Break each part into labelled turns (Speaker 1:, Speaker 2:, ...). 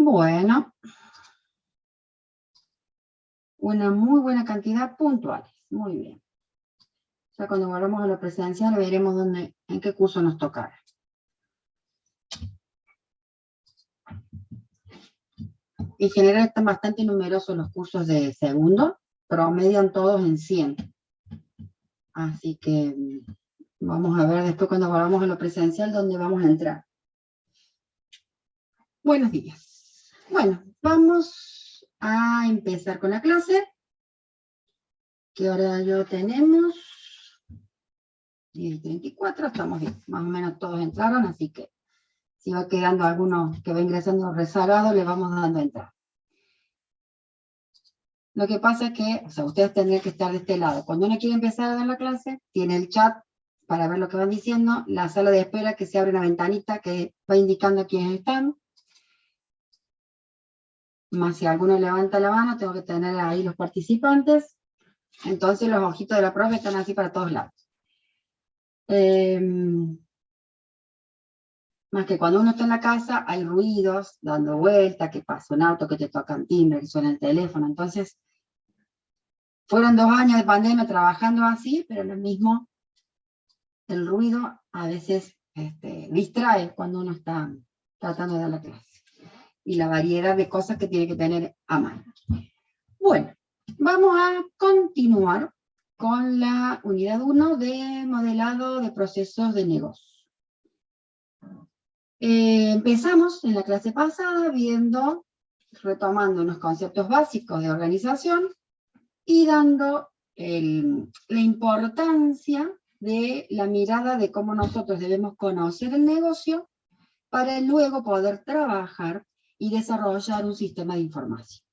Speaker 1: Bueno, una muy buena cantidad puntuales. Muy bien. Ya cuando volvamos a lo presencial veremos en qué curso nos tocará. En general están bastante numerosos los cursos de segundo, promedian todos en 100. Así que vamos a ver después cuando volvamos a lo presencial dónde vamos a entrar. Buenos días. Bueno, vamos a empezar con la clase. ¿Qué horario tenemos? 10:34, estamos bien. Más o menos todos entraron, así que si va quedando alguno que va ingresando rezagado, le vamos dando entrada. Lo que pasa es que, ustedes tendrían que estar de este lado. Cuando uno quiere empezar a dar la clase, tiene el chat para ver lo que van diciendo, la sala de espera que se abre una ventanita que va indicando quiénes están. Más si alguno levanta la mano, tengo que tener ahí los participantes. Entonces los ojitos de la profe están así para todos lados. Más que cuando uno está en la casa, hay ruidos, dando vueltas, que pasa un auto, que te tocan timbre, que suena el teléfono. Entonces, fueron 2 años de pandemia trabajando así, pero lo mismo, el ruido a veces distrae cuando uno está tratando de dar la clase. Y la variedad de cosas que tiene que tener a mano. Bueno, vamos a continuar con la unidad 1 de modelado de procesos de negocio. Empezamos en la clase pasada retomando unos conceptos básicos de organización y dando la importancia de la mirada de cómo nosotros debemos conocer el negocio para luego poder trabajar y desarrollar un sistema de información.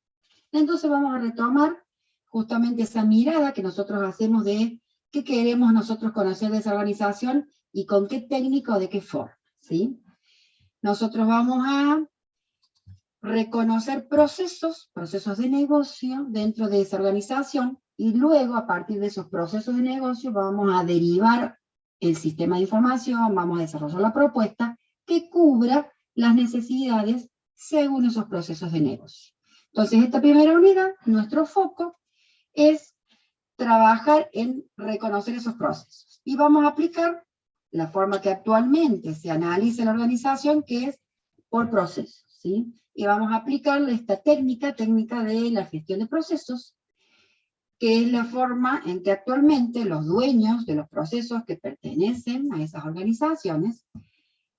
Speaker 1: Entonces vamos a retomar justamente esa mirada que nosotros hacemos de qué queremos nosotros conocer de esa organización y con qué técnica o de qué forma, ¿sí? Nosotros vamos a reconocer procesos de negocio dentro de esa organización y luego a partir de esos procesos de negocio vamos a derivar el sistema de información, vamos a desarrollar la propuesta que cubra las necesidades según esos procesos de negocio. Entonces esta primera unidad, nuestro foco es trabajar en reconocer esos procesos y vamos a aplicar la forma que actualmente se analiza la organización, que es por procesos, ¿sí? Y vamos a aplicarle esta técnica de la gestión de procesos, que es la forma en que actualmente los dueños de los procesos que pertenecen a esas organizaciones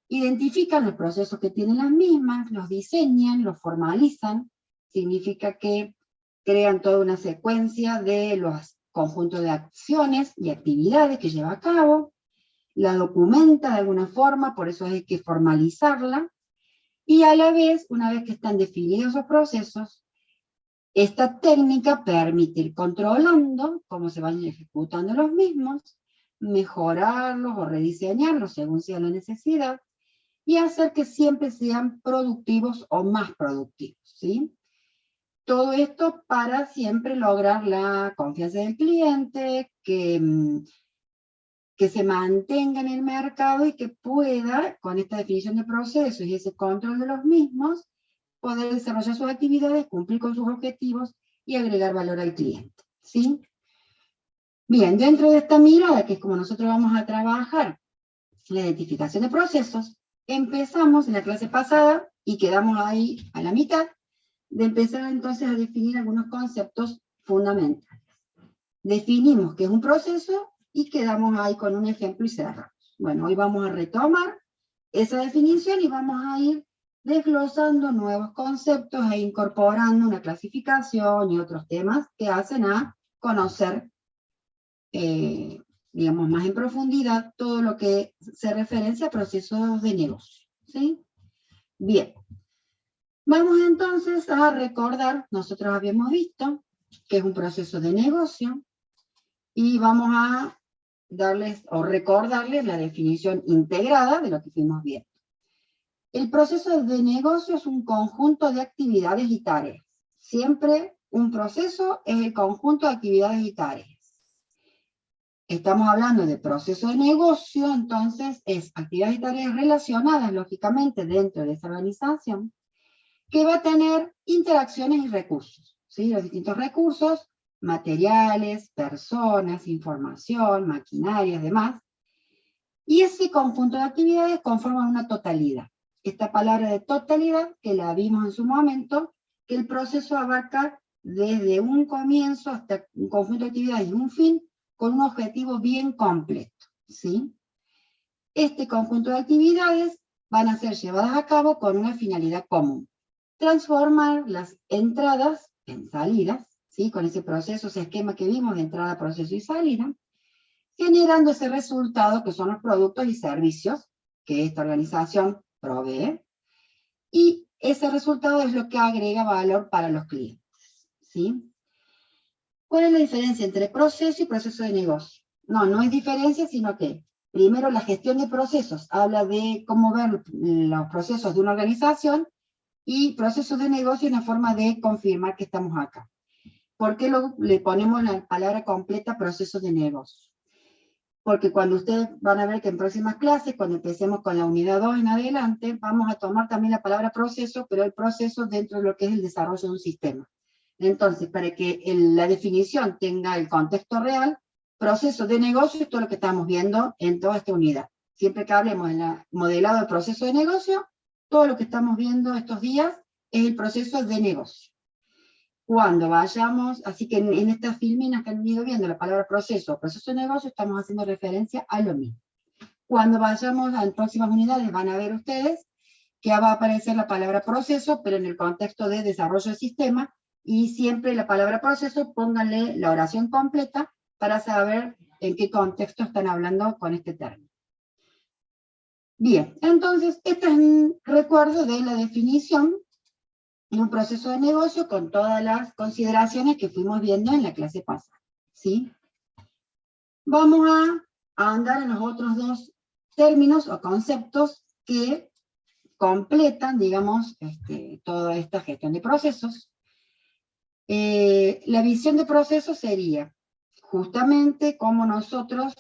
Speaker 1: identifican los procesos que tienen las mismas, los diseñan, los formalizan, significa que crean toda una secuencia de los conjuntos de acciones y actividades que lleva a cabo, la documenta de alguna forma, por eso hay que formalizarla, y a la vez, una vez que están definidos esos procesos, esta técnica permite ir controlando cómo se van ejecutando los mismos, mejorarlos o rediseñarlos según sea la necesidad, y hacer que siempre sean productivos o más productivos, ¿sí? Todo esto para siempre lograr la confianza del cliente, que se mantenga en el mercado y que pueda, con esta definición de procesos y ese control de los mismos, poder desarrollar sus actividades, cumplir con sus objetivos y agregar valor al cliente, ¿sí? Bien, dentro de esta mirada, que es como nosotros vamos a trabajar la identificación de procesos, empezamos en la clase pasada y quedamos ahí a la mitad de empezar entonces a definir algunos conceptos fundamentales. Definimos qué es un proceso y quedamos ahí con un ejemplo y cerramos. Bueno, hoy vamos a retomar esa definición y vamos a ir desglosando nuevos conceptos e incorporando una clasificación y otros temas que hacen a conocer, digamos, más en profundidad todo lo que se referencia a procesos de negocio, ¿sí? Bien. Vamos entonces a recordar, nosotros habíamos visto que es un proceso de negocio, y vamos a darles o recordarles la definición integrada de lo que fuimos viendo. El proceso de negocio es un conjunto de actividades y tareas. Siempre un proceso es el conjunto de actividades y tareas. Estamos hablando de proceso de negocio, entonces es actividades y tareas relacionadas, lógicamente, dentro de esa organización, que va a tener interacciones y recursos, ¿sí? Los distintos recursos, materiales, personas, información, maquinarias, demás. Y ese conjunto de actividades conforman una totalidad. Esta palabra de totalidad, que la vimos en su momento, que el proceso abarca desde un comienzo hasta un conjunto de actividades y un fin, con un objetivo bien completo, ¿sí? Este conjunto de actividades van a ser llevadas a cabo con una finalidad común: transformar las entradas en salidas, ¿sí? Con ese proceso, ese esquema que vimos de entrada, proceso y salida, generando ese resultado que son los productos y servicios que esta organización provee, y ese resultado es lo que agrega valor para los clientes, ¿sí? ¿Cuál es la diferencia entre proceso y proceso de negocio? No es diferencia, sino que primero la gestión de procesos habla de cómo ver los procesos de una organización, y procesos de negocio es una forma de confirmar que estamos acá. ¿Por qué le ponemos la palabra completa procesos de negocio? Porque cuando ustedes van a ver que en próximas clases, cuando empecemos con la unidad 2 en adelante, vamos a tomar también la palabra proceso, pero el proceso dentro de lo que es el desarrollo de un sistema. Entonces, para que la definición tenga el contexto real, proceso de negocio es todo lo que estamos viendo en toda esta unidad. Siempre que hablemos en el modelado de proceso de negocio, todo lo que estamos viendo estos días es el proceso de negocio. Cuando vayamos, así que en estas filminas que han ido viendo la palabra proceso de negocio, estamos haciendo referencia a lo mismo. Cuando vayamos a las próximas unidades, van a ver ustedes que va a aparecer la palabra proceso, pero en el contexto de desarrollo de sistema, y siempre la palabra proceso, pónganle la oración completa para saber en qué contexto están hablando con este término. Bien, entonces, este es un recuerdo de la definición de un proceso de negocio con todas las consideraciones que fuimos viendo en la clase pasada, ¿sí? Vamos a andar en los otros dos términos o conceptos que completan, digamos, toda esta gestión de procesos. La visión de procesos sería justamente cómo nosotros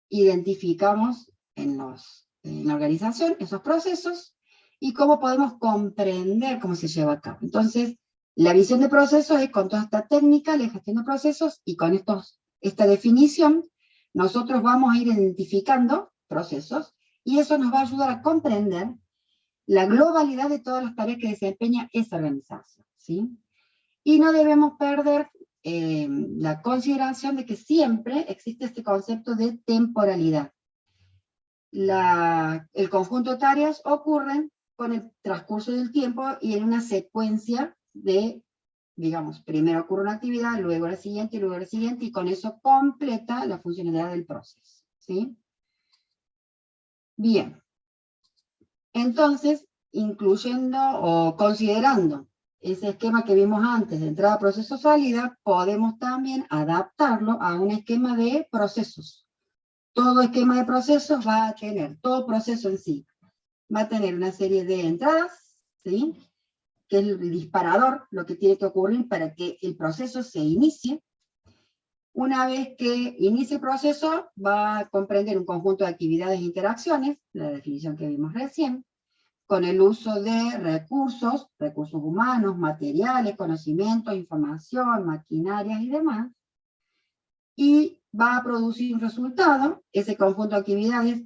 Speaker 1: identificamos en la organización esos procesos y cómo podemos comprender cómo se lleva a cabo. Entonces, la visión de procesos es con toda esta técnica, la gestión de procesos, y con esta definición, nosotros vamos a ir identificando procesos, y eso nos va a ayudar a comprender la globalidad de todas las tareas que desempeña esa organización, ¿sí? Y no debemos perder la consideración de que siempre existe este concepto de temporalidad. El conjunto de tareas ocurren con el transcurso del tiempo y en una secuencia de, digamos, primero ocurre una actividad, luego la siguiente, y luego la siguiente, y con eso completa la funcionalidad del proceso, ¿sí? Bien. Entonces, incluyendo o considerando ese esquema que vimos antes de entrada, proceso, salida, podemos también adaptarlo a un esquema de procesos. Todo esquema de procesos va a tener, todo proceso en sí, va a tener una serie de entradas, ¿sí? Que es el disparador, lo que tiene que ocurrir para que el proceso se inicie. Una vez que inicie el proceso, va a comprender un conjunto de actividades e interacciones, la definición que vimos recién, con el uso de recursos humanos, materiales, conocimientos, información, maquinarias y demás, y va a producir un resultado. Ese conjunto de actividades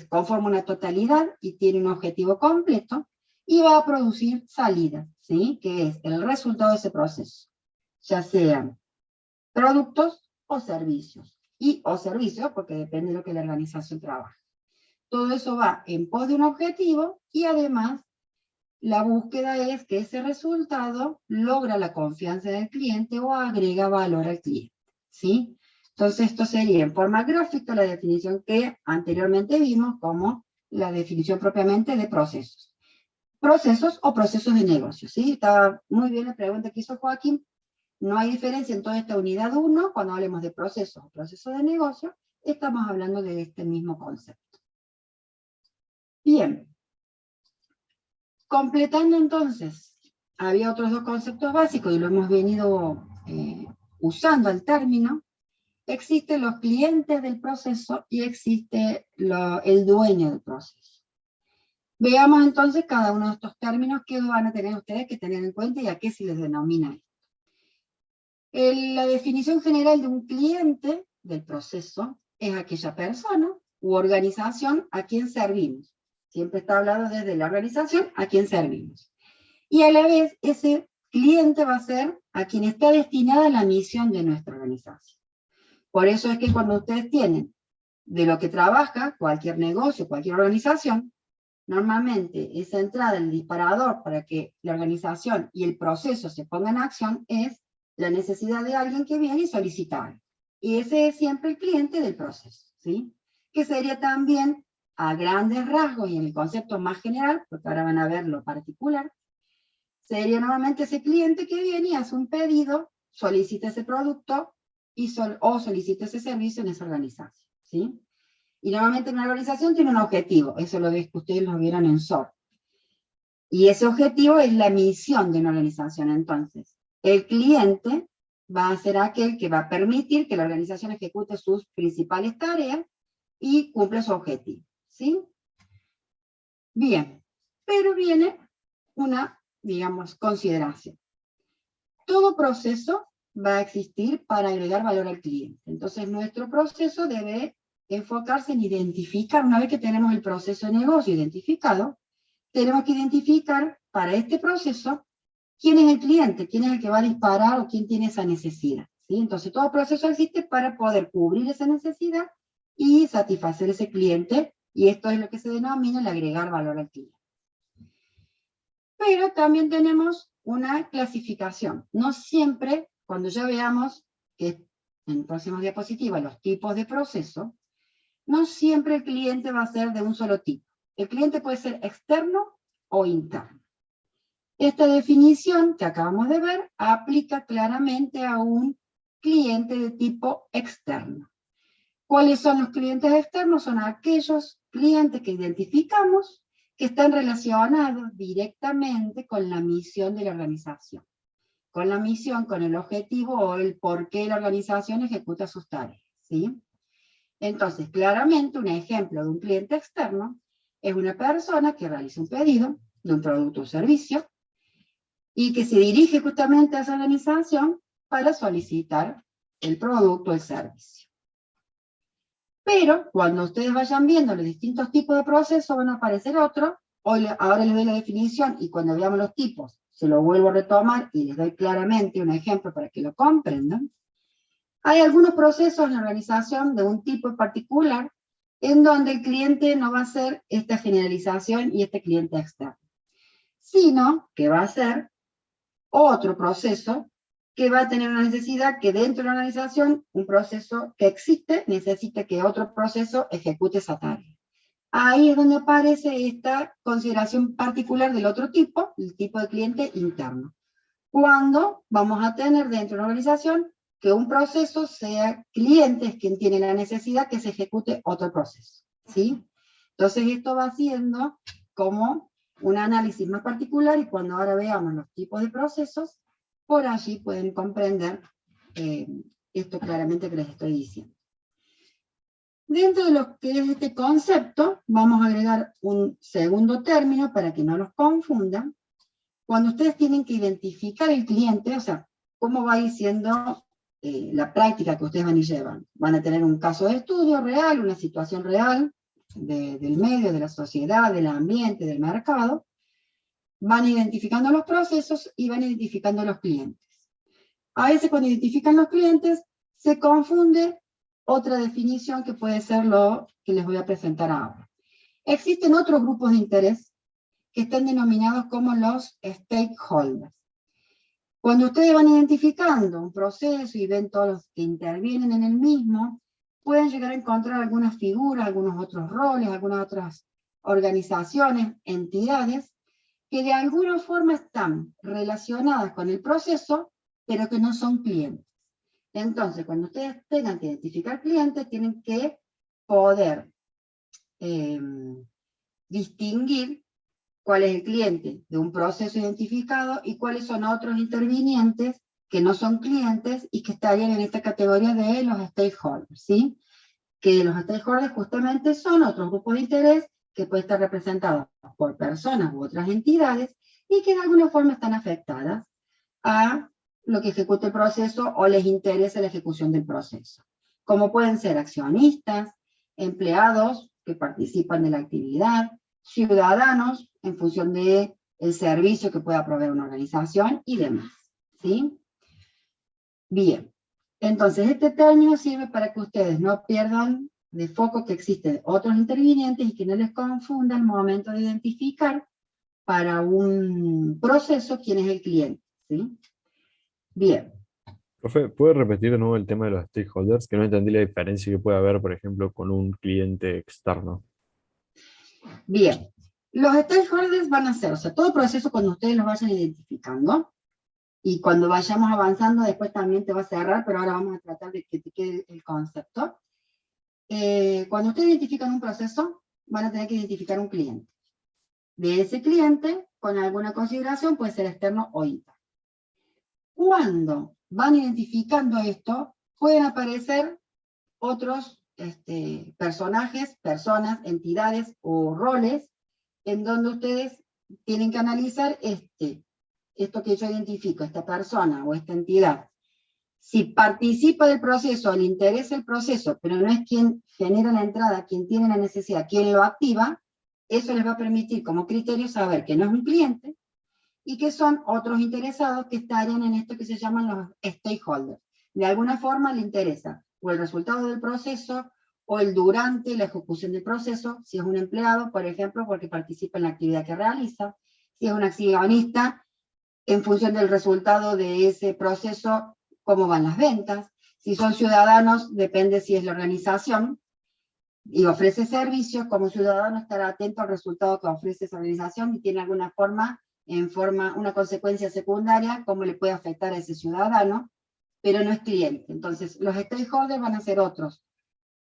Speaker 1: conforma una totalidad y tiene un objetivo completo, y va a producir salidas, ¿sí? Que es el resultado de ese proceso, ya sean productos o servicios, porque depende de lo que la organización trabaje. Todo eso va en pos de un objetivo, y además la búsqueda es que ese resultado logra la confianza del cliente o agrega valor al cliente, ¿sí? Entonces esto sería en forma gráfica la definición que anteriormente vimos como la definición propiamente de procesos. Procesos o procesos de negocio, ¿sí? Estaba muy bien la pregunta que hizo Joaquín. No hay diferencia en toda esta unidad 1, cuando hablemos de procesos o procesos de negocio, estamos hablando de este mismo concepto. Bien. Completando entonces, había otros dos conceptos básicos y lo hemos venido usando al término. Existen los clientes del proceso y existe el dueño del proceso. Veamos entonces cada uno de estos términos que van a tener ustedes que tener en cuenta y a qué se les denomina. La definición general de un cliente del proceso es aquella persona u organización a quien servimos. Siempre está hablado desde la organización a quien servimos. Y a la vez, ese cliente va a ser a quien está destinada la misión de nuestra organización. Por eso es que cuando ustedes tienen de lo que trabaja cualquier negocio, cualquier organización, normalmente esa entrada, el disparador para que la organización y el proceso se pongan en acción es la necesidad de alguien que viene y solicita algo. Y ese es siempre el cliente del proceso, ¿sí? Que sería también, a grandes rasgos y en el concepto más general, porque ahora van a ver lo particular, sería normalmente ese cliente que viene y hace un pedido, solicita ese producto o solicita ese servicio en esa organización, ¿sí? Y normalmente una organización tiene un objetivo, eso lo ves que ustedes lo vieron en SOR. Y ese objetivo es la misión de una organización. Entonces, el cliente va a ser aquel que va a permitir que la organización ejecute sus principales tareas y cumpla su objetivo, ¿sí? Bien, pero viene una, digamos, consideración. Todo proceso va a existir para agregar valor al cliente. Entonces, nuestro proceso debe enfocarse en identificar, una vez que tenemos el proceso de negocio identificado, tenemos que identificar para este proceso quién es el cliente, quién es el que va a disparar o quién tiene esa necesidad, ¿sí? Entonces todo proceso existe para poder cubrir esa necesidad y satisfacer ese cliente, y esto es lo que se denomina el agregar valor al cliente. Pero también tenemos una clasificación. No siempre, cuando ya veamos que en próximas diapositivas los tipos de proceso, no siempre el cliente va a ser de un solo tipo. El cliente puede ser externo o interno. Esta definición que acabamos de ver aplica claramente a un cliente de tipo externo. ¿Cuáles son los clientes externos? Son aquellos clientes que identificamos que están relacionados directamente con la misión de la organización. Con la misión, con el objetivo o el por qué la organización ejecuta sus tareas, ¿sí? Entonces, claramente, un ejemplo de un cliente externo es una persona que realiza un pedido de un producto o servicio y que se dirige justamente a esa organización para solicitar el producto o el servicio. Pero cuando ustedes vayan viendo los distintos tipos de procesos van a aparecer otros. Ahora les doy la definición y cuando veamos los tipos se lo vuelvo a retomar y les doy claramente un ejemplo para que lo comprendan. Hay algunos procesos en la organización de un tipo en particular en donde el cliente no va a ser esta generalización y este cliente externo, sino que va a ser otro proceso que va a tener una necesidad que dentro de la organización, un proceso que existe, necesita que otro proceso ejecute esa tarea. Ahí es donde aparece esta consideración particular del otro tipo, el tipo de cliente interno. Cuando vamos a tener dentro de la organización que un proceso sea cliente, es quien tiene la necesidad que se ejecute otro proceso, ¿sí? Entonces esto va siendo como un análisis más particular y cuando ahora veamos los tipos de procesos, por allí pueden comprender esto claramente que les estoy diciendo. Dentro de lo que es este concepto, vamos a agregar un segundo término para que no los confundan. Cuando ustedes tienen que identificar el cliente, o sea, cómo va a ir siendo la práctica que ustedes van a ir llevando. Van a tener un caso de estudio real, una situación real del medio, de la sociedad, del ambiente, del mercado. Van identificando los procesos y van identificando los clientes. A veces cuando identifican los clientes, se confunde otra definición que puede ser lo que les voy a presentar ahora. Existen otros grupos de interés que están denominados como los stakeholders. Cuando ustedes van identificando un proceso y ven todos los que intervienen en el mismo, pueden llegar a encontrar algunas figuras, algunos otros roles, algunas otras organizaciones, entidades, que de alguna forma están relacionadas con el proceso, pero que no son clientes. Entonces, cuando ustedes tengan que identificar clientes, tienen que poder distinguir cuál es el cliente de un proceso identificado y cuáles son otros intervinientes que no son clientes y que estarían en esta categoría de los stakeholders, ¿sí? Que los stakeholders justamente son otros grupos de interés que puede estar representada por personas u otras entidades y que de alguna forma están afectadas a lo que ejecuta el proceso o les interesa la ejecución del proceso. Como pueden ser accionistas, empleados que participan de la actividad, ciudadanos en función del servicio que pueda proveer una organización y demás. ¿Sí? Bien, entonces este término sirve para que ustedes no pierdan de foco que existen otros intervinientes y que no les confunda al momento de identificar para un proceso quién es el cliente. ¿Sí? Bien.
Speaker 2: Profe, ¿puede repetir de nuevo el tema de los stakeholders? Que no entendí la diferencia que puede haber, por ejemplo, con un cliente externo.
Speaker 1: Bien, los stakeholders van a ser, o sea, todo proceso cuando ustedes los vayan identificando, y cuando vayamos avanzando después también te va a cerrar, pero ahora vamos a tratar de que te quede el concepto. Cuando ustedes identifican un proceso, van a tener que identificar un cliente. De ese cliente, con alguna consideración, puede ser externo o interno. Cuando van identificando esto, pueden aparecer otros personajes, personas, entidades o roles en donde ustedes tienen que analizar esto que yo identifico, esta persona o esta entidad. Si participa del proceso, le interesa el proceso, pero no es quien genera la entrada, quien tiene la necesidad, quien lo activa, eso les va a permitir como criterio saber que no es un cliente y que son otros interesados que estarían en esto que se llaman los stakeholders. De alguna forma le interesa o el resultado del proceso o el durante la ejecución del proceso, si es un empleado, por ejemplo, porque participa en la actividad que realiza, si es un accionista, en función del resultado de ese proceso, cómo van las ventas, si son ciudadanos, depende si es la organización, y ofrece servicios, como ciudadano estará atento al resultado que ofrece esa organización y tiene alguna forma, una consecuencia secundaria, cómo le puede afectar a ese ciudadano, pero no es cliente. Entonces, los stakeholders van a ser otros,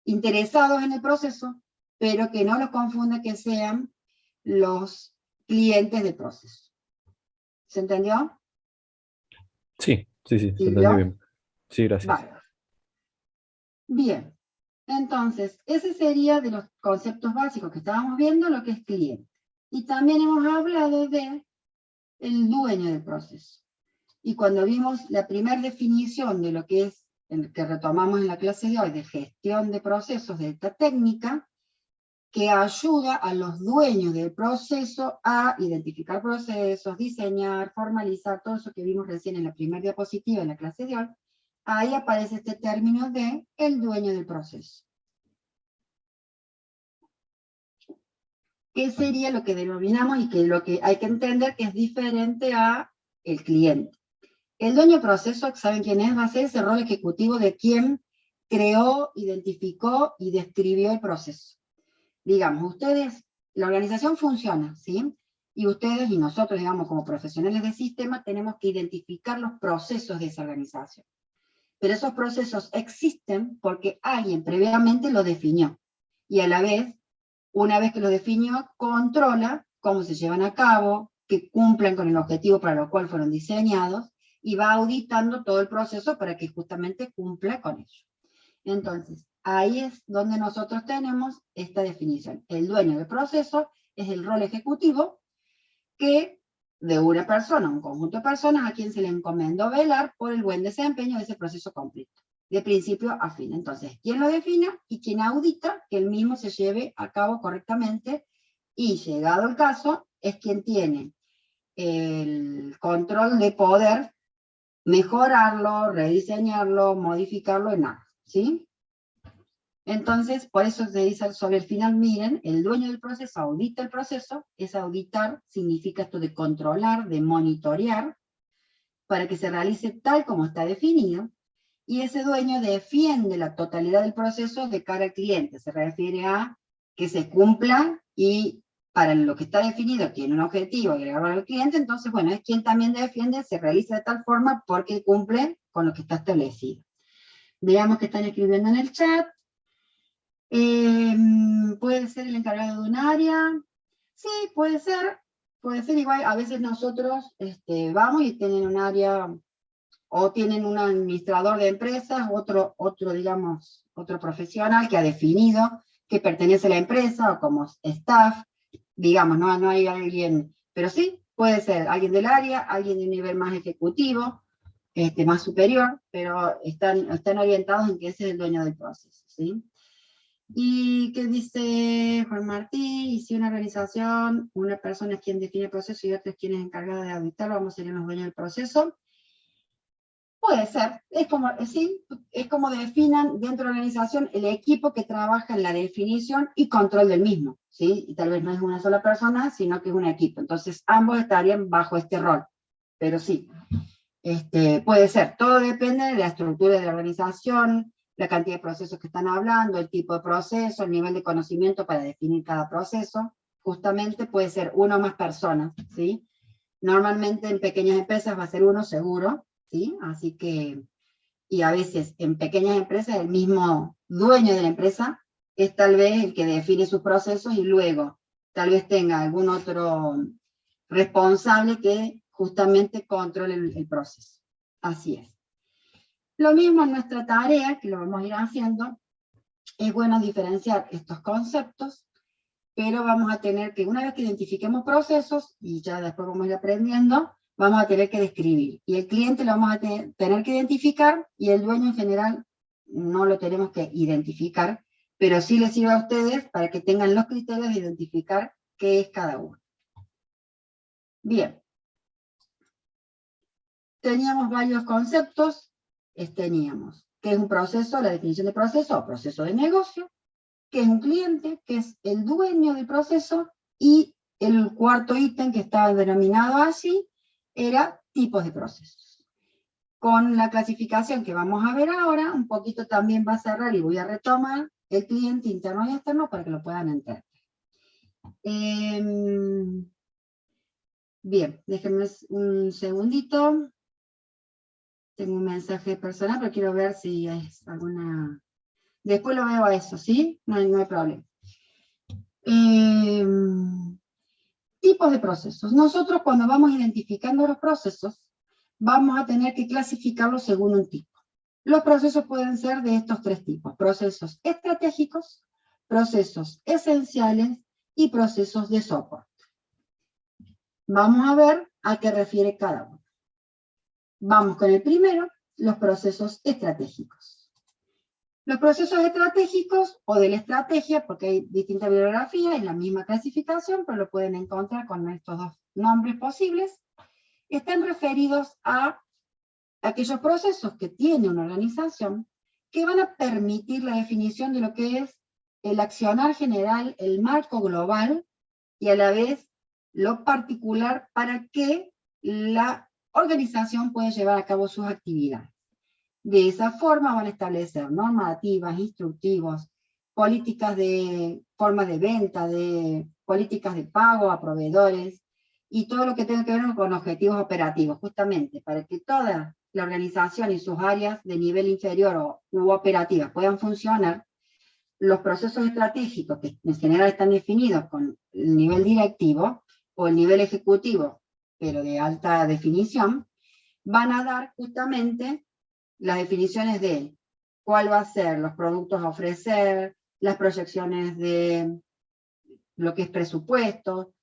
Speaker 1: interesados en el proceso, pero que no los confunda que sean los clientes del proceso. ¿Se entendió?
Speaker 2: Sí, sí, sí, se entendió
Speaker 1: ¿Silvio?
Speaker 2: bien. Sí, gracias.
Speaker 1: Vale. Bien. Entonces, ese sería de los conceptos básicos que estábamos viendo, lo que es cliente. Y también hemos hablado de el dueño del proceso. Y cuando vimos la primera definición de lo que es, el que retomamos en la clase de hoy, de gestión de procesos de esta técnica, que ayuda a los dueños del proceso a identificar procesos, diseñar, formalizar, todo eso que vimos recién en la primera diapositiva en la clase de hoy, ahí aparece este término de el dueño del proceso. ¿Qué sería lo que denominamos y que lo que hay que entender que es diferente a el cliente? El dueño del proceso, ¿saben quién es? Va a ser ese rol ejecutivo de quien creó, identificó y describió el proceso. Digamos, ustedes, la organización funciona, ¿sí? Y ustedes y nosotros, digamos, como profesionales de sistema, tenemos que identificar los procesos de esa organización. Pero esos procesos existen porque alguien previamente lo definió. Y a la vez, una vez que lo definió, controla cómo se llevan a cabo, que cumplan con el objetivo para el cual fueron diseñados, y va auditando todo el proceso para que justamente cumpla con ello. Entonces, ahí es donde nosotros tenemos esta definición. El dueño del proceso es el rol ejecutivo que de una persona, un conjunto de personas a quien se le encomendó velar por el buen desempeño de ese proceso completo, de principio a fin. Entonces, ¿quién lo define y quién audita que el mismo se lleve a cabo correctamente? Y llegado el caso, es quien tiene el control de poder mejorarlo, rediseñarlo, modificarlo en algo, ¿sí? Entonces, por eso se dice sobre el final, miren, el dueño del proceso audita el proceso, es auditar, significa esto de controlar, de monitorear, para que se realice tal como está definido, y ese dueño defiende la totalidad del proceso de cara al cliente, se refiere a que se cumpla y para lo que está definido tiene un objetivo agregado al cliente, entonces, bueno, es quien también defiende, se realiza de tal forma porque cumple con lo que está establecido. Veamos que están escribiendo en el chat. Puede ser el encargado de un área, sí, puede ser igual, a veces nosotros vamos y tienen un área, o tienen un administrador de empresas, otro, digamos, otro profesional que ha definido que pertenece a la empresa o como staff, digamos, no hay alguien, pero sí, puede ser alguien del área, alguien de un nivel más ejecutivo, más superior, pero están orientados en que ese es el dueño del proceso, ¿sí? Y que dice Juan Martín, y si una organización, una persona es quien define el proceso y otra es quien es encargada de auditarlo, vamos a ser los dueños del proceso. Puede ser, sí, es como definan dentro de la organización el equipo que trabaja en la definición y control del mismo, ¿sí? Y tal vez no es una sola persona, sino que es un equipo. Entonces ambos estarían bajo este rol, pero sí, puede ser, todo depende de la estructura de la organización, la cantidad de procesos que están hablando, el tipo de proceso, el nivel de conocimiento para definir cada proceso. Justamente puede ser una o más personas, ¿sí? Normalmente en pequeñas empresas va a ser uno seguro, ¿sí? Así que, y a veces en pequeñas empresas el mismo dueño de la empresa es tal vez el que define sus procesos y luego tal vez tenga algún otro responsable que justamente controle el proceso. Así es. Lo mismo en nuestra tarea, que lo vamos a ir haciendo, es bueno diferenciar estos conceptos, pero vamos a tener que, una vez que identifiquemos procesos, y ya después vamos a ir aprendiendo, vamos a tener que describir. Y el cliente lo vamos a tener que identificar, y el dueño en general no lo tenemos que identificar, pero sí les sirve a ustedes para que tengan los criterios de identificar qué es cada uno. Bien. Teníamos varios conceptos. Teníamos qué es un proceso, la definición de proceso o proceso de negocio, qué es un cliente, que es el dueño del proceso, y el cuarto ítem que estaba denominado así era tipos de procesos. Con la clasificación que vamos a ver ahora, un poquito también va a cerrar y voy a retomar el cliente interno y externo para que lo puedan entender. Bien, déjenme un segundito. Tengo un mensaje personal, pero quiero ver si hay alguna... Después lo veo a eso, ¿sí? No hay problema. Tipos de procesos. Nosotros cuando vamos identificando los procesos, vamos a tener que clasificarlos según un tipo. Los procesos pueden ser de estos tres tipos: procesos estratégicos, procesos esenciales y procesos de soporte. Vamos a ver a qué refiere cada uno. Vamos con el primero, los procesos estratégicos. Los procesos estratégicos, o de la estrategia, porque hay distintas bibliografías, es la misma clasificación, pero lo pueden encontrar con estos dos nombres posibles, están referidos a aquellos procesos que tiene una organización que van a permitir la definición de lo que es el accionar general, el marco global, y a la vez lo particular para que la organización pueda llevar a cabo sus actividades. De esa forma van a establecer normativas, instructivos, políticas de forma de venta, de políticas de pago a proveedores, y todo lo que tenga que ver con objetivos operativos, justamente para que toda la organización y sus áreas de nivel inferior u operativas puedan funcionar. Los procesos estratégicos, que en general están definidos con el nivel directivo o el nivel ejecutivo, pero de alta definición, van a dar justamente las definiciones de cuál va a ser los productos a ofrecer, las proyecciones de lo que es presupuesto,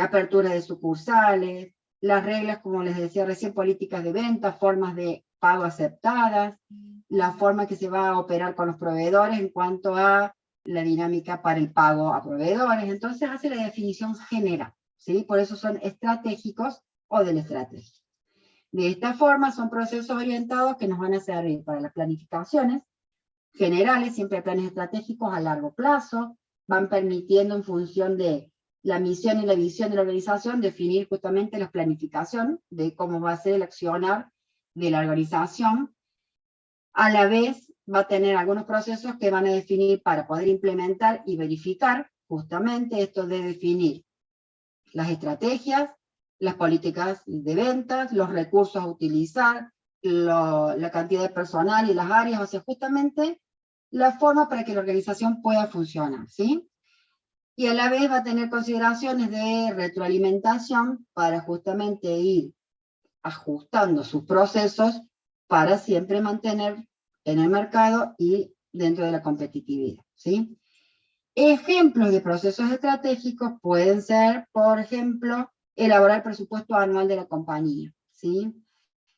Speaker 1: apertura de sucursales, las reglas, como les decía recién, políticas de venta, formas de pago aceptadas, la forma que se va a operar con los proveedores en cuanto a la dinámica para el pago a proveedores. Entonces hace la definición general, ¿sí? Por eso son estratégicos o de la estrategia. De esta forma son procesos orientados que nos van a servir para las planificaciones generales, siempre planes estratégicos a largo plazo, van permitiendo en función de la misión y la visión de la organización definir justamente la planificación de cómo va a ser el accionar de la organización. A la vez va a tener algunos procesos que van a definir para poder implementar y verificar justamente esto de definir las estrategias, las políticas de ventas, los recursos a utilizar, la cantidad de personal y las áreas, o sea, justamente la forma para que la organización pueda funcionar, ¿sí? Y a la vez va a tener consideraciones de retroalimentación para justamente ir ajustando sus procesos para siempre mantener en el mercado y dentro de la competitividad, ¿sí? Ejemplos de procesos estratégicos pueden ser, por ejemplo, elaborar el presupuesto anual de la compañía, ¿sí?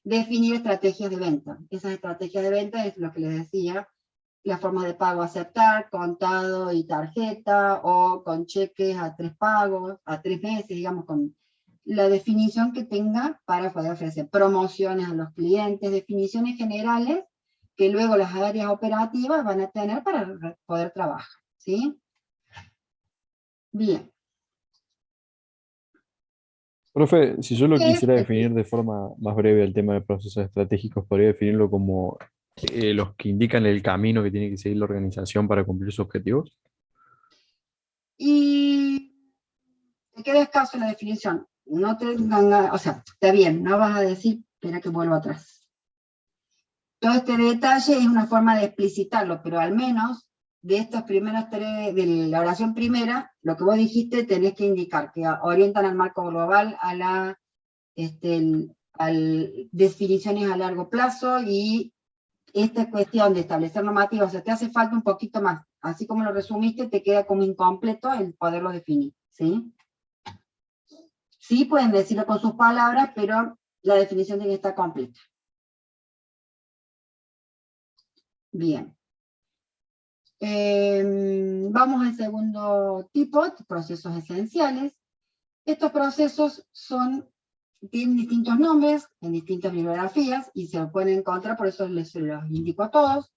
Speaker 1: Definir estrategias de venta. Esas estrategias de venta es lo que les decía, la forma de pago a aceptar, contado y tarjeta, o con cheques a 3 pagos, a 3 meses, digamos, con la definición que tenga para poder ofrecer promociones a los clientes, definiciones generales que luego las áreas operativas van a tener para poder trabajar, ¿sí? Bien.
Speaker 2: Profe, si yo lo
Speaker 1: ¿Qué es?
Speaker 2: quisiera definir de forma más breve el tema de procesos estratégicos, podría definirlo como los que indican el camino que tiene que seguir la organización para cumplir sus objetivos.
Speaker 1: Y te queda escaso la definición. No te o sea, está bien, no vas a decir, espera que vuelvo atrás. Todo este detalle es una forma de explicitarlo, pero al menos de estos primeros tres, de la oración primera, lo que vos dijiste tenés que indicar que orientan al marco global, a la definiciones a largo plazo, y esta cuestión de establecer normativas, o sea, te hace falta un poquito más. Así como lo resumiste, te queda como incompleto el poderlo definir, ¿sí? Sí pueden decirlo con sus palabras, pero la definición tiene que estar completa. Bien. Vamos al segundo tipo, procesos esenciales. Estos procesos tienen distintos nombres, en distintas bibliografías, y se lo pueden encontrar, por eso les los indico a todos.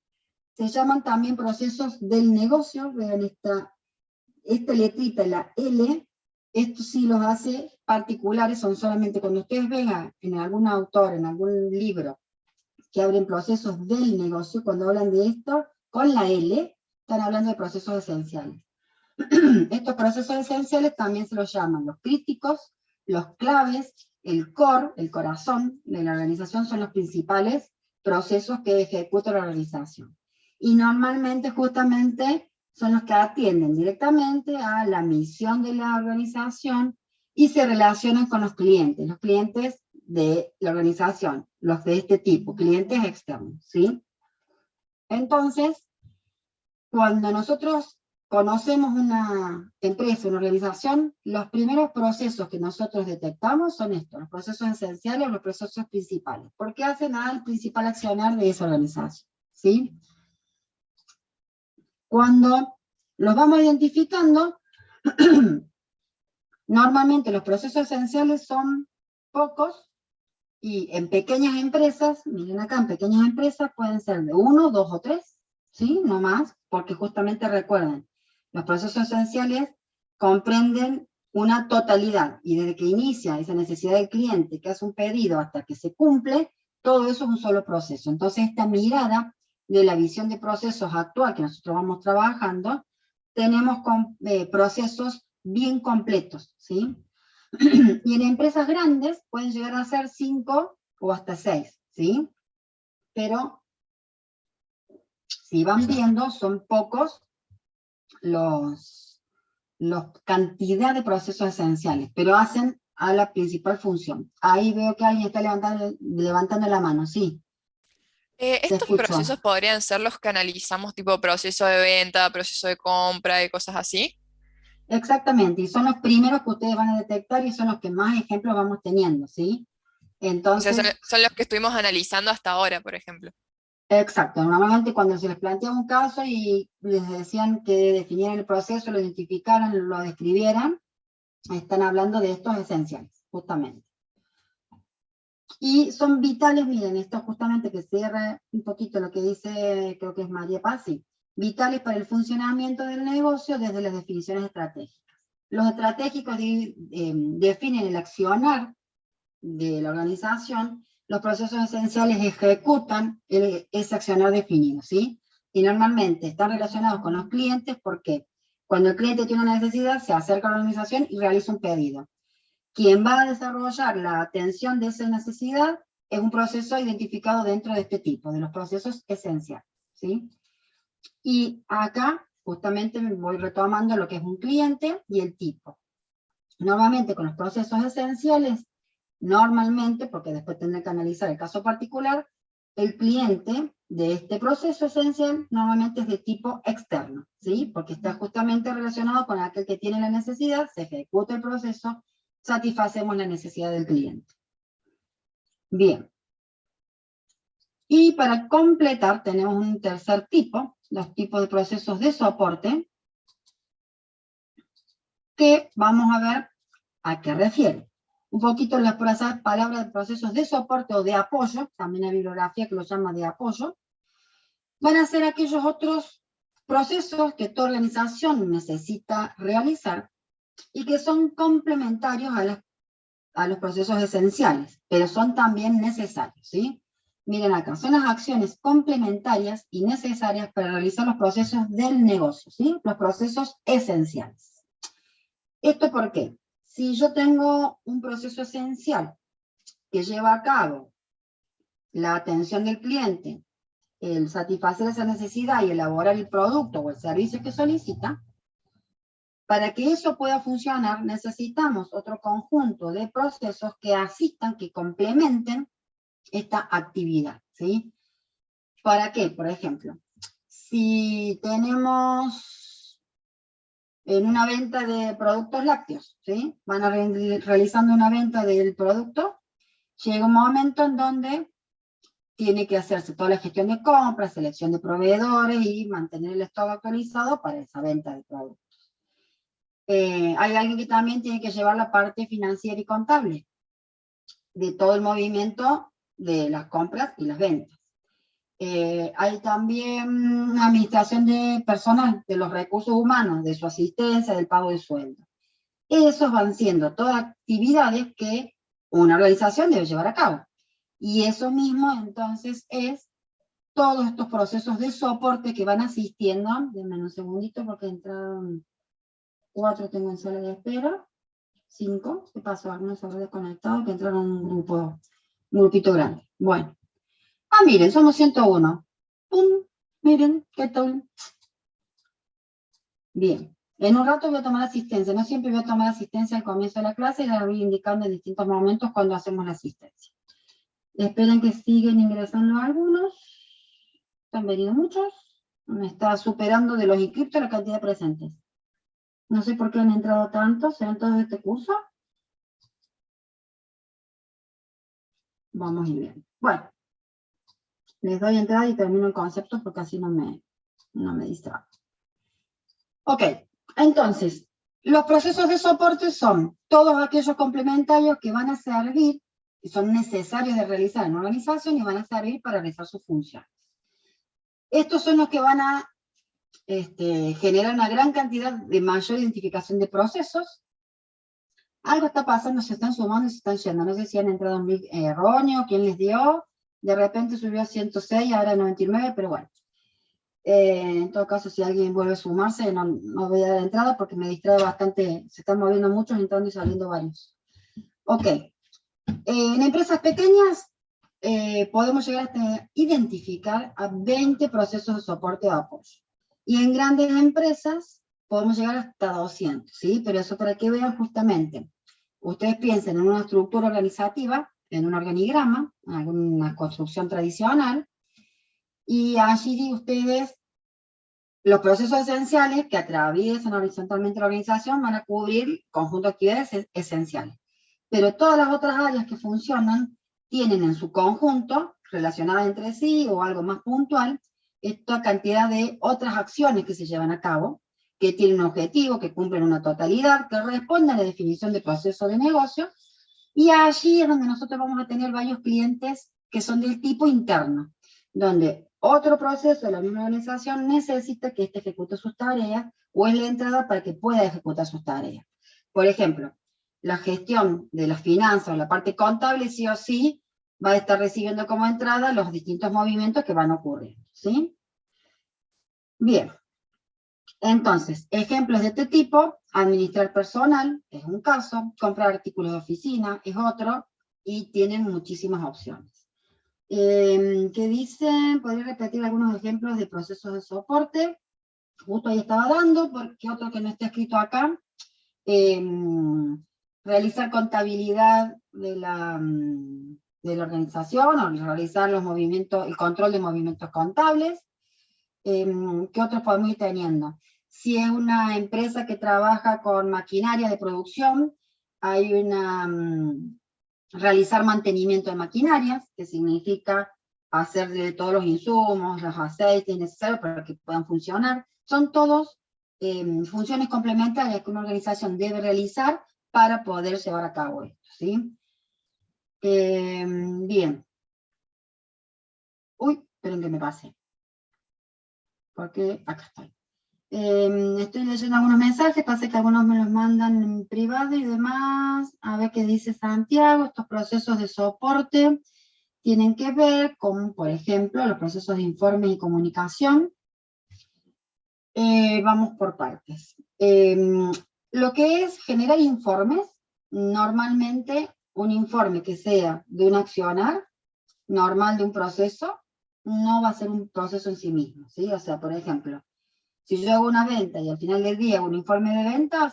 Speaker 1: Se llaman también procesos del negocio. Vean esta letrita, la L, esto sí los hace particulares, son solamente cuando ustedes vean en algún autor, en algún libro, que hablen procesos del negocio, cuando hablan de esto, con la L, están hablando de procesos esenciales. Estos procesos esenciales también se los llaman los críticos, los claves, el core, el corazón de la organización, son los principales procesos que ejecuta la organización. Y normalmente, justamente, son los que atienden directamente a la misión de la organización y se relacionan con los clientes de la organización, los de este tipo, clientes externos, ¿sí? Entonces, cuando nosotros conocemos una empresa, una organización, los primeros procesos que nosotros detectamos son estos, los procesos esenciales o los procesos principales, porque hacen al principal accionar de esa organización, ¿sí? Cuando los vamos identificando, normalmente los procesos esenciales son pocos, y en pequeñas empresas, miren acá, en pequeñas empresas pueden ser de 1, 2 o 3, ¿sí? No más, porque justamente recuerden, los procesos esenciales comprenden una totalidad, y desde que inicia esa necesidad del cliente, que hace un pedido, hasta que se cumple, todo eso es un solo proceso. Entonces, esta mirada de la visión de procesos actual que nosotros vamos trabajando, tenemos procesos bien completos, ¿sí? Y en empresas grandes pueden llegar a ser 5 o hasta 6, ¿sí? Pero si van viendo, son pocos los cantidad de procesos esenciales, pero hacen a la principal función. Ahí veo que alguien está levantando la mano, sí, te
Speaker 3: Estos
Speaker 1: escucho.
Speaker 3: procesos podrían ser los que analizamos, tipo proceso de venta, proceso de compra y cosas así.
Speaker 1: Exactamente, y son los primeros que ustedes van a detectar y son los que más ejemplos vamos teniendo, ¿sí?
Speaker 3: O sea, son,
Speaker 1: Entonces,
Speaker 3: son los que estuvimos analizando hasta ahora, por ejemplo.
Speaker 1: exacto, normalmente cuando se les planteaba un caso y les decían que definieran el proceso, lo identificaran, lo describieran, están hablando de estos esenciales, justamente. Y son vitales, miren, esto justamente que cierra un poquito lo que dice, creo que es María Pazzi, vitales para el funcionamiento del negocio desde las definiciones estratégicas. Los estratégicos definen el accionar de la organización, los procesos esenciales ejecutan ese accionar definido, ¿sí? Y normalmente están relacionados con los clientes porque cuando el cliente tiene una necesidad, se acerca a la organización y realiza un pedido. Quien va a desarrollar la atención de esa necesidad es un proceso identificado dentro de este tipo, de los procesos esenciales, ¿sí? Y acá justamente me voy retomando lo que es un cliente y el tipo. Normalmente con los procesos esenciales, normalmente, porque después tendré que analizar el caso particular, el cliente de este proceso esencial normalmente es de tipo externo, ¿sí? Porque está justamente relacionado con aquel que tiene la necesidad, se ejecuta el proceso, satisfacemos la necesidad del cliente. Bien. Y para completar tenemos un tercer tipo, los tipos de procesos de soporte, que vamos a ver a qué refiere. Un poquito las palabras de procesos de soporte o de apoyo, también hay bibliografía que lo llama de apoyo, van a ser aquellos otros procesos que tu organización necesita realizar y que son complementarios a los procesos esenciales, pero son también necesarios, ¿sí? Miren acá, son las acciones complementarias y necesarias para realizar los procesos del negocio, ¿sí? Los procesos esenciales. ¿Esto por qué? Si yo tengo un proceso esencial que lleva a cabo la atención del cliente, el satisfacer esa necesidad y elaborar el producto o el servicio que solicita, para que eso pueda funcionar necesitamos otro conjunto de procesos que asistan, que complementen esta actividad, ¿sí? ¿Para qué? Por ejemplo, si tenemos en una venta de productos lácteos, ¿sí? Van a realizando una venta del producto, llega un momento en donde tiene que hacerse toda la gestión de compras, selección de proveedores y mantener el stock actualizado para esa venta de productos. Hay alguien que también tiene que llevar la parte financiera y contable de todo el movimiento de las compras y las ventas. Hay también una administración de personal, de los recursos humanos, de su asistencia, del pago de sueldo. Esos van siendo todas actividades que una organización debe llevar a cabo. Y eso mismo entonces es todos estos procesos de soporte que van asistiendo. Denme un segundito porque entraron 4, tengo en sala de espera. 5, ¿qué pasó? Algunos se habrán desconectado, que entraron un grupito grande. Bueno. Miren, somos 101. ¡Pum! Miren, ¿qué tal? Bien. En un rato voy a tomar asistencia. No siempre voy a tomar asistencia al comienzo de la clase y la voy indicando en distintos momentos cuando hacemos la asistencia. Esperen que siguen ingresando algunos. Han venido muchos. Me está superando de los inscriptos la cantidad de presentes. No sé por qué han entrado tantos. ¿Serán todos de este curso? Vamos a ir bien. Bueno. Les doy entrada y termino el concepto porque así no me distraigo. Ok, entonces, los procesos de soporte son todos aquellos complementarios que van a servir, y son necesarios de realizar en una organización y van a servir para realizar sus funciones. Estos son los que van a generar una gran cantidad de mayor identificación de procesos. Algo está pasando, se están sumando y se están yendo. No sé si han entrado en erróneo, quién les dio. De repente subió a 106, ahora a 99, pero bueno. En todo caso, si alguien vuelve a sumarse, no voy a dar entrada porque me distrae bastante, se están moviendo muchos, entrando y saliendo varios. Ok. En empresas pequeñas podemos llegar a identificar a 20 procesos de soporte o apoyo. Y en grandes empresas podemos llegar hasta 200, ¿sí? Pero eso para que vean justamente. Ustedes piensen en una estructura organizativa, en un organigrama, en alguna construcción tradicional, y allí ustedes, los procesos esenciales que atraviesan horizontalmente la organización van a cubrir conjunto de actividades esenciales. Pero todas las otras áreas que funcionan tienen en su conjunto, relacionadas entre sí o algo más puntual, esta cantidad de otras acciones que se llevan a cabo, que tienen un objetivo, que cumplen una totalidad, que responden a la definición de proceso de negocio, y allí es donde nosotros vamos a tener varios clientes que son del tipo interno, donde otro proceso de la misma organización necesita que éste ejecute sus tareas, o es la entrada para que pueda ejecutar sus tareas. Por ejemplo, la gestión de las finanzas o la parte contable sí o sí va a estar recibiendo como entrada los distintos movimientos que van ocurriendo, ¿sí? Bien. Entonces, ejemplos de este tipo: administrar personal es un caso, comprar artículos de oficina es otro, y tienen muchísimas opciones. ¿Qué dicen? Podría repetir algunos ejemplos de procesos de soporte. Justo ahí estaba dando, porque otro que no está escrito acá. Realizar contabilidad de de la organización, o realizar los movimientos, el control de movimientos contables. ¿Qué otros podemos ir teniendo? Si es una empresa que trabaja con maquinaria de producción, hay realizar mantenimiento de maquinarias, que significa hacer de todos los insumos, los aceites necesarios para que puedan funcionar. Son todos funciones complementarias que una organización debe realizar para poder llevar a cabo esto, ¿sí? Bien. Uy, esperen que me pase. Porque acá estoy. Estoy leyendo algunos mensajes, pasa que algunos me los mandan en privado y demás. A ver qué dice Santiago. Estos procesos de soporte tienen que ver con, por ejemplo, los procesos de informe y comunicación. Vamos por partes. Lo que es generar informes, normalmente un informe que sea de un accionar, normal de un proceso, no va a ser un proceso en sí mismo, ¿sí? O sea, por ejemplo, si yo hago una venta y al final del día hago un informe de ventas,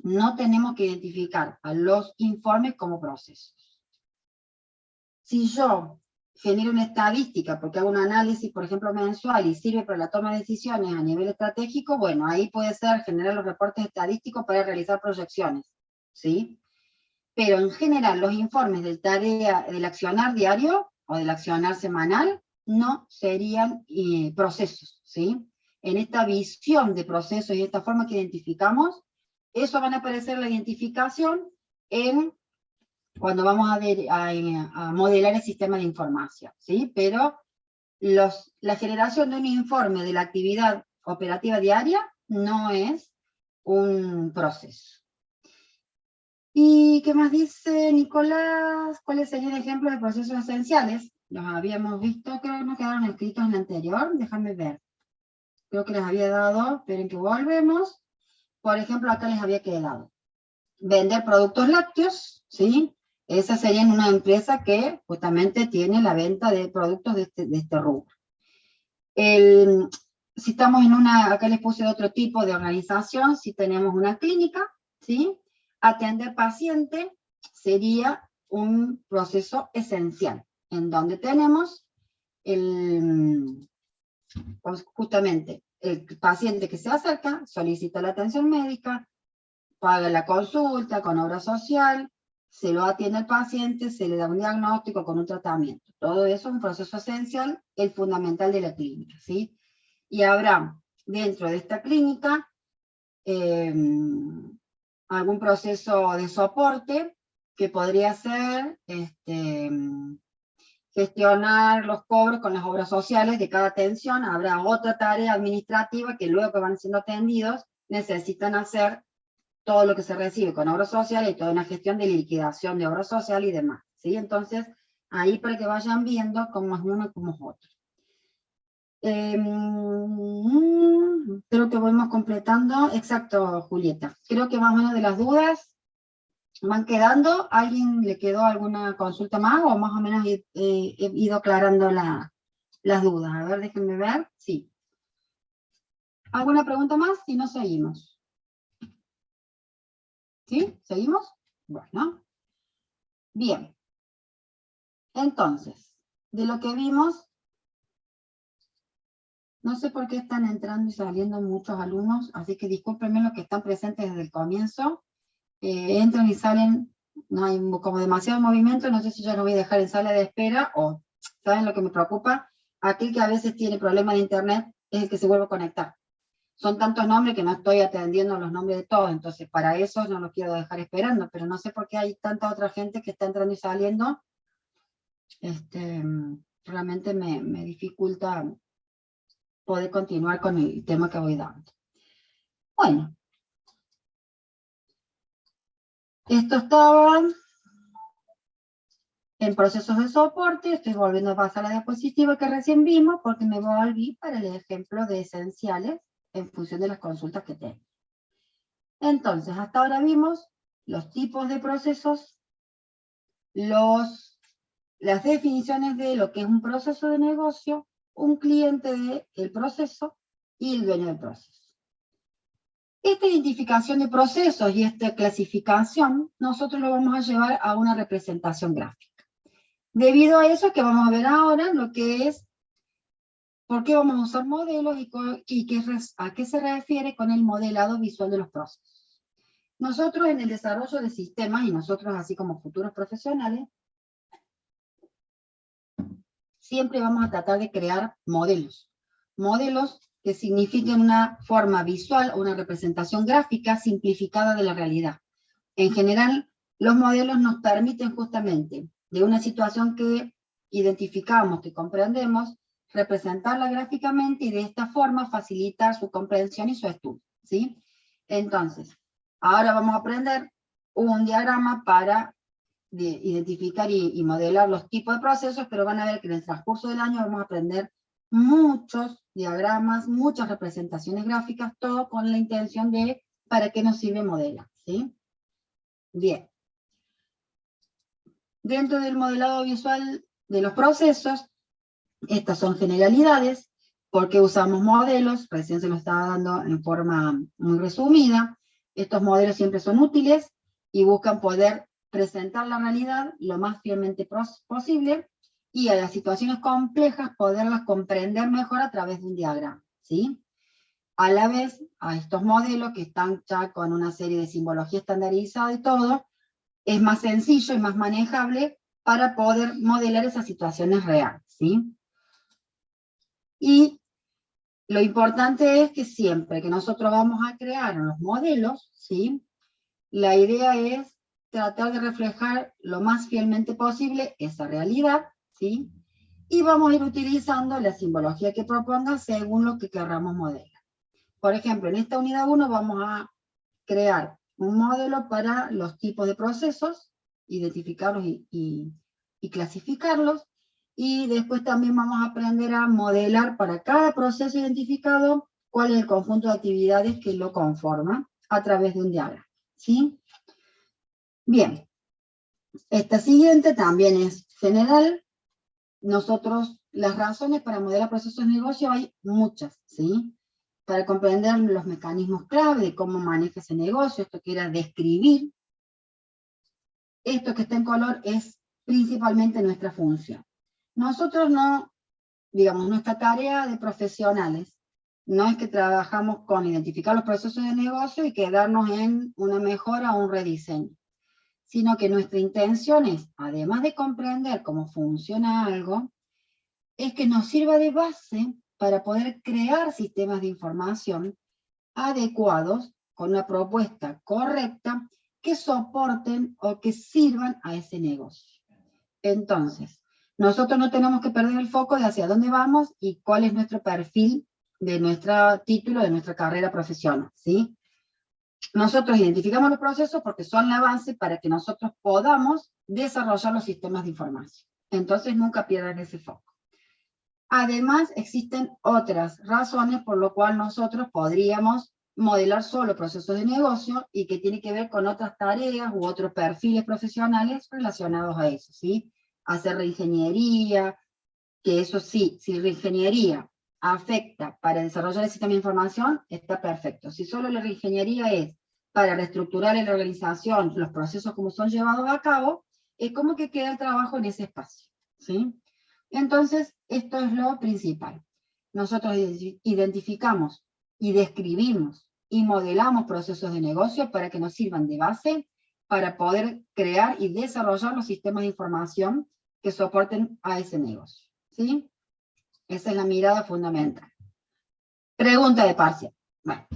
Speaker 1: no tenemos que identificar a los informes como procesos. Si yo genero una estadística, porque hago un análisis, por ejemplo, mensual, y sirve para la toma de decisiones a nivel estratégico, bueno, ahí puede ser generar los reportes estadísticos para realizar proyecciones, ¿sí? Pero en general, los informes del accionar diario, o del accionar semanal, no serían procesos, ¿sí? En esta visión de procesos y esta forma que identificamos, eso van a aparecer la identificación cuando vamos a modelar el sistema de información, ¿sí? Pero la generación de un informe de la actividad operativa diaria no es un proceso. ¿Y qué más dice Nicolás? ¿Cuáles serían ejemplos de procesos esenciales? Los habíamos visto, creo que no quedaron escritos en la anterior, déjame ver. Creo que les había dado, esperen que volvemos. Por ejemplo, acá les había quedado. Vender productos lácteos, ¿sí? Esa sería en una empresa que justamente tiene la venta de productos de este rubro. Si estamos en acá les puse otro tipo de organización, si tenemos una clínica, ¿sí? Atender paciente sería un proceso esencial, en donde tenemos justamente el paciente que se acerca, solicita la atención médica, paga la consulta con obra social, se lo atiende al paciente, se le da un diagnóstico con un tratamiento. Todo eso es un proceso esencial, el fundamental de la clínica, ¿sí? Y habrá dentro de esta clínica algún proceso de soporte que podría ser gestionar los cobros con las obras sociales de cada atención. Habrá otra tarea administrativa que luego que van siendo atendidos necesitan hacer todo lo que se recibe con obra social y toda una gestión de liquidación de obra social y demás, ¿sí? Entonces, ahí para que vayan viendo cómo es uno y cómo es otro. Creo que vamos completando. Exacto, Julieta. Creo que más o menos de las dudas van quedando. ¿Alguien le quedó alguna consulta más o más o menos he ido aclarando las dudas? A ver, déjenme ver. Sí. ¿Alguna pregunta más? Si no, seguimos. ¿Sí? ¿Seguimos? Bueno. Bien. Entonces, de lo que vimos, no sé por qué están entrando y saliendo muchos alumnos, así que discúlpenme los que están presentes desde el comienzo. Entran y salen, no hay como demasiado movimiento, no sé si ya lo voy a dejar en sala de espera, o, ¿saben lo que me preocupa? Aquel que a veces tiene problemas de internet es el que se vuelve a conectar. Son tantos nombres que no estoy atendiendo los nombres de todos, entonces para eso no los quiero dejar esperando, pero no sé por qué hay tanta otra gente que está entrando y saliendo. Realmente me dificulta poder continuar con el tema que voy dando. Bueno. Esto estaba en procesos de soporte. Estoy volviendo a pasar la diapositiva que recién vimos porque me volví para el ejemplo de esenciales en función de las consultas que tengo. Entonces, hasta ahora vimos los tipos de procesos, las definiciones de lo que es un proceso de negocio, un cliente del proceso y el dueño del proceso. Esta identificación de procesos y esta clasificación, nosotros lo vamos a llevar a una representación gráfica. Debido a eso que vamos a ver ahora, lo que es por qué vamos a usar modelos y a qué se refiere con el modelado visual de los procesos. Nosotros en el desarrollo de sistemas, y nosotros así como futuros profesionales, siempre vamos a tratar de crear modelos. Modelos que signifiquen una forma visual o una representación gráfica simplificada de la realidad. En general, los modelos nos permiten justamente, de una situación que identificamos, que comprendemos, representarla gráficamente y de esta forma facilitar su comprensión y su estudio, ¿sí? Entonces, ahora vamos a aprender un diagrama para identificar y modelar los tipos de procesos, pero van a ver que en el transcurso del año vamos a aprender muchos diagramas, muchas representaciones gráficas, todo con la intención de para qué nos sirve modelar, ¿sí? Bien. Dentro del modelado visual de los procesos, estas son generalidades, porque usamos modelos, recién se lo estaba dando en forma muy resumida. Estos modelos siempre son útiles y buscan poder presentar la realidad lo más fielmente posible y a las situaciones complejas poderlas comprender mejor a través de un diagrama, ¿sí? A la vez, a estos modelos que están ya con una serie de simbología estandarizada y todo, es más sencillo y más manejable para poder modelar esas situaciones reales, ¿sí? Y lo importante es que siempre que nosotros vamos a crear los modelos, ¿sí? La idea es tratar de reflejar lo más fielmente posible esa realidad, ¿sí? Y vamos a ir utilizando la simbología que proponga según lo que queramos modelar. Por ejemplo, en esta unidad 1 vamos a crear un modelo para los tipos de procesos, identificarlos y clasificarlos, y después también vamos a aprender a modelar para cada proceso identificado cuál es el conjunto de actividades que lo conforma a través de un diagrama, ¿sí? Bien, esta siguiente también es general. Nosotros, las razones para modelar procesos de negocio hay muchas, ¿sí? Para comprender los mecanismos clave de cómo maneja ese negocio, esto que era describir. Esto que está en color es principalmente nuestra función. Nosotros no, digamos, nuestra tarea de profesionales no es que trabajamos con identificar los procesos de negocio y quedarnos en una mejora o un rediseño, sino que nuestra intención es, además de comprender cómo funciona algo, es que nos sirva de base para poder crear sistemas de información adecuados, con una propuesta correcta, que soporten o que sirvan a ese negocio. Entonces, nosotros no tenemos que perder el foco de hacia dónde vamos y cuál es nuestro perfil de nuestro título, de nuestra carrera profesional, ¿sí? Nosotros identificamos los procesos porque son la base para que nosotros podamos desarrollar los sistemas de información. Entonces, nunca pierdan ese foco. Además, existen otras razones por lo cual nosotros podríamos modelar solo procesos de negocio y que tiene que ver con otras tareas u otros perfiles profesionales relacionados a eso, ¿sí? Hacer reingeniería, que eso sí, si reingeniería afecta para desarrollar el sistema de información, está perfecto. Si solo la reingeniería es para reestructurar en la organización los procesos como son llevados a cabo, es como que queda el trabajo en ese espacio, ¿sí? Entonces, esto es lo principal. Nosotros identificamos y describimos y modelamos procesos de negocio para que nos sirvan de base para poder crear y desarrollar los sistemas de información que soporten a ese negocio, ¿sí? Esa es la mirada fundamental. Pregunta de parcial. Bueno.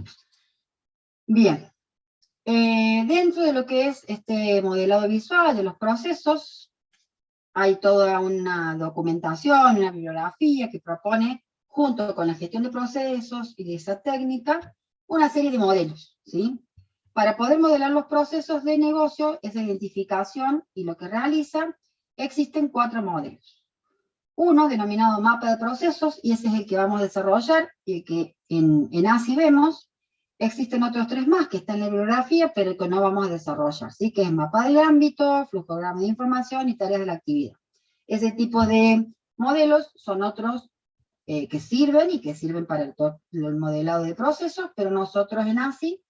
Speaker 1: Bien. Dentro de lo que es este modelado visual de los procesos, hay toda una documentación, una bibliografía que propone, junto con la gestión de procesos y de esa técnica, una serie de modelos, ¿sí? Para poder modelar los procesos de negocio, esa identificación y lo que realizan, existen 4 modelos. Uno denominado mapa de procesos, y ese es el que vamos a desarrollar, y que en ASI vemos. Existen otros 3 más que están en la bibliografía, pero que no vamos a desarrollar, ¿sí? Que es mapa del ámbito, flujograma de información y tareas de la actividad. Ese tipo de modelos son otros que sirven para el modelado de procesos, pero nosotros en ASI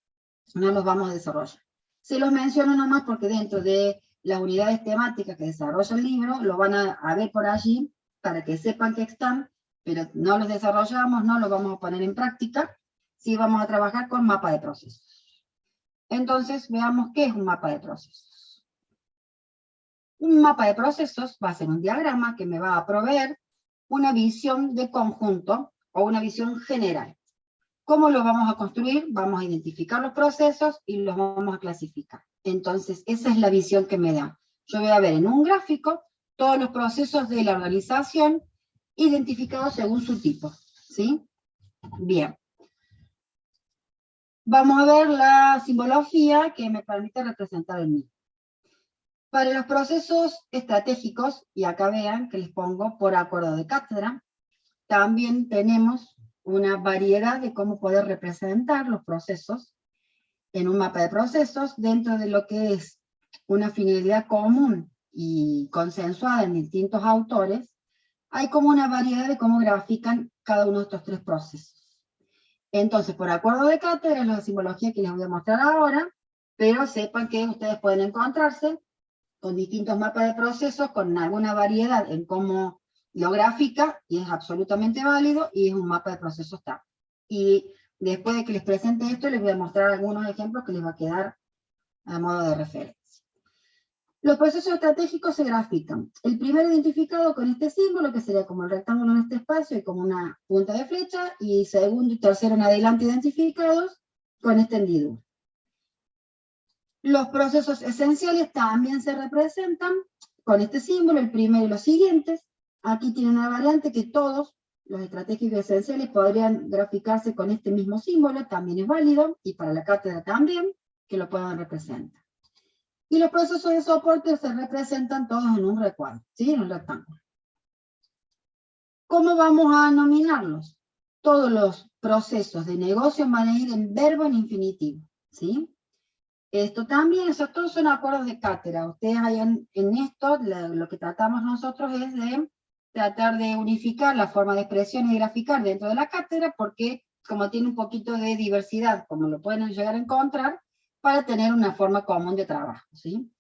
Speaker 1: no los vamos a desarrollar. Se los menciono nomás porque dentro de las unidades temáticas que desarrolla el libro, lo van a ver por allí, para que sepan que están, pero no los desarrollamos, no los vamos a poner en práctica, sí vamos a trabajar con mapa de procesos. Entonces, veamos qué es un mapa de procesos. Un mapa de procesos va a ser un diagrama que me va a proveer una visión de conjunto o una visión general. ¿Cómo lo vamos a construir? Vamos a identificar los procesos y los vamos a clasificar. Entonces, esa es la visión que me da. Yo voy a ver en un gráfico todos los procesos de la organización identificados según su tipo, ¿sí? Bien. Vamos a ver la simbología que me permite representar el mismo. Para los procesos estratégicos, y acá vean que les pongo por acuerdo de cátedra, también tenemos una variedad de cómo poder representar los procesos en un mapa de procesos dentro de lo que es una finalidad común y consensuada en distintos autores. Hay como una variedad de cómo grafican cada uno de estos tres procesos. Entonces, por acuerdo de cátedra es la simbología que les voy a mostrar ahora, pero sepan que ustedes pueden encontrarse con distintos mapas de procesos, con alguna variedad en cómo lo grafica, y es absolutamente válido, y es un mapa de procesos TAP. Y después de que les presente esto, les voy a mostrar algunos ejemplos que les va a quedar a modo de referencia. Los procesos estratégicos se grafican. El primero identificado con este símbolo, que sería como el rectángulo en este espacio y como una punta de flecha, y segundo y tercero en adelante identificados con esta hendidura. Los procesos esenciales también se representan con este símbolo, el primero y los siguientes. Aquí tiene una variante que todos los estratégicos esenciales podrían graficarse con este mismo símbolo, también es válido, y para la cátedra también, que lo puedan representar. Y los procesos de soporte se representan todos en un recuadro, ¿sí? En un rectángulo. ¿Cómo vamos a nominarlos? Todos los procesos de negocio van a ir en verbo en infinitivo, ¿sí? Esto también, esos todos son acuerdos de cátedra. Ustedes hayan, en esto, lo que tratamos nosotros es de tratar de unificar la forma de expresión y graficar dentro de la cátedra, porque como tiene un poquito de diversidad, como lo pueden llegar a encontrar, para tener una forma común de trabajo, ¿sí?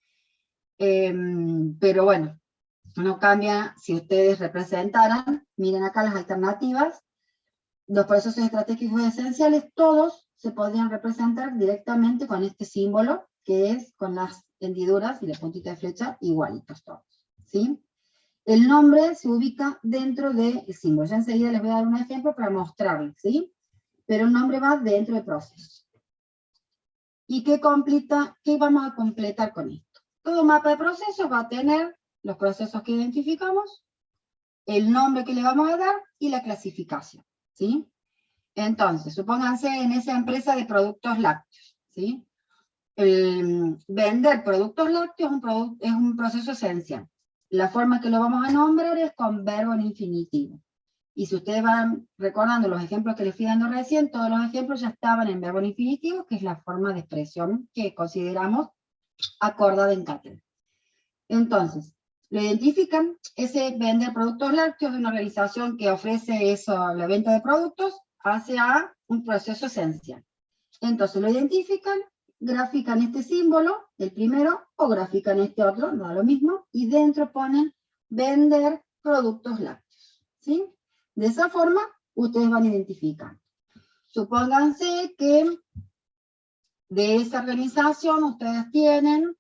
Speaker 1: Pero bueno, no cambia si ustedes representaran, miren acá las alternativas, los procesos estratégicos esenciales, todos se podrían representar directamente con este símbolo, que es con las hendiduras y la puntita de flecha igualitos todos, ¿sí? El nombre se ubica dentro del símbolo. Ya enseguida les voy a dar un ejemplo para mostrarles, ¿sí? Pero el nombre va dentro del proceso. ¿Y qué vamos a completar con esto? Todo mapa de procesos va a tener los procesos que identificamos, el nombre que le vamos a dar y la clasificación, ¿sí? Entonces, supónganse en esa empresa de productos lácteos, ¿sí? Vender productos lácteos es un proceso esencial. La forma que lo vamos a nombrar es con verbo en infinitivo. Y si ustedes van recordando los ejemplos que les fui dando recién, todos los ejemplos ya estaban en verbo en infinitivo, que es la forma de expresión que consideramos acordada en cátedra. Entonces, lo identifican, ese vender productos lácteos de una organización que ofrece eso, la venta de productos, hacia un proceso esencial. Entonces lo identifican, grafican este símbolo, el primero, o grafican este otro, no da lo mismo, y dentro ponen vender productos lácteos, ¿sí? De esa forma, ustedes van a identificar. Supónganse que de esa organización ustedes tienen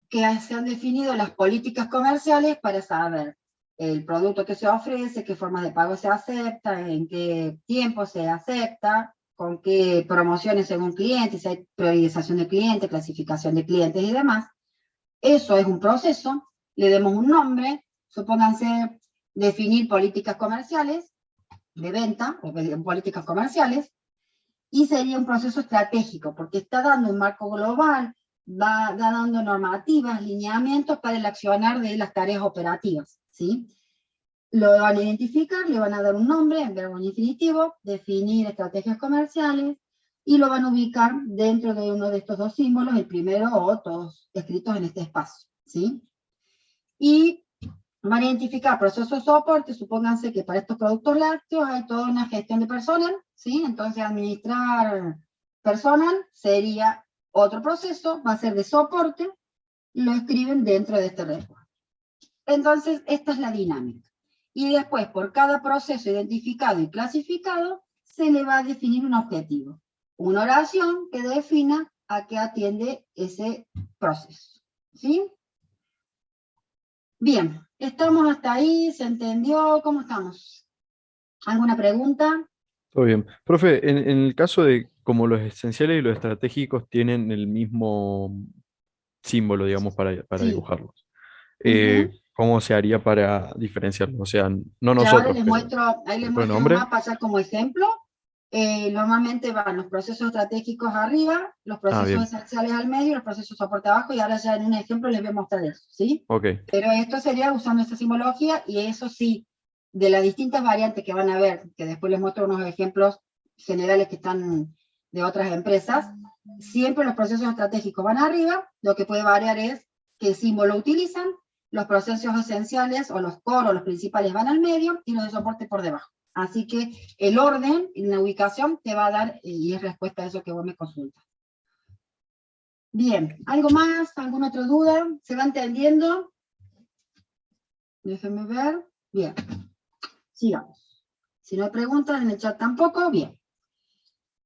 Speaker 1: que se han definido las políticas comerciales para saber el producto que se ofrece, qué formas de pago se acepta, en qué tiempo se acepta, con qué promociones según clientes, si hay priorización de clientes, clasificación de clientes y demás. Eso es un proceso, le demos un nombre, supónganse definir políticas comerciales, de venta, o políticas comerciales, y sería un proceso estratégico, porque está dando un marco global, va dando normativas, lineamientos para el accionar de las tareas operativas, ¿sí? Lo van a identificar, le van a dar un nombre en verbo infinitivo, definir estrategias comerciales, y lo van a ubicar dentro de uno de estos dos símbolos, el primero o todos escritos en este espacio, ¿sí? Y van a identificar procesos de soporte, supónganse que para estos productos lácteos hay toda una gestión de personal, ¿sí? Entonces administrar personal sería otro proceso, va a ser de soporte, lo escriben dentro de este recuadro. Entonces, esta es la dinámica. Y después, por cada proceso identificado y clasificado, se le va a definir un objetivo. Una oración que defina a qué atiende ese proceso. ¿Sí? Bien, ¿estamos hasta ahí? ¿Se entendió? ¿Cómo estamos? ¿Alguna pregunta?
Speaker 2: Todo bien. Profe, en el caso de como los esenciales y los estratégicos tienen el mismo símbolo, digamos, para
Speaker 1: Sí.
Speaker 2: dibujarlos,
Speaker 1: Ujú.
Speaker 2: ¿cómo se haría para diferenciarlos? O sea, no
Speaker 1: Y ahora
Speaker 2: nosotros,
Speaker 1: les
Speaker 2: pero
Speaker 1: muestro, ahí les
Speaker 2: por
Speaker 1: muestro un
Speaker 2: nombre.
Speaker 1: mapa ya como ejemplo. Normalmente van los procesos estratégicos arriba, los
Speaker 2: Ah,
Speaker 1: procesos
Speaker 2: bien.
Speaker 1: esenciales al medio y los procesos soporte abajo, y ahora ya en un ejemplo les voy a mostrar eso, ¿sí?
Speaker 2: Ok.
Speaker 1: Pero esto sería usando esta simbología, y eso sí, de las distintas variantes que van a ver, que después les muestro unos ejemplos generales que están de otras empresas, siempre los procesos estratégicos van arriba, lo que puede variar es qué símbolo utilizan, los procesos esenciales o los core o los principales van al medio y los de soporte por debajo. Así que el orden en la ubicación te va a dar, y es respuesta a eso que vos me consultas. Bien, ¿algo más? ¿Alguna otra duda? ¿Se va entendiendo? Déjenme ver. Bien, sigamos. Si no hay preguntas en el chat tampoco, bien.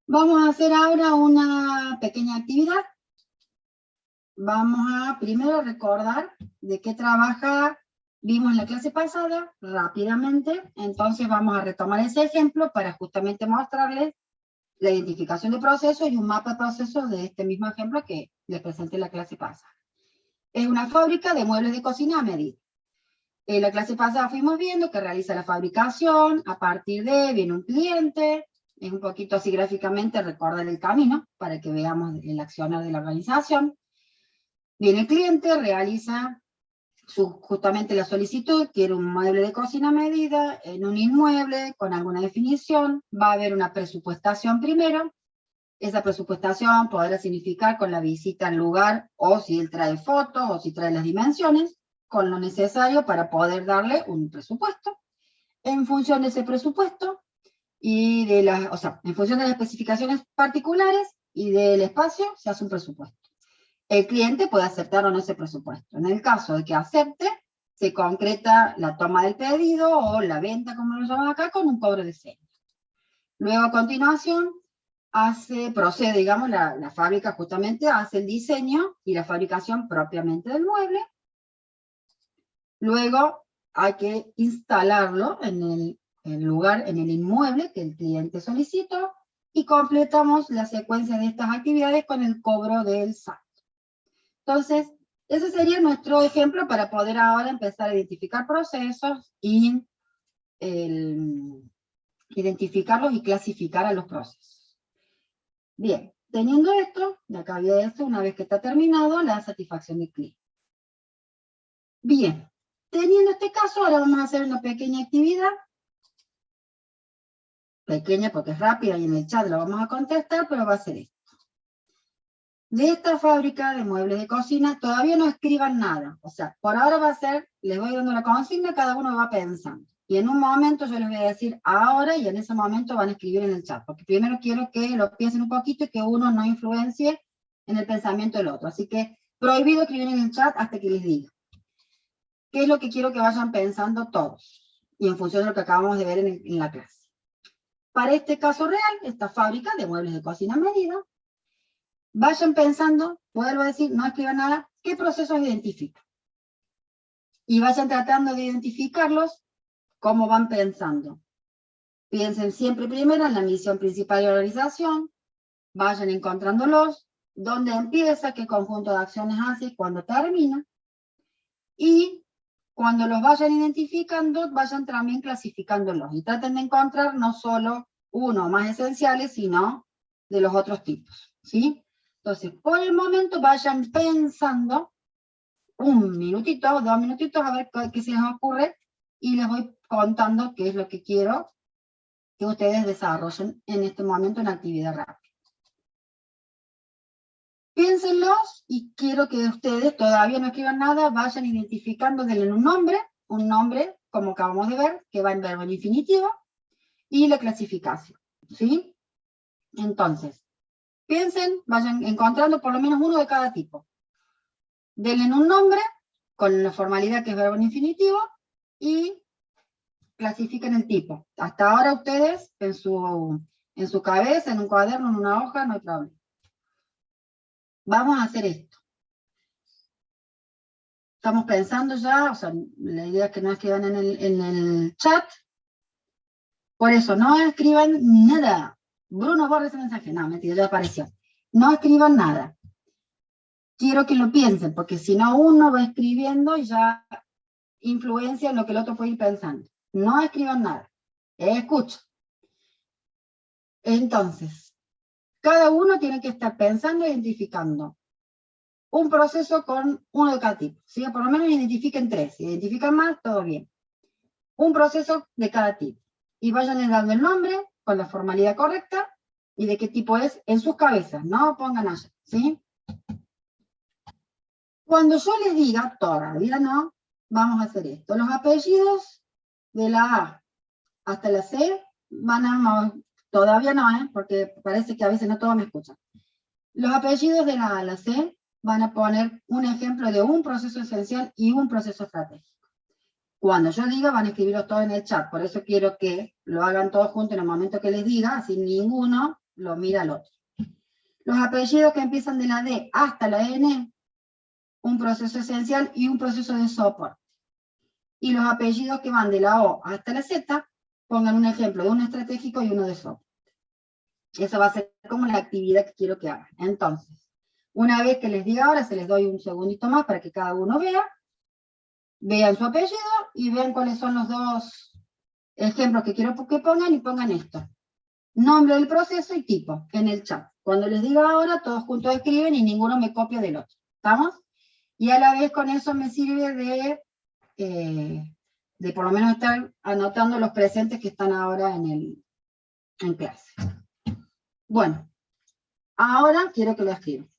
Speaker 1: Vamos a hacer ahora una pequeña actividad. Vamos a primero recordar de qué trabaja, vimos en la clase pasada, rápidamente, entonces vamos a retomar ese ejemplo para justamente mostrarles la identificación de procesos y un mapa de procesos de este mismo ejemplo que les presenté en la clase pasada. Es una fábrica de muebles de cocina a medida. En la clase pasada fuimos viendo que realiza la fabricación, a partir de viene un cliente, es un poquito así gráficamente recordar el camino para que veamos el accionar de la organización. Viene el cliente, realiza justamente la solicitud, quiere un mueble de cocina a medida, en un inmueble, con alguna definición, va a haber una presupuestación primero. Esa presupuestación podrá significar con la visita al lugar, o si él trae fotos, o si trae las dimensiones, con lo necesario para poder darle un presupuesto. En función de ese presupuesto, y de las, o sea, en función de las especificaciones particulares y del espacio, se hace un presupuesto. El cliente puede aceptar o no ese presupuesto. En el caso de que acepte, se concreta la toma del pedido o la venta, como lo llaman acá, con un cobro de señas. Luego, a continuación, procede, digamos, la fábrica justamente hace el diseño y la fabricación propiamente del mueble. Luego hay que instalarlo en el lugar, en el inmueble que el cliente solicitó, y completamos la secuencia de estas actividades con el cobro del SAT. Entonces, ese sería nuestro ejemplo para poder ahora empezar a identificar procesos y identificarlos y clasificar a los procesos. Bien, teniendo esto, de acá había esto, una vez que está terminado, la satisfacción del cliente. Bien, teniendo este caso, ahora vamos a hacer una pequeña actividad. Pequeña porque es rápida y en el chat lo vamos a contestar, pero va a ser esto. De esta fábrica de muebles de cocina, todavía no escriban nada. O sea, por ahora va a ser, les voy dando la consigna, cada uno va pensando. Y en un momento yo les voy a decir ahora, y en ese momento van a escribir en el chat. Porque primero quiero que lo piensen un poquito y que uno no influencie en el pensamiento del otro. Así que prohibido escribir en el chat hasta que les diga. ¿Qué es lo que quiero que vayan pensando todos? Y en función de lo que acabamos de ver en la clase. Para este caso real, esta fábrica de muebles de cocina a medida, vayan pensando, vuelvo a decir, no escriban nada, qué procesos identifican. Y vayan tratando de identificarlos cómo van pensando. Piensen siempre primero en la misión principal de la organización, vayan encontrándolos, dónde empieza, qué conjunto de acciones hace y cuándo termina. Y cuando los vayan identificando, vayan también clasificándolos. Y traten de encontrar no solo uno o más esenciales, sino de los otros tipos. ¿Sí? Entonces, por el momento vayan pensando un minutito, 2 minutitos, a ver qué se les ocurre, y les voy contando qué es lo que quiero que ustedes desarrollen en este momento en actividad rápida. Piénsenlos, y quiero que ustedes todavía no escriban nada, vayan identificando, denle un nombre, como acabamos de ver, que va en verbo en infinitivo, y la clasificación, ¿sí? Entonces, piensen, vayan encontrando por lo menos uno de cada tipo. denle un nombre, con la formalidad que es verbo en infinitivo, y clasifiquen el tipo. Hasta ahora ustedes, en su cabeza, en un cuaderno, en una hoja, no hay problema. Vamos a hacer esto. Estamos pensando ya, o sea, la idea es que no escriban en el chat. Por eso, no escriban nada. Bruno, borra ese mensaje. No, mentira, ya apareció. No escriban nada. Quiero que lo piensen, porque si no uno va escribiendo y ya influencia en lo que el otro puede ir pensando. No escriban nada. Escucha. Entonces, cada uno tiene que estar pensando e identificando un proceso con uno de cada tipo. ¿Sí? Por lo menos identifiquen 3. Si identifican más, todo bien. Un proceso de cada tipo. Y vayan dando el nombre con la formalidad correcta y de qué tipo es en sus cabezas. No pongan allá. ¿Sí? Cuando yo les diga, todavía no, vamos a hacer esto. Los apellidos de la A hasta la C van a... Todavía no, porque parece que a veces no todos me escuchan. Los apellidos de la A a la C van a poner un ejemplo de un proceso esencial y un proceso estratégico. Cuando yo diga, van a escribirlo todo en el chat. Por eso quiero que lo hagan todos juntos en el momento que les diga, así ninguno lo mira al otro. Los apellidos que empiezan de la D hasta la N, un proceso esencial y un proceso de soporte. Y los apellidos que van de la O hasta la Z, pongan un ejemplo de uno estratégico y uno de soporte. Esa va a ser como la actividad que quiero que hagan. Entonces, una vez que les diga ahora, se les doy un segundito más para que cada uno vea. Vean su apellido y vean cuáles son los dos ejemplos que quiero que pongan y pongan esto. Nombre del proceso y tipo en el chat. Cuando les diga ahora, todos juntos escriben y ninguno me copia del otro. ¿Estamos? Y a la vez con eso me sirve de por lo menos estar anotando los presentes que están ahora en clase. Bueno, ahora quiero que lo escriban.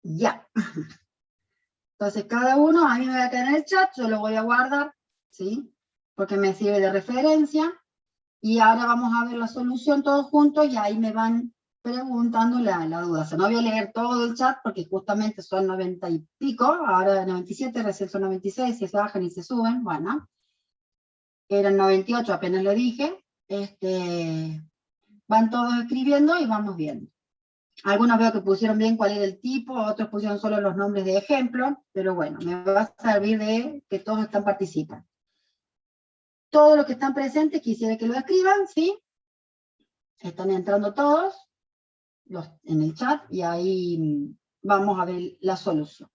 Speaker 1: Ya. Entonces cada uno, a mí me va a quedar en el chat, yo lo voy a guardar, ¿sí? Porque me sirve de referencia. Y ahora vamos a ver la solución todos juntos y ahí me van preguntando la duda. O sea, no voy a leer todo el chat porque justamente son 90 y pico, ahora 97, recién son 96, si se bajan y se suben, bueno. Eran 98, apenas lo dije. Van todos escribiendo y vamos viendo. Algunos veo que pusieron bien cuál era el tipo, otros pusieron solo los nombres de ejemplo, pero bueno, me va a servir de que todos están participando. Todos los que están presentes quisiera que lo escriban, ¿sí? Están entrando todos en el chat y ahí vamos a ver la solución.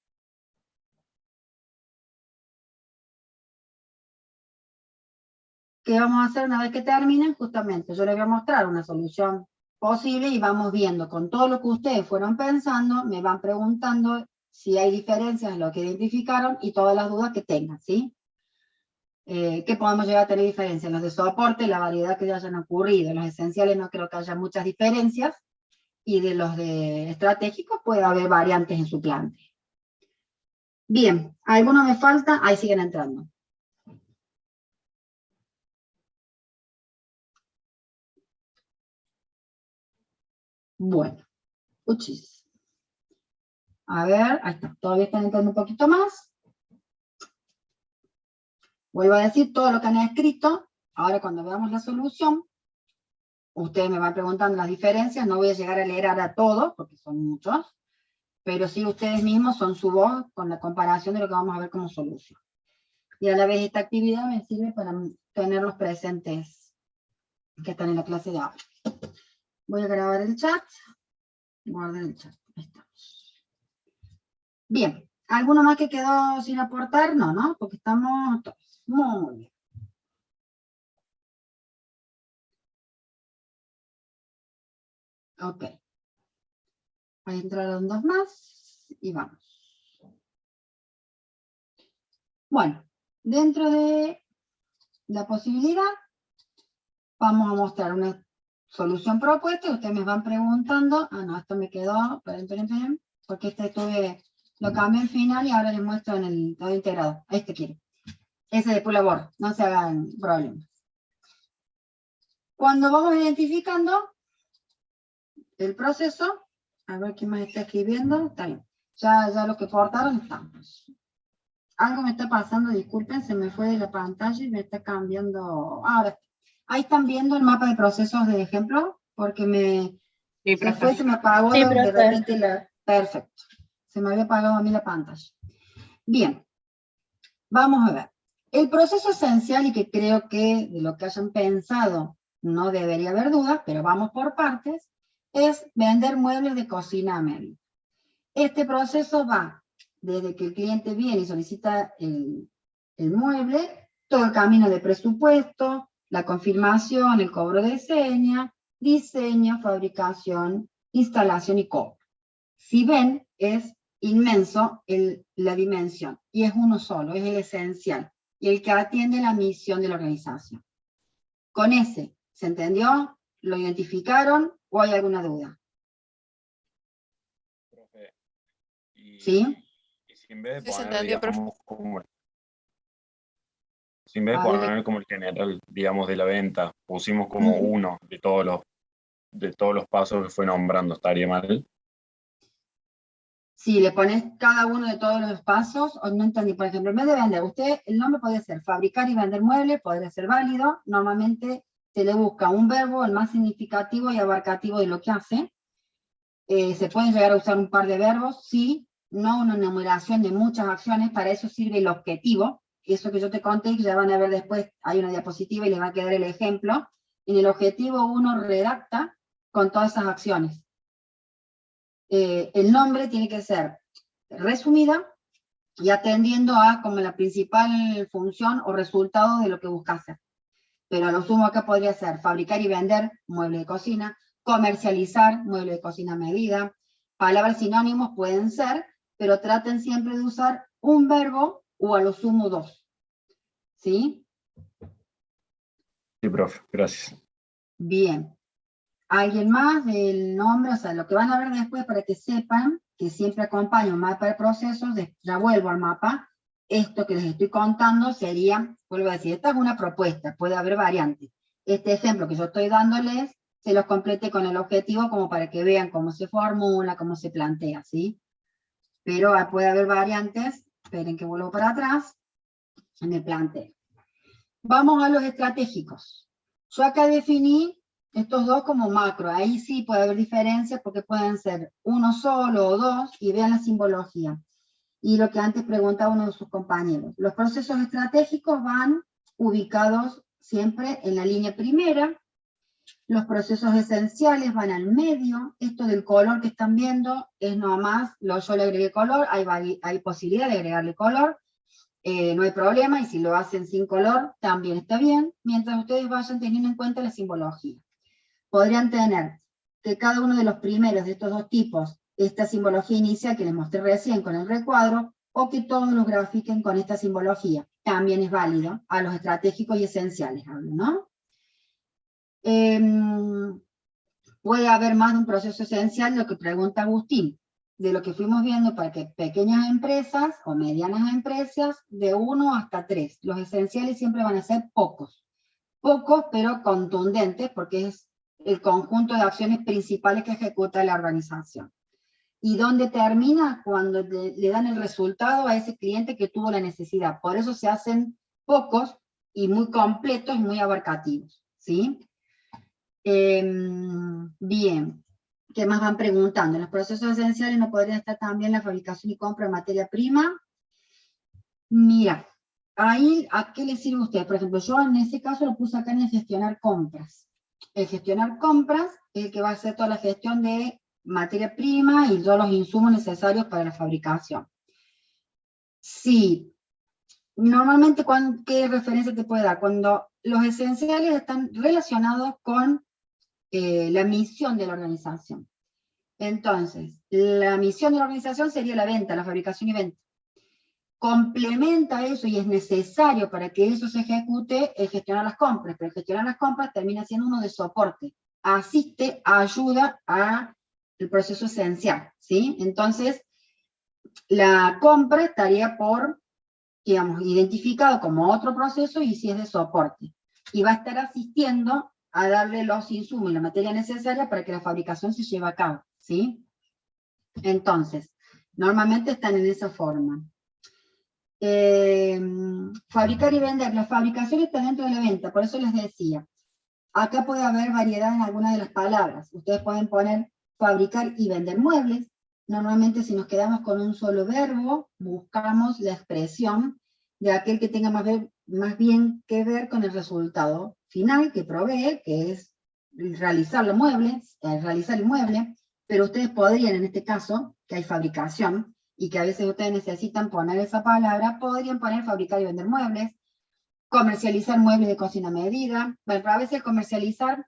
Speaker 1: ¿Qué vamos a hacer una vez que terminen? Justamente, yo les voy a mostrar una solución posible y vamos viendo con todo lo que ustedes fueron pensando, me van preguntando si hay diferencias en lo que identificaron y todas las dudas que tengan, ¿sí? ¿Qué podemos llegar a tener diferencias? Los de soporte, la variedad que ya hayan ocurrido, los esenciales no creo que haya muchas diferencias, y de los de estratégicos puede haber variantes en su plante. Bien, ¿alguno me falta? Ahí siguen entrando. Bueno, uchis. A ver, ahí está, todavía están entrando un poquito más. Vuelvo a decir todo lo que han escrito. Ahora cuando veamos la solución, ustedes me van preguntando las diferencias, no voy a llegar a leer ahora todo, porque son muchos, pero sí ustedes mismos son su voz con la comparación de lo que vamos a ver como solución. Y a la vez esta actividad me sirve para tenerlos presentes que están en la clase de ahora. Voy a grabar el chat. Guardar el chat. Ahí estamos. Bien. ¿Alguno más que quedó sin aportar? No, ¿no? Porque estamos todos. Muy bien. Ok. Ahí entraron dos más y vamos. Bueno, dentro de la posibilidad, vamos a mostrar una solución propuesta y ustedes me van preguntando. Ah, no, esto me quedó. Esperen, porque lo cambié al final y ahora les muestro en el todo integrado. Este quiero. Ese después lo borro, no se hagan problemas. Cuando vamos identificando el proceso, A ver quién más está escribiendo. Está bien. Ya lo que cortaron estamos. Algo me está pasando, disculpen, se me fue de la pantalla y me está cambiando. Ahora, ahí están viendo el mapa de procesos de ejemplo, porque
Speaker 4: Sí,
Speaker 1: se fue, se me apagó
Speaker 4: Sí,
Speaker 1: de
Speaker 4: profe.
Speaker 1: repente Perfecto. Se me había apagado a mí la pantalla. Bien, vamos a ver. El proceso esencial, y que creo que de lo que hayan pensado no debería haber dudas, pero vamos por partes, es vender muebles de cocina a medida. Este proceso va desde que el cliente viene y solicita el mueble, todo el camino de presupuesto, la confirmación, el cobro de seña, diseño, fabricación, instalación y cobro. Si ven, es inmenso la dimensión, y es uno solo, es el esencial, y el que atiende la misión de la organización. Con ese, ¿se entendió? ¿Lo identificaron o hay alguna duda?
Speaker 5: Profe,
Speaker 1: ¿Sí?
Speaker 5: y si en vez de
Speaker 3: Sí, se
Speaker 5: poner,
Speaker 3: entendió, profe.
Speaker 5: digamos, si en vez de
Speaker 1: A ver,
Speaker 5: poner como el general, digamos, de la venta, pusimos como uno de todos los pasos que fue nombrando, ¿estaría mal?
Speaker 1: si le pones cada uno de todos los pasos, o no entendí, por ejemplo, en vez de vender, el nombre podría ser fabricar y vender muebles, podría ser válido, normalmente se le busca un verbo, el más significativo y abarcativo de lo que hace. Se pueden llegar a usar un par de verbos, sí, no una enumeración de muchas acciones, para eso sirve el objetivo, eso que yo te conté, que ya van a ver después, hay una diapositiva y les va a quedar el ejemplo. En el objetivo uno redacta con todas esas acciones. El nombre tiene que ser resumida y atendiendo a como la principal función o resultado de lo que busca hacer. Pero a lo sumo acá podría ser fabricar y vender muebles de cocina, comercializar muebles de cocina a medida. Palabras sinónimos pueden ser, pero traten siempre de usar un verbo o a lo sumo dos. ¿Sí?
Speaker 5: Sí, profe, gracias.
Speaker 1: Bien. ¿Alguien más del nombre? O sea, lo que van a ver después para que sepan que siempre acompaña un mapa de procesos, ya vuelvo al mapa. Esto que les estoy contando sería, vuelvo a decir, esta es una propuesta, puede haber variantes. Este ejemplo que yo estoy dándoles, se los complete con el objetivo como para que vean cómo se formula, cómo se plantea, ¿sí? Pero puede haber variantes, esperen que vuelvo para atrás, en el planteo. Vamos a los estratégicos. Yo acá definí estos dos como macro, ahí sí puede haber diferencias porque pueden ser uno solo o dos, y vean la simbología. Y lo que antes preguntaba uno de sus compañeros. Los procesos estratégicos van ubicados siempre en la línea primera, los procesos esenciales van al medio, esto del color que están viendo es nomás, yo le agregué color, hay posibilidad de agregarle color, no hay problema, y si lo hacen sin color también está bien, mientras ustedes vayan teniendo en cuenta la simbología. Podrían tener que cada uno de los primeros de estos dos tipos, esta simbología inicial que les mostré recién con el recuadro, o que todos los grafiquen con esta simbología. También es válido a los estratégicos y esenciales, ¿no? Puede haber más de un proceso esencial, lo que pregunta Agustín, de lo que fuimos viendo para que pequeñas empresas o medianas empresas, de 1 hasta 3. Los esenciales siempre van a ser pocos pero contundentes, porque es el conjunto de acciones principales que ejecuta la organización. ¿Y dónde termina? Cuando le dan el resultado a ese cliente que tuvo la necesidad. Por eso se hacen pocos y muy completos y muy abarcativos, ¿sí? Bien, ¿qué más van preguntando? En los procesos esenciales no podría estar también la fabricación y compra de materia prima. Mira, ahí, ¿a qué le sirve a usted? Por ejemplo, yo en ese caso lo puse acá en el gestionar compras. El gestionar compras es el que va a hacer toda la gestión de materia prima y todos los insumos necesarios para la fabricación. Sí, normalmente, ¿qué referencia te puede dar? Cuando los esenciales están relacionados con la misión de la organización. Entonces, la misión de la organización sería la venta, la fabricación y venta. Complementa eso y es necesario para que eso se ejecute el gestionar las compras, pero el gestionar las compras termina siendo uno de soporte, asiste, ayuda al proceso esencial, ¿sí? Entonces, la compra estaría digamos, identificado como otro proceso y si es de soporte, y va a estar asistiendo a darle los insumos y la materia necesaria para que la fabricación se lleve a cabo, ¿sí? Entonces, normalmente están en esa forma. Fabricar y vender. La fabricación está dentro de la venta, por eso les decía. Acá puede haber variedad en algunas de las palabras. Ustedes pueden poner fabricar y vender muebles. Normalmente si nos quedamos con un solo verbo, buscamos la expresión de aquel que tenga más bien que ver con el resultado final que provee, que es realizar el mueble, pero ustedes podrían, en este caso, que hay fabricación, y que a veces ustedes necesitan poner esa palabra, podrían poner fabricar y vender muebles, comercializar muebles de cocina a medida. Bueno, a veces comercializar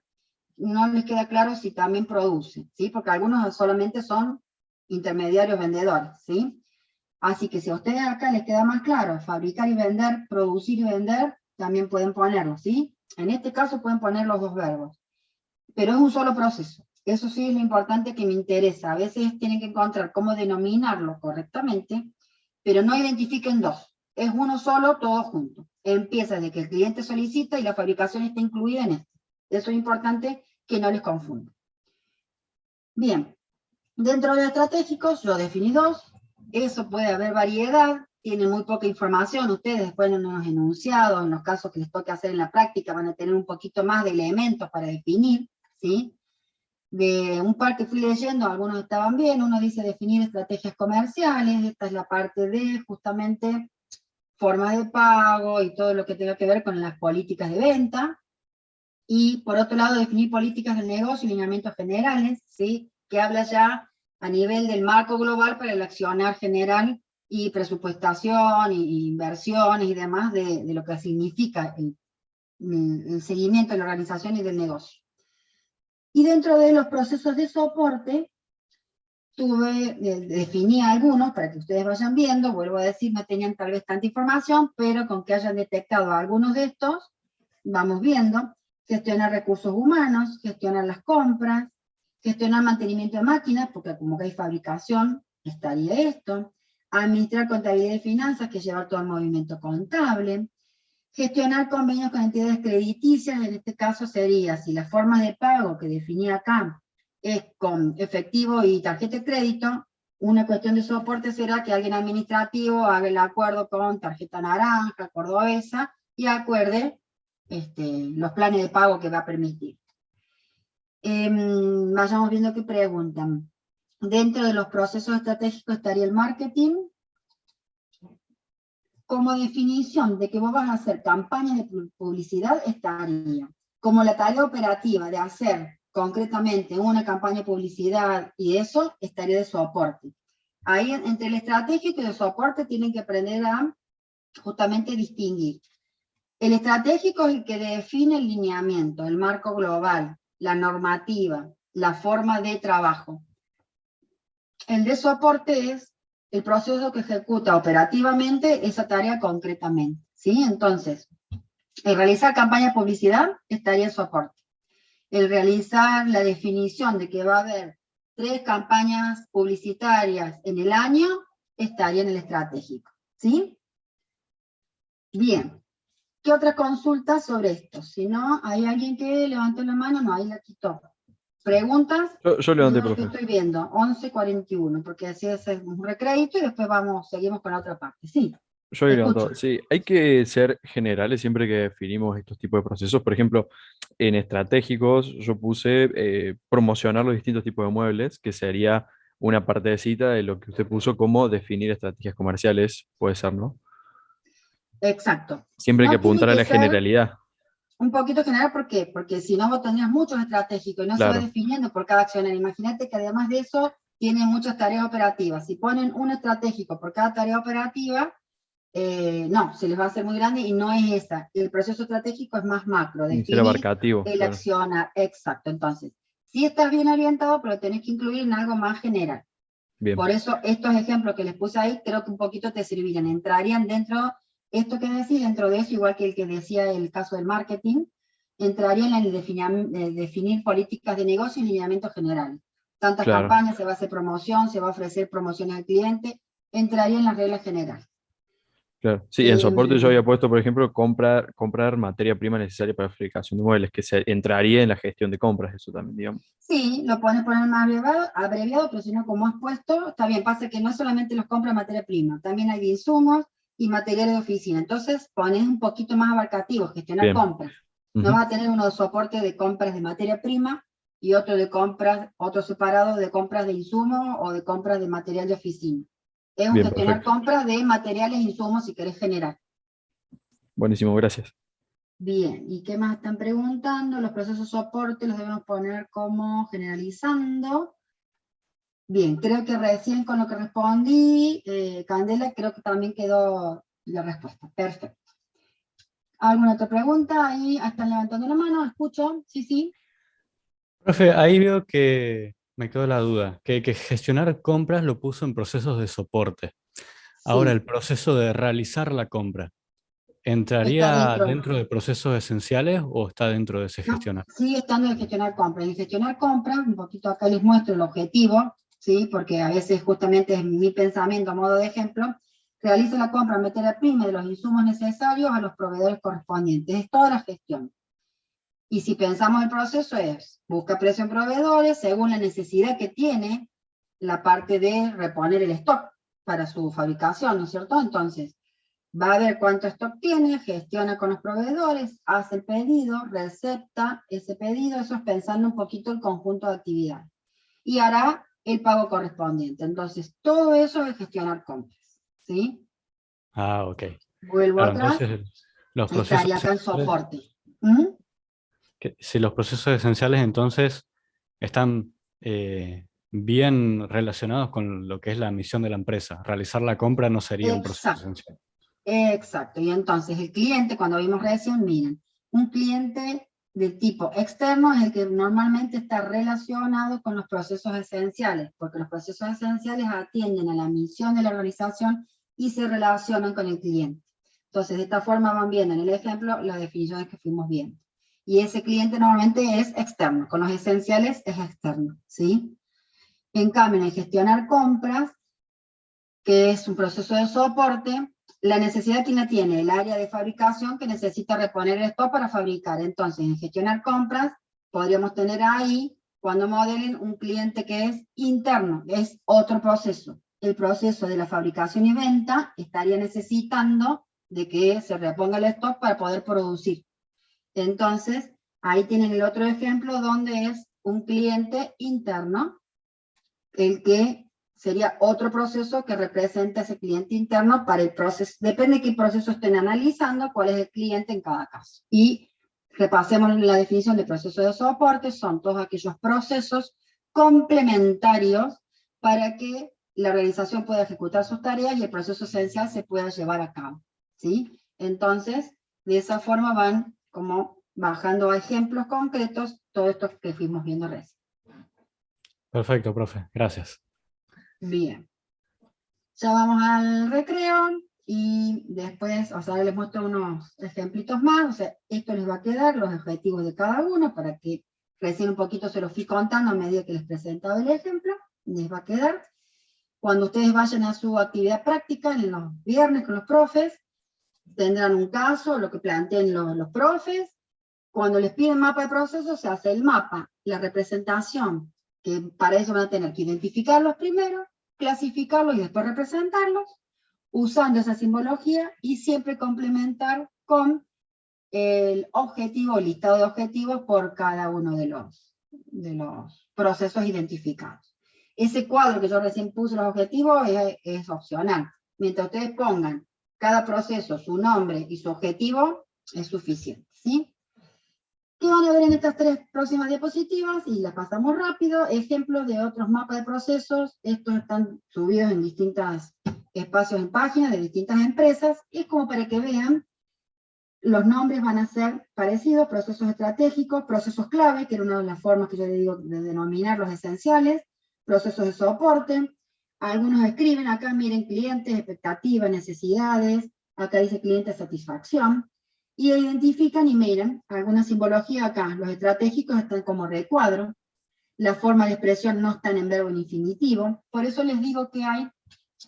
Speaker 1: no les queda claro si también produce, ¿sí? Porque algunos solamente son intermediarios vendedores, ¿sí? Así que si a ustedes acá les queda más claro fabricar y vender, producir y vender, también pueden ponerlo, ¿sí? En este caso pueden poner los dos verbos, pero es un solo proceso. Eso sí es lo importante que me interesa. A veces tienen que encontrar cómo denominarlo correctamente, pero no identifiquen dos. Es uno solo, todo junto. Empieza desde que el cliente solicita y la fabricación está incluida en esto. Eso es importante que no les confunda. Bien, dentro de los estratégicos yo definí dos. Eso puede haber variedad, tiene muy poca información. Ustedes después en los enunciados, en los casos que les toque hacer en la práctica, van a tener un poquito más de elementos para definir, ¿sí? De un par que fui leyendo, algunos estaban bien. Uno dice definir estrategias comerciales. Esta es la parte de justamente formas de pago y todo lo que tenga que ver con las políticas de venta. Y por otro lado, definir políticas de negocio y lineamientos generales, ¿sí? Que habla ya a nivel del marco global para el accionar general y presupuestación y inversiones y demás de lo que significa el seguimiento de la organización y del negocio. Y dentro de los procesos de soporte, definí algunos para que ustedes vayan viendo. Vuelvo a decir, no tenían tal vez tanta información, pero con que hayan detectado algunos de estos, vamos viendo. Gestionar recursos humanos, gestionar las compras, gestionar mantenimiento de máquinas, porque como que hay fabricación, estaría esto. Administrar contabilidad y finanzas, que es llevar todo el movimiento contable. Gestionar convenios con entidades crediticias, en este caso sería, si las formas de pago que definí acá es con efectivo y tarjeta de crédito, una cuestión de soporte será que alguien administrativo haga el acuerdo con tarjeta naranja, cordobesa, y acuerde los planes de pago que va a permitir. Vayamos viendo qué preguntan. Dentro de los procesos estratégicos estaría el marketing. Como definición de que vos vas a hacer campañas de publicidad estaría. Como la tarea operativa de hacer concretamente una campaña de publicidad y eso, estaría de soporte. Ahí entre el estratégico y el soporte tienen que aprender a justamente distinguir. El estratégico es el que define el lineamiento, el marco global, la normativa, la forma de trabajo. El de soporte es el proceso que ejecuta operativamente esa tarea concretamente, ¿sí? Entonces, el realizar campaña de publicidad estaría en soporte. El realizar la definición de que va a haber 3 campañas publicitarias en el año estaría en el estratégico, ¿sí? Bien. ¿Qué otras consultas sobre esto? Si no, ¿hay alguien que levantó la mano? No, ahí la quitó. ¿Preguntas?
Speaker 2: Yo levanté,
Speaker 1: No,
Speaker 2: profe.
Speaker 1: yo estoy viendo, 11:41, porque así es un recrédito y después seguimos con la otra parte. Sí,
Speaker 2: Yo he
Speaker 1: escucho.
Speaker 2: levantado. Sí, hay que ser generales siempre que definimos estos tipos de procesos. Por ejemplo, en estratégicos yo puse promocionar los distintos tipos de muebles, que sería una partecita de lo que usted puso como definir estrategias comerciales, puede ser, ¿no?
Speaker 1: Exacto.
Speaker 2: Siempre hay que
Speaker 1: No tiene
Speaker 2: apuntar a
Speaker 1: que
Speaker 2: la
Speaker 1: ser
Speaker 2: generalidad.
Speaker 1: un poquito general, ¿por qué? Porque si no vos tendrías muchos estratégicos y no se va
Speaker 2: Claro,
Speaker 1: definiendo por cada accionario. Imagínate que además de eso, tiene muchas tareas operativas. Si ponen un estratégico por cada tarea operativa, no, se les va a hacer muy grande y no es esa. El proceso estratégico es más macro,
Speaker 2: tiene que ser
Speaker 1: definir
Speaker 2: abarcativo,
Speaker 1: el
Speaker 2: claro.
Speaker 1: accionar. Exacto, entonces, sí estás bien orientado, pero tenés que incluir en algo más general.
Speaker 2: Bien,
Speaker 1: Por eso estos ejemplos que les puse ahí, creo que un poquito te servirían. Entrarían dentro, esto que decís, dentro de eso, igual que el que decía el caso del marketing, entrarían en el definir políticas de negocio y lineamientos generales. Tantas
Speaker 2: claro.
Speaker 1: campañas, se va a hacer promoción, se va a ofrecer promociones al cliente, entraría en las reglas generales.
Speaker 2: Claro. Sí, en soporte yo
Speaker 1: Em,
Speaker 2: había puesto, por ejemplo, comprar materia prima necesaria para la fabricación de muebles, que entraría en la gestión de compras, eso también, digamos.
Speaker 1: Sí, lo puedes poner más abreviado, pero si no, como has puesto, está bien, pasa que no solamente los compras materia prima, también hay de insumos y materiales de oficina. Entonces, pones un poquito más abarcativo, gestionar
Speaker 2: Bien.
Speaker 1: compras. No
Speaker 2: Ujú.
Speaker 1: vas a tener uno de soporte de compras de materia prima y otro de compras, otro separado de compras de insumos o de compras de material de oficina. Es un
Speaker 2: Bien,
Speaker 1: gestionar
Speaker 2: perfecto.
Speaker 1: compras de materiales e insumos si querés generar.
Speaker 2: Buenísimo, gracias.
Speaker 1: Bien, ¿y qué más están preguntando? Los procesos de soporte los debemos poner como generalizando. Bien, creo que recién con lo que respondí, Candela, creo que también quedó la respuesta. Perfecto. ¿Alguna otra pregunta? Ahí están levantando la mano, escucho. Sí, sí.
Speaker 4: Profe, ahí veo que me quedó la duda, que gestionar compras lo puso en procesos de soporte. Ahora, el
Speaker 1: Sí,
Speaker 4: proceso de realizar la compra,
Speaker 1: está
Speaker 4: ¿entraría
Speaker 1: dentro.
Speaker 4: dentro de procesos esenciales o está dentro de ese
Speaker 1: No,
Speaker 4: gestionar?
Speaker 1: sigue estando en gestionar compras. En gestionar compras, un poquito acá les muestro el objetivo, ¿sí? Porque a veces justamente es mi pensamiento a modo de ejemplo. Realiza la compra de materia prima y de los insumos necesarios a los proveedores correspondientes. Es toda la gestión. Y si pensamos el proceso es, busca precio en proveedores según la necesidad que tiene la parte de reponer el stock para su fabricación, ¿no es cierto? Entonces, va a ver cuánto stock tiene, gestiona con los proveedores, hace el pedido, recepta ese pedido, eso es pensando un poquito el conjunto de actividad. Y hará el pago correspondiente. Entonces, todo eso es gestionar compras, ¿sí?
Speaker 4: Ah, ok.
Speaker 1: Vuelvo
Speaker 4: Claro,
Speaker 1: atrás,
Speaker 4: entonces los procesos
Speaker 1: estaría acá en
Speaker 4: esenciales,
Speaker 1: soporte. ¿Mm?
Speaker 4: si los procesos esenciales entonces están bien relacionados con lo que es la misión de la empresa, realizar la compra no sería un proceso
Speaker 1: Exacto.
Speaker 4: esencial.
Speaker 1: Exacto, y entonces el cliente, cuando vimos recién, miren, un cliente de tipo externo es el que normalmente está relacionado con los procesos esenciales, porque los procesos esenciales atienden a la misión de la organización y se relacionan con el cliente. Entonces, de esta forma van viendo en el ejemplo las definiciones que fuimos viendo. Y ese cliente normalmente es externo, con los esenciales es externo, ¿sí? En cambio, en gestionar compras, que es un proceso de soporte, la necesidad que la tiene el área de fabricación que necesita reponer el stock para fabricar. Entonces, en gestionar compras, podríamos tener ahí, cuando modelen, un cliente que es interno, es otro proceso. El proceso de la fabricación y venta estaría necesitando de que se reponga el stock para poder producir. Entonces, ahí tienen el otro ejemplo donde es un cliente interno, el que sería otro proceso que representa ese cliente interno para el proceso, depende de qué proceso estén analizando, cuál es el cliente en cada caso. Y repasemos la definición de proceso de soporte, son todos aquellos procesos complementarios para que la organización pueda ejecutar sus tareas y el proceso esencial se pueda llevar a cabo, ¿sí? Entonces, de esa forma van como bajando a ejemplos concretos todo esto que fuimos viendo recién.
Speaker 4: Perfecto, profe. Gracias.
Speaker 1: Bien. Ya vamos al recreo y después, o sea, les muestro unos ejemplitos más, o sea, esto les va a quedar, los objetivos de cada uno, para que recién un poquito se los fui contando a medida que les presentaba el ejemplo, les va a quedar. Cuando ustedes vayan a su actividad práctica, en los viernes con los profes, tendrán un caso, lo que planteen los profes. Cuando les piden mapa de proceso, se hace el mapa, la representación, que para eso van a tener que identificarlos primero, clasificarlos y después representarlos, usando esa simbología y siempre complementar con el objetivo, el listado de objetivos por cada uno de los procesos identificados. Ese cuadro que yo recién puse los objetivos es opcional. Mientras ustedes pongan cada proceso, su nombre y su objetivo, es suficiente, ¿sí? ¿Qué van a ver en estas tres próximas diapositivas? Y las pasamos rápido. Ejemplos de otros mapas de procesos. Estos están subidos en distintos espacios en páginas de distintas empresas. Es como para que vean, los nombres van a ser parecidos, procesos estratégicos, procesos clave, que era una de las formas que yo le digo de denominar los esenciales, procesos de soporte. Algunos escriben acá, miren, clientes, expectativas, necesidades. Acá dice cliente satisfacción. Y identifican y miren, alguna simbología acá, los estratégicos están como recuadro, la forma de expresión no están en verbo en infinitivo, por eso les digo que hay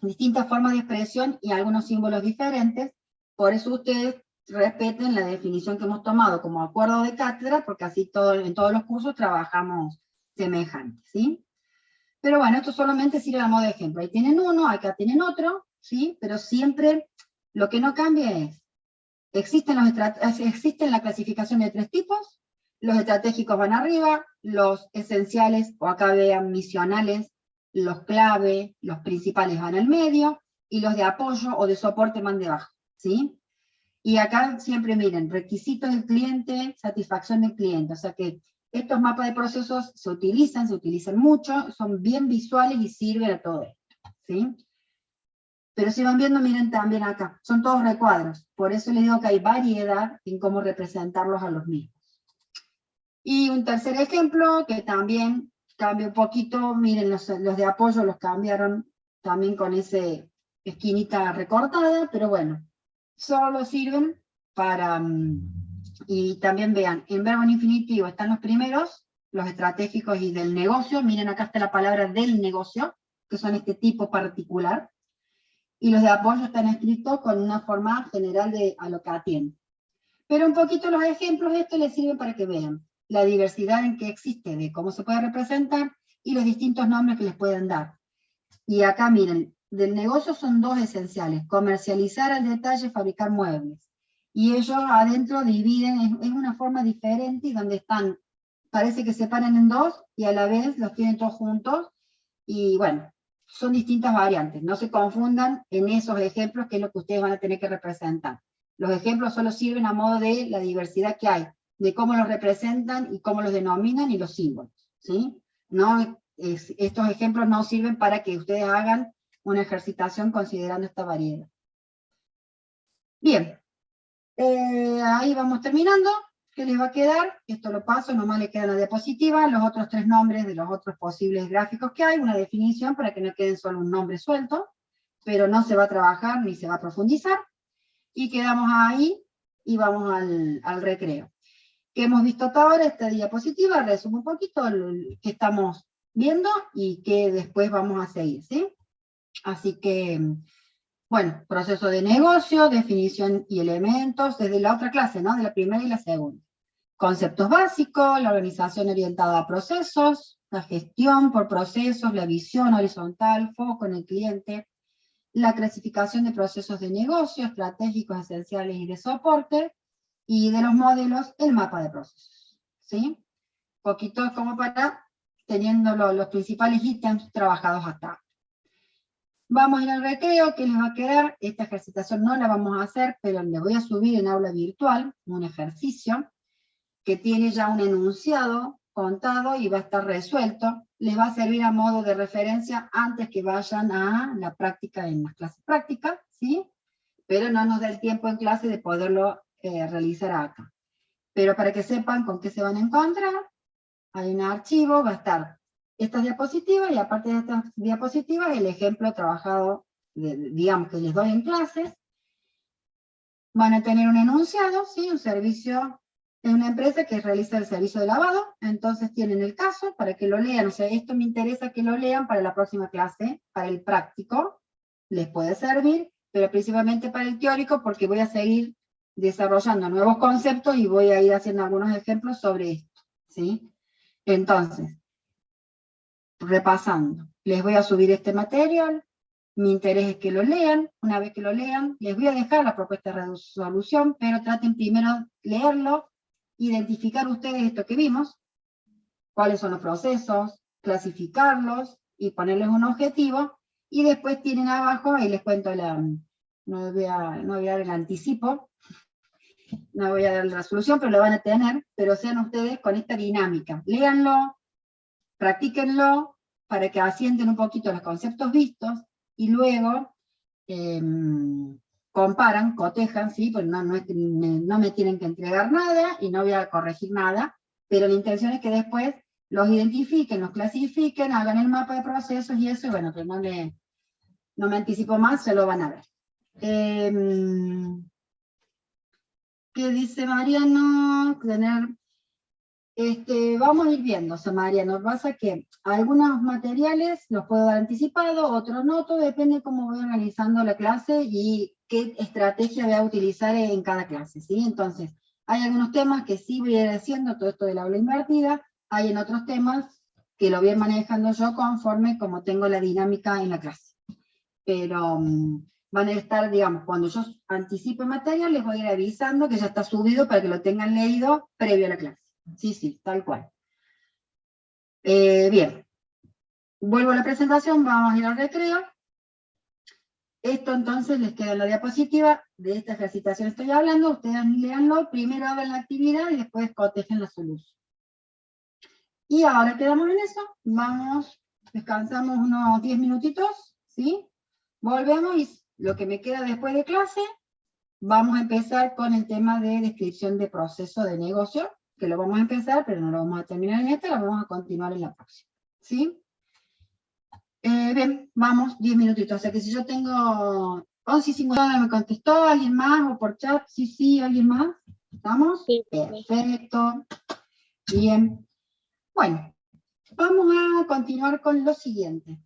Speaker 1: distintas formas de expresión y algunos símbolos diferentes. Por eso ustedes respeten la definición que hemos tomado como acuerdo de cátedra, porque así en todos los cursos trabajamos semejante, ¿sí? Pero bueno, esto solamente sirve a modo de ejemplo. Ahí tienen uno, acá tienen otro, ¿sí? Pero siempre lo que no cambia es, existen la clasificación de 3 tipos, los estratégicos van arriba, los esenciales, o acá vean misionales, los clave, los principales van al medio, y los de apoyo o de soporte van debajo, ¿sí? Y acá siempre miren, requisitos del cliente, satisfacción del cliente, o sea que estos mapas de procesos se utilizan mucho, son bien visuales y sirven a todo esto, ¿sí? Pero si van viendo, miren también acá, son todos recuadros, por eso les digo que hay variedad en cómo representarlos a los mismos. Y un tercer ejemplo, que también cambia un poquito, miren los de apoyo los cambiaron también con esa esquinita recortada, pero bueno, solo sirven para... y también vean, en verbo en infinitivo están los primeros, los estratégicos y del negocio, miren acá está la palabra del negocio, que son este tipo particular, y los de apoyo están escritos con una forma general de a lo que atienden. Pero un poquito los ejemplos de esto les sirven para que vean la diversidad en que existe, de cómo se puede representar, y los distintos nombres que les pueden dar. Y acá miren, del negocio son 2 esenciales, comercializar al detalle, fabricar muebles. Y ellos adentro dividen, es una forma diferente, y donde están, parece que se separan en 2, y a la vez los tienen todos juntos, y bueno, son distintas variantes, no se confundan en esos ejemplos, que es lo que ustedes van a tener que representar. Los ejemplos solo sirven a modo de la diversidad que hay, de cómo los representan, y cómo los denominan, y los símbolos, ¿sí? No, estos ejemplos no sirven para que ustedes hagan una ejercitación considerando esta variedad. Bien, ahí vamos terminando. ¿Qué les va a quedar? Esto lo paso, nomás le queda la diapositiva, los otros 3 nombres de los otros posibles gráficos que hay, una definición para que no queden solo un nombre suelto, pero no se va a trabajar ni se va a profundizar, y quedamos ahí y vamos al recreo. ¿Qué hemos visto hasta ahora? Esta diapositiva resume un poquito que estamos viendo y que después vamos a seguir, ¿sí? Así que, bueno, proceso de negocio, definición y elementos, desde la otra clase, ¿no? De la primera y la segunda. Conceptos básicos, la organización orientada a procesos, la gestión por procesos, la visión horizontal, foco en el cliente, la clasificación de procesos de negocio, estratégicos, esenciales y de soporte, y de los modelos, el mapa de procesos, ¿sí? Poquito como para, teniendo los principales ítems trabajados hasta ahora. Vamos a ir al recreo, que les va a quedar, esta ejercitación no la vamos a hacer, pero le voy a subir en aula virtual, un ejercicio, que tiene ya un enunciado contado y va a estar resuelto, les va a servir a modo de referencia antes que vayan a la práctica en las clases prácticas, ¿sí? Pero no nos da el tiempo en clase de poderlo realizar acá. Pero para que sepan con qué se van a encontrar, hay un archivo, va a estar estas diapositivas, y aparte de estas diapositivas, el ejemplo trabajado, digamos, que les doy en clases. Van a tener un enunciado, ¿sí? Un servicio, es una empresa que realiza el servicio de lavado, entonces tienen el caso para que lo lean, o sea, esto me interesa que lo lean para la próxima clase, para el práctico, les puede servir, pero principalmente para el teórico, porque voy a seguir desarrollando nuevos conceptos y voy a ir haciendo algunos ejemplos sobre esto, ¿sí? Entonces, repasando, les voy a subir este material, mi interés es que lo lean, una vez que lo lean, les voy a dejar la propuesta de resolución, pero traten primero leerlo, identificar ustedes esto que vimos, cuáles son los procesos, clasificarlos y ponerles un objetivo, y después tienen abajo, ahí les cuento no voy a dar el anticipo, no voy a dar la resolución, pero lo van a tener, pero sean ustedes con esta dinámica, léanlo, practíquenlo, para que asienten un poquito los conceptos vistos, y luego comparan, cotejan, ¿sí? Pues no me tienen que entregar nada, y no voy a corregir nada, pero la intención es que después los identifiquen, los clasifiquen, hagan el mapa de procesos y eso, y bueno, pues no me anticipo más, se lo van a ver. ¿Qué dice Mariano? vamos a ir viendo, Samaria, nos pasa que algunos materiales los puedo dar anticipado, otros no, todo depende de cómo voy organizando la clase y qué estrategia voy a utilizar en cada clase, ¿sí? Entonces, hay algunos temas que sí voy a ir haciendo, todo esto del aula invertida, hay en otros temas que lo voy a ir manejando yo conforme como tengo la dinámica en la clase. Pero van a estar, digamos, cuando yo anticipe material, les voy a ir avisando que ya está subido para que lo tengan leído previo a la clase. Sí, sí, tal cual. Bien. Vuelvo a la presentación, vamos a ir al recreo. Esto entonces les queda en la diapositiva, de esta ejercitación estoy hablando, ustedes leanlo, primero hagan la actividad y después cotejen la solución. Y ahora quedamos en eso, vamos, descansamos unos 10 minutitos, ¿sí? Volvemos y lo que me queda después de clase, vamos a empezar con el tema de descripción de proceso de negocio, que lo vamos a empezar, pero no lo vamos a terminar en esta, lo vamos a continuar en la próxima, ¿sí? Bien, vamos, 10 minutitos, o sea que si yo tengo 11:50, ¿me contestó alguien más o por chat? Sí, ¿alguien más? ¿Estamos?
Speaker 6: Sí.
Speaker 1: Perfecto, bien. Bueno, vamos a continuar con lo siguiente.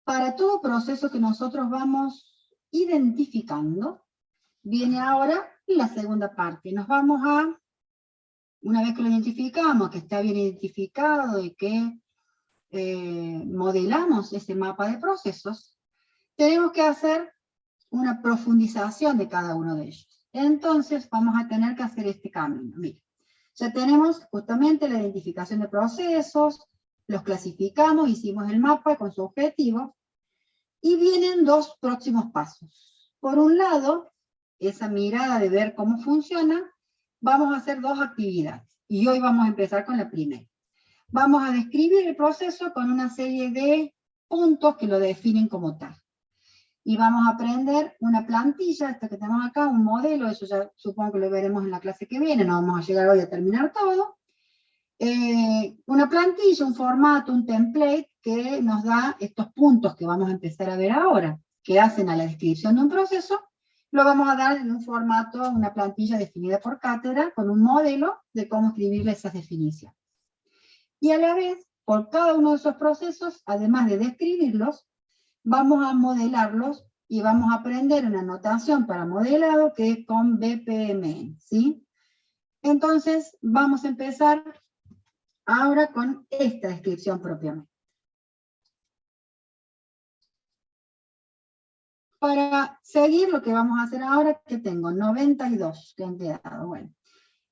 Speaker 1: Para todo proceso que nosotros vamos identificando, viene ahora la segunda parte. Nos vamos a, una vez que lo identificamos, que está bien identificado y que modelamos ese mapa de procesos, tenemos que hacer una profundización de cada uno de ellos. Entonces vamos a tener que hacer este camino. Mira, ya tenemos justamente la identificación de procesos, los clasificamos, hicimos el mapa con su objetivo, y vienen dos próximos pasos. Por un lado, esa mirada de ver cómo funciona, vamos a hacer dos actividades, y hoy vamos a empezar con la primera. Vamos a describir el proceso con una serie de puntos que lo definen como tal. Y vamos a aprender una plantilla, esta que tenemos acá, un modelo, eso ya supongo que lo veremos en la clase que viene, no vamos a llegar hoy a terminar todo. Una plantilla, un formato, un template que nos da estos puntos que vamos a empezar a ver ahora, que hacen a la descripción de un proceso, lo vamos a dar en un formato, una plantilla definida por cátedra, con un modelo de cómo escribirle esas definiciones. Y a la vez, por cada uno de esos procesos, además de describirlos, vamos a modelarlos y vamos a aprender una notación para modelado que es con BPMN, ¿sí? Entonces, vamos a empezar ahora con esta descripción propiamente. Para seguir lo que vamos a hacer ahora, que tengo 92 que han quedado. Bueno,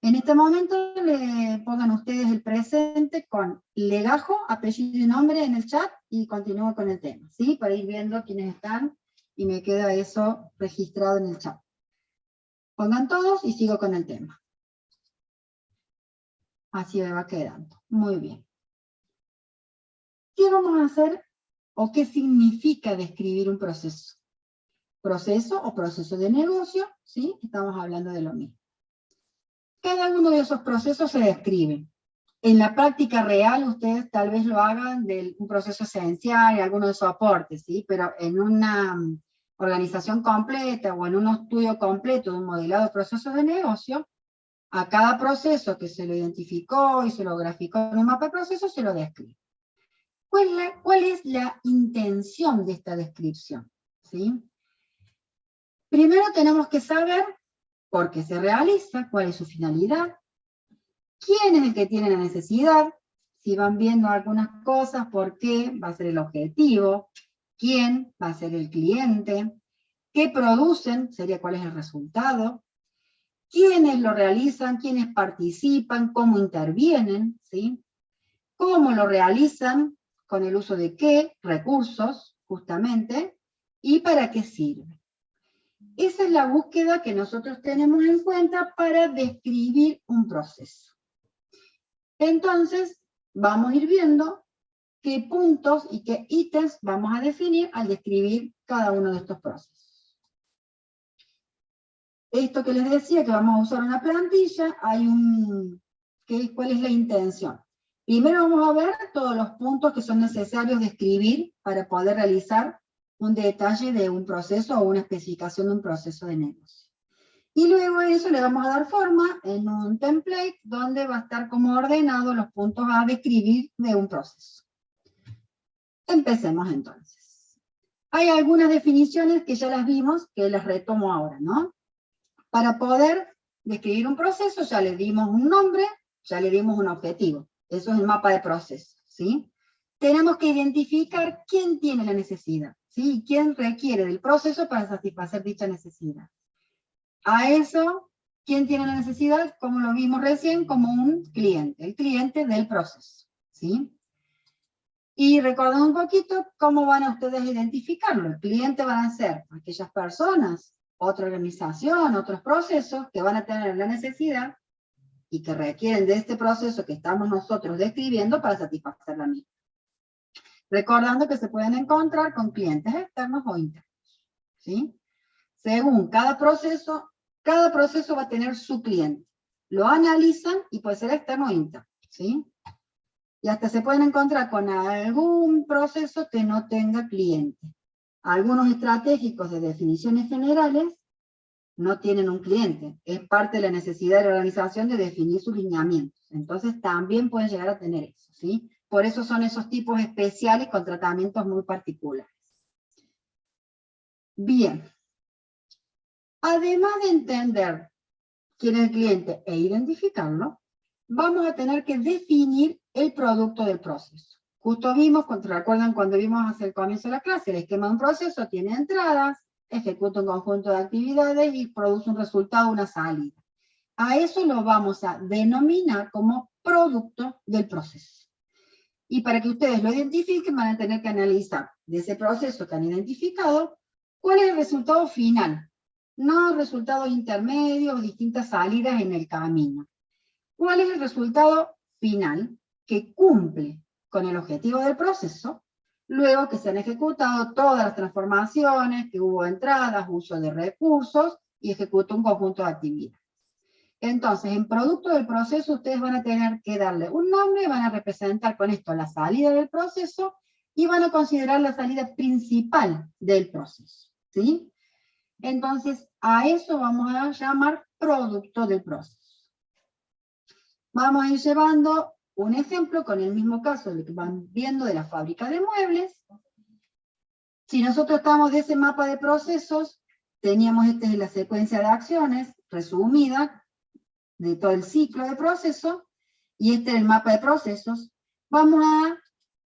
Speaker 1: en este momento le pongan ustedes el presente con legajo, apellido y nombre en el chat y continúo con el tema, ¿sí? Para ir viendo quiénes están y me queda eso registrado en el chat. Pongan todos y sigo con el tema. Así me va quedando. Muy bien. ¿Qué vamos a hacer o qué significa describir un proceso? Proceso o proceso de negocio, ¿sí? Estamos hablando de lo mismo. Cada uno de esos procesos se describe. En la práctica real, ustedes tal vez lo hagan de un proceso esencial, alguno de sus aportes, ¿sí? Pero en una organización completa o en un estudio completo de un modelado de procesos de negocio, a cada proceso que se lo identificó y se lo graficó en un mapa de procesos, se lo describe. ¿Cuál es la intención de esta descripción? ¿Sí? Primero tenemos que saber por qué se realiza, cuál es su finalidad, quién es el que tiene la necesidad, si van viendo algunas cosas, por qué va a ser el objetivo, quién va a ser el cliente, qué producen, sería cuál es el resultado, quiénes lo realizan, quiénes participan, cómo intervienen, ¿sí? Cómo lo realizan, con el uso de qué recursos, justamente, y para qué sirve. Esa es la búsqueda que nosotros tenemos en cuenta para describir un proceso. Entonces, vamos a ir viendo qué puntos y qué ítems vamos a definir al describir cada uno de estos procesos. Esto que les decía, que vamos a usar una plantilla, ¿cuál es la intención? Primero vamos a ver todos los puntos que son necesarios de escribir para poder realizar un detalle de un proceso o una especificación de un proceso de negocio. Y luego a eso le vamos a dar forma en un template donde va a estar como ordenado los puntos a describir de un proceso. Empecemos entonces. Hay algunas definiciones que ya las vimos, que las retomo ahora, ¿no? Para poder describir un proceso ya le dimos un nombre, ya le dimos un objetivo. Eso es el mapa de proceso, ¿sí? Tenemos que identificar quién tiene la necesidad, ¿sí? ¿Quién requiere del proceso para satisfacer dicha necesidad? A eso, ¿quién tiene la necesidad? Como lo vimos recién, como un cliente, el cliente del proceso, ¿sí? Y recordando un poquito, ¿cómo van a ustedes identificarlo? El cliente van a ser aquellas personas, otra organización, otros procesos que van a tener la necesidad y que requieren de este proceso que estamos nosotros describiendo para satisfacer la misma. Recordando que se pueden encontrar con clientes externos o internos, ¿sí? Según cada proceso va a tener su cliente. Lo analizan y puede ser externo o interno, ¿sí? Y hasta se pueden encontrar con algún proceso que no tenga cliente. Algunos estratégicos de definiciones generales no tienen un cliente. Es parte de la necesidad de la organización de definir sus lineamientos. Entonces también pueden llegar a tener eso, ¿sí? Por eso son esos tipos especiales con tratamientos muy particulares. Bien. Además de entender quién es el cliente e identificarlo, vamos a tener que definir el producto del proceso. Justo vimos, recuerdan cuando vimos hacia el comienzo de la clase, el esquema de un proceso tiene entradas, ejecuta un conjunto de actividades y produce un resultado, una salida. A eso lo vamos a denominar como producto del proceso. Y para que ustedes lo identifiquen, van a tener que analizar de ese proceso que han identificado, cuál es el resultado final. No resultados intermedios o distintas salidas en el camino. ¿Cuál es el resultado final que cumple con el objetivo del proceso, luego que se han ejecutado todas las transformaciones, que hubo entradas, uso de recursos y ejecutó un conjunto de actividades? Entonces, en producto del proceso, ustedes van a tener que darle un nombre, van a representar con esto la salida del proceso y van a considerar la salida principal del proceso, ¿sí? Entonces, a eso vamos a llamar producto del proceso. Vamos a ir llevando un ejemplo con el mismo caso de lo que van viendo de la fábrica de muebles. Si nosotros estamos de ese mapa de procesos, teníamos esta es la secuencia de acciones resumida de todo el ciclo de proceso, y este es el mapa de procesos. Vamos a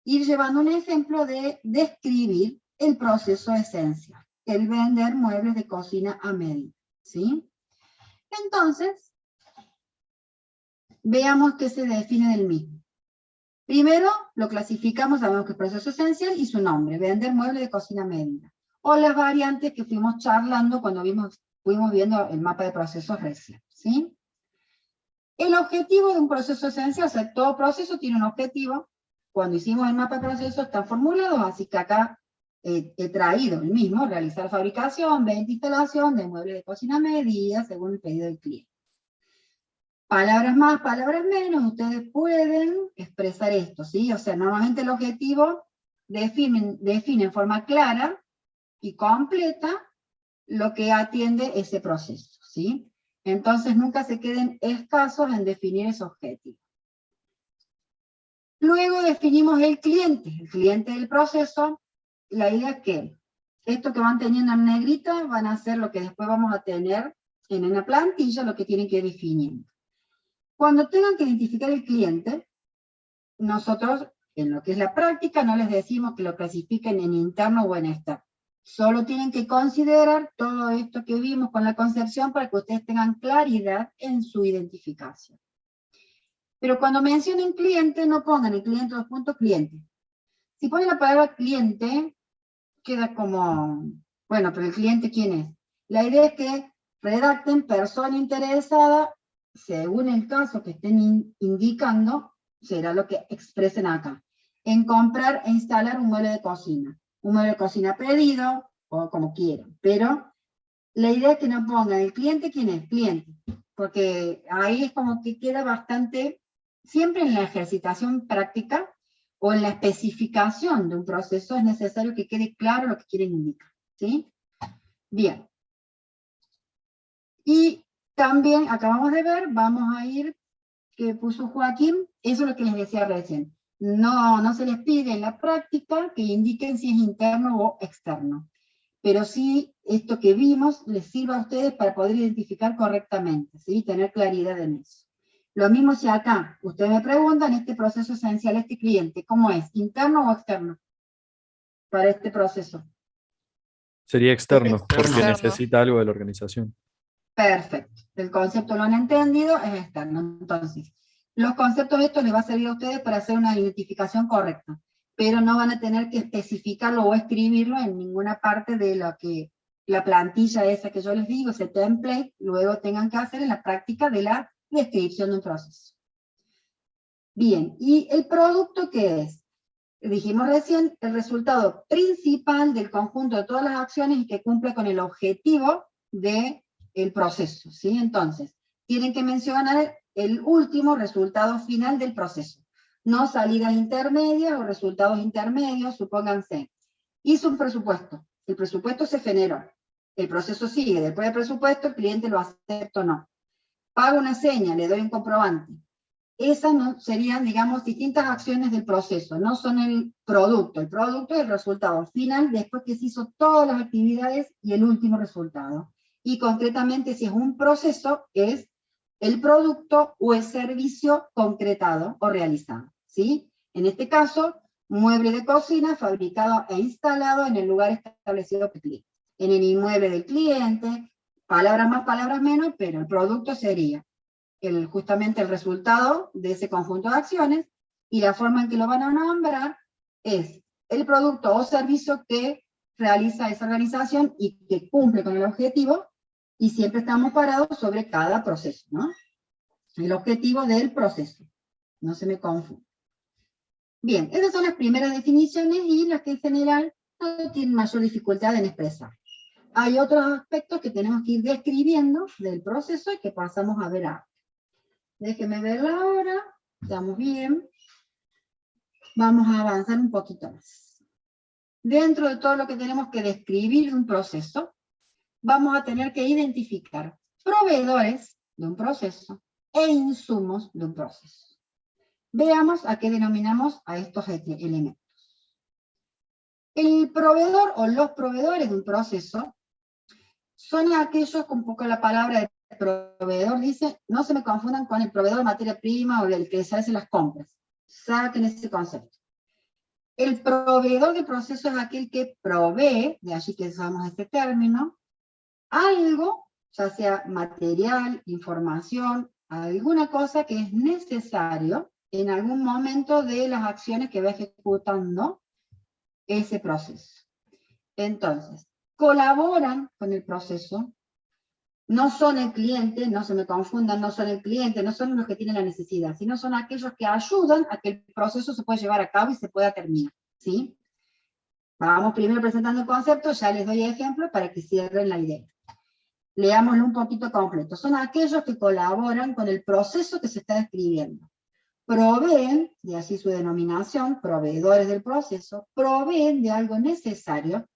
Speaker 1: ir llevando un ejemplo de describir el proceso esencial, el vender muebles de cocina a medida, ¿sí? Entonces, veamos qué se define del mismo. Primero, lo clasificamos, sabemos que es proceso esencial y su nombre, vender muebles de cocina a medida. O las variantes que fuimos charlando cuando fuimos viendo el mapa de procesos recién, ¿sí? El objetivo de un proceso esencial, o sea, todo proceso tiene un objetivo. Cuando hicimos el mapa de procesos están formulados, así que acá he traído el mismo, realizar fabricación, venta, instalación de muebles de cocina a medida, según el pedido del cliente. Palabras más, palabras menos, ustedes pueden expresar esto, ¿sí? O sea, normalmente el objetivo define en forma clara y completa lo que atiende ese proceso, ¿sí? Entonces nunca se queden escasos en definir ese objetivo. Luego definimos el cliente del proceso. La idea es que esto que van teniendo en negrita van a ser lo que después vamos a tener en una plantilla, lo que tienen que ir definiendo. Cuando tengan que identificar el cliente, nosotros, en lo que es la práctica, no les decimos que lo clasifiquen en interno o en externo. Solo tienen que considerar todo esto que vimos con la concepción para que ustedes tengan claridad en su identificación. Pero cuando mencionen cliente, no pongan el cliente, dos puntos, cliente. Si ponen la palabra cliente, queda como, bueno, pero el cliente, ¿quién es? La idea es que redacten persona interesada, según el caso que estén indicando, será lo que expresen acá. En comprar e instalar un mueble de cocina. Un mueble de cocina pedido, o como quieran. Pero la idea es que no pongan el cliente, ¿quién es? Cliente. Porque ahí es como que queda bastante, siempre en la ejercitación práctica, o en la especificación de un proceso, es necesario que quede claro lo que quieren indicar, ¿sí? Bien. Y también acabamos de ver, vamos a ir, que puso Joaquín, eso es lo que les decía recién. No se les pide en la práctica que indiquen si es interno o externo. Pero sí, esto que vimos les sirva a ustedes para poder identificar correctamente, ¿sí? Tener claridad en eso. Lo mismo si acá, ustedes me preguntan, este proceso esencial, este cliente, ¿cómo es? ¿Interno o externo? Para este proceso.
Speaker 2: Sería externo, porque
Speaker 3: Externo.
Speaker 2: necesita algo de la organización.
Speaker 1: Perfecto. El concepto lo han entendido, es externo. Entonces, los conceptos estos les va a servir a ustedes para hacer una identificación correcta, pero no van a tener que especificarlo o escribirlo en ninguna parte de lo que la plantilla esa que yo les digo, ese template, luego tengan que hacer en la práctica de la descripción de un proceso. Bien, ¿y el producto qué es? Dijimos recién, el resultado principal del conjunto de todas las acciones y que cumple con el objetivo del proceso, ¿sí? Entonces, tienen que mencionar el último resultado final del proceso. No salidas intermedias o resultados intermedios, supónganse. Hizo un presupuesto, el presupuesto se generó, el proceso sigue, después del presupuesto el cliente lo acepta o no. Pago una seña, le doy un comprobante. Esas no serían, digamos, distintas acciones del proceso, no son el producto es el resultado final después que se hizo todas las actividades y el último resultado. Y concretamente, si es un proceso, es el producto o el servicio concretado o realizado, ¿sí? En este caso, mueble de cocina fabricado e instalado en el lugar establecido por el cliente. En el inmueble del cliente, palabras más, palabras menos, pero el producto sería justamente el resultado de ese conjunto de acciones, y la forma en que lo van a nombrar es el producto o servicio que realiza esa organización y que cumple con el objetivo, y siempre estamos parados sobre cada proceso, ¿no? El objetivo del proceso, no se me confunda. Bien, esas son las primeras definiciones y las que en general no tienen mayor dificultad en expresar. Hay otros aspectos que tenemos que ir describiendo del proceso y que pasamos a ver ahora. Déjenme verla ahora, estamos bien. Vamos a avanzar un poquito más. Dentro de todo lo que tenemos que describir de un proceso, vamos a tener que identificar proveedores de un proceso e insumos de un proceso. Veamos a qué denominamos a estos elementos. El proveedor o los proveedores de un proceso son aquellos, con poco la palabra de proveedor dice, no se me confundan con el proveedor de materia prima o el que se hace las compras. Saquen ese concepto. El proveedor de proceso es aquel que provee, de allí que usamos este término, algo, ya sea material, información, alguna cosa que es necesario en algún momento de las acciones que va ejecutando ese proceso. Entonces, colaboran con el proceso. No son el cliente, no se me confundan, no son el cliente, no son los que tienen la necesidad, sino son aquellos que ayudan a que el proceso se pueda llevar a cabo y se pueda terminar, ¿sí? Vamos primero presentando el concepto, ya les doy ejemplos para que cierren la idea. Leámoslo un poquito completo. Son aquellos que colaboran con el proceso que se está describiendo. Proveen, de así su denominación, proveedores del proceso, proveen de algo necesario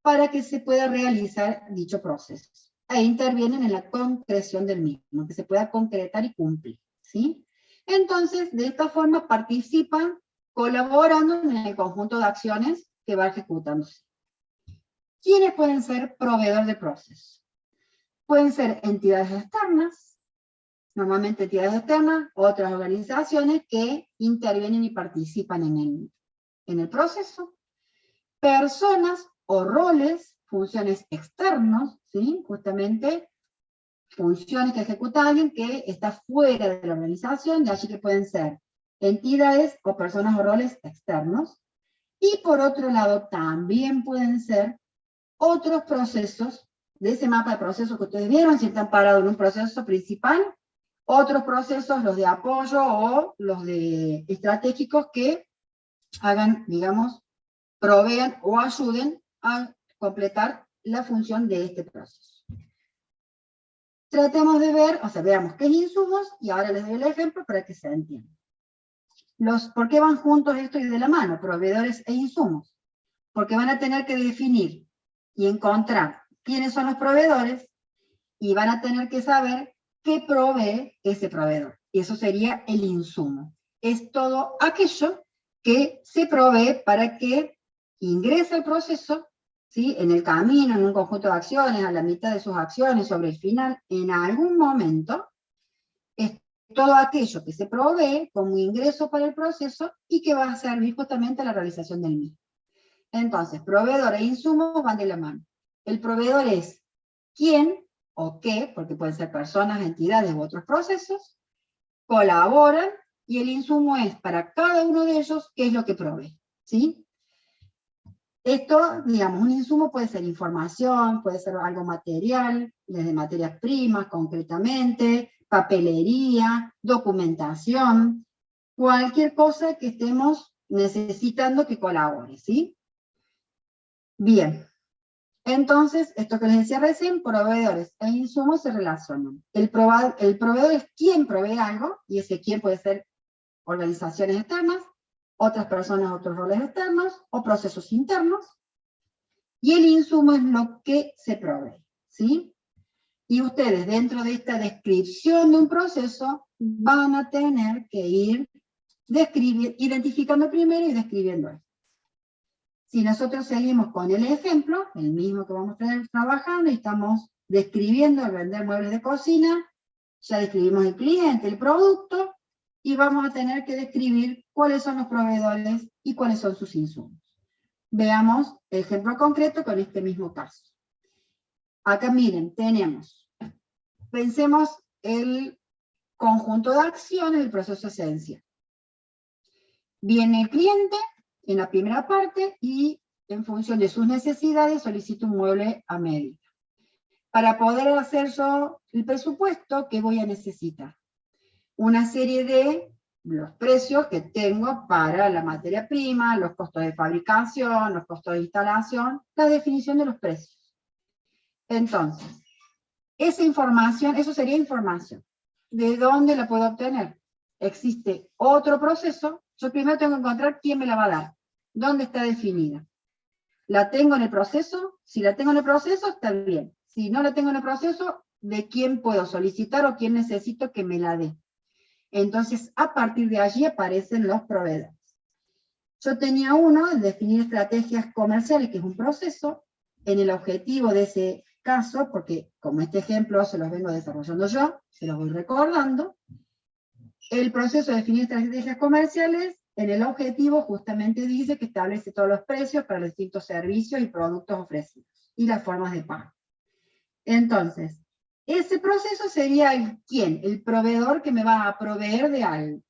Speaker 1: para que se pueda realizar dicho proceso. E intervienen en la concreción del mismo, que se pueda concretar y cumplir, ¿sí? Entonces, de esta forma participan colaborando en el conjunto de acciones que va ejecutándose. ¿Quiénes pueden ser proveedores de proceso? Pueden ser entidades externas, normalmente entidades externas, otras organizaciones que intervienen y participan en el proceso, personas o roles, funciones externos, ¿sí? Justamente funciones que ejecuta alguien que está fuera de la organización, de allí que pueden ser entidades o personas o roles externos, y por otro lado también pueden ser otros procesos, de ese mapa de procesos que ustedes vieron, si están parados en un proceso principal, otros procesos, los de apoyo o los de estratégicos que hagan, digamos, provean o ayuden a completar la función de este proceso. Tratemos de ver, o sea, veamos qué es insumos, y ahora les doy el ejemplo para que se entienda. ¿Por qué van juntos esto y de la mano, proveedores e insumos? Porque van a tener que definir y encontrar quiénes son los proveedores, y van a tener que saber qué provee ese proveedor. Y eso sería el insumo. Es todo aquello que se provee para que ingrese al proceso, ¿sí? En el camino, en un conjunto de acciones, a la mitad de sus acciones, sobre el final, en algún momento, es todo aquello que se provee como ingreso para el proceso y que va a servir justamente a la realización del mismo. Entonces, proveedor e insumos van de la mano. El proveedor es quién o qué, porque pueden ser personas, entidades u otros procesos, colaboran, y el insumo es para cada uno de ellos qué es lo que provee, ¿sí? Esto, digamos, un insumo puede ser información, puede ser algo material, desde materias primas concretamente, papelería, documentación, cualquier cosa que estemos necesitando que colabore, ¿sí? Bien. Entonces, esto que les decía recién, proveedores e insumos se relacionan. El proveedor es quien provee algo, y ese quien puede ser organizaciones externas, otras personas, otros roles externos, o procesos internos, y el insumo es lo que se provee, ¿sí? Y ustedes, dentro de esta descripción de un proceso, van a tener que ir identificando primero y describiendo esto. Si nosotros seguimos con el ejemplo, el mismo que vamos a estar trabajando, y estamos describiendo el vender muebles de cocina, ya describimos el cliente, el producto, y vamos a tener que describir cuáles son los proveedores y cuáles son sus insumos. Veamos el ejemplo concreto con este mismo caso. Acá miren, pensemos el conjunto de acciones del proceso esencial. Viene el cliente en la primera parte y en función de sus necesidades solicito un mueble a medida. Para poder hacer yo el presupuesto, ¿qué voy a necesitar? Una serie de los precios que tengo para la materia prima, los costos de fabricación, los costos de instalación, la definición de los precios. Entonces, esa información, eso sería información. ¿De dónde la puedo obtener? Existe otro proceso. Yo primero tengo que encontrar quién me la va a dar. ¿Dónde está definida? ¿La tengo en el proceso? Si la tengo en el proceso, está bien. Si no la tengo en el proceso, ¿de quién puedo solicitar o quién necesito que me la dé? Entonces, a partir de allí aparecen los proveedores. Yo tenía uno, el definir estrategias comerciales, que es un proceso, en el objetivo de ese caso, porque como este ejemplo se los vengo desarrollando yo, se los voy recordando, el proceso de definir estrategias comerciales, en el objetivo justamente dice que establece todos los precios para los distintos servicios y productos ofrecidos, y las formas de pago. Entonces, ese proceso sería el quién, el proveedor que me va a proveer de algo.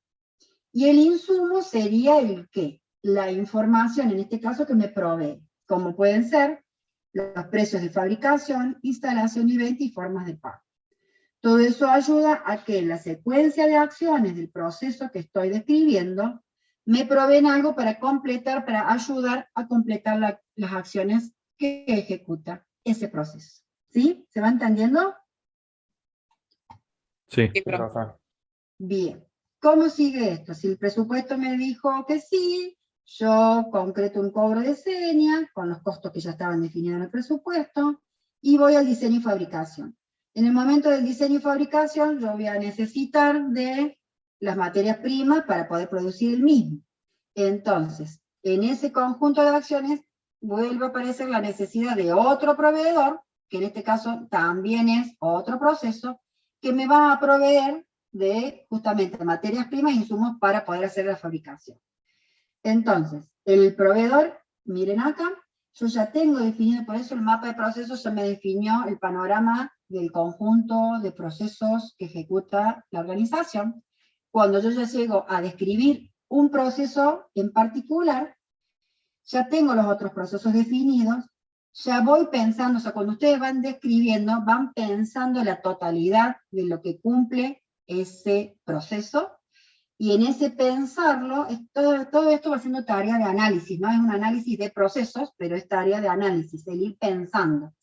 Speaker 1: Y el insumo sería el qué, la información, en este caso, que me provee, como pueden ser los precios de fabricación, instalación y venta y formas de pago. Todo eso ayuda a que la secuencia de acciones del proceso que estoy describiendo me proveen algo para completar, para ayudar a completar las acciones que ejecuta ese proceso. ¿Sí? ¿Se va entendiendo?
Speaker 2: Sí.
Speaker 3: Sí, profe.
Speaker 1: Bien. ¿Cómo sigue esto? Si el presupuesto me dijo que sí, yo concreto un cobro de señas con los costos que ya estaban definidos en el presupuesto y voy al diseño y fabricación. En el momento del diseño y fabricación yo voy a necesitar de las materias primas para poder producir el mismo. Entonces, en ese conjunto de acciones vuelve a aparecer la necesidad de otro proveedor, que en este caso también es otro proceso, que me va a proveer de justamente materias primas e insumos para poder hacer la fabricación. Entonces, el proveedor, miren acá, yo ya tengo definido, por eso el mapa de procesos ya me definió el panorama del conjunto de procesos que ejecuta la organización. Cuando yo ya llego a describir un proceso en particular, ya tengo los otros procesos definidos, ya voy pensando, o sea, cuando ustedes van describiendo, van pensando la totalidad de lo que cumple ese proceso, y en ese pensarlo, todo esto va siendo tarea de análisis, no es un análisis de procesos, pero es tarea de análisis, el ir pensando.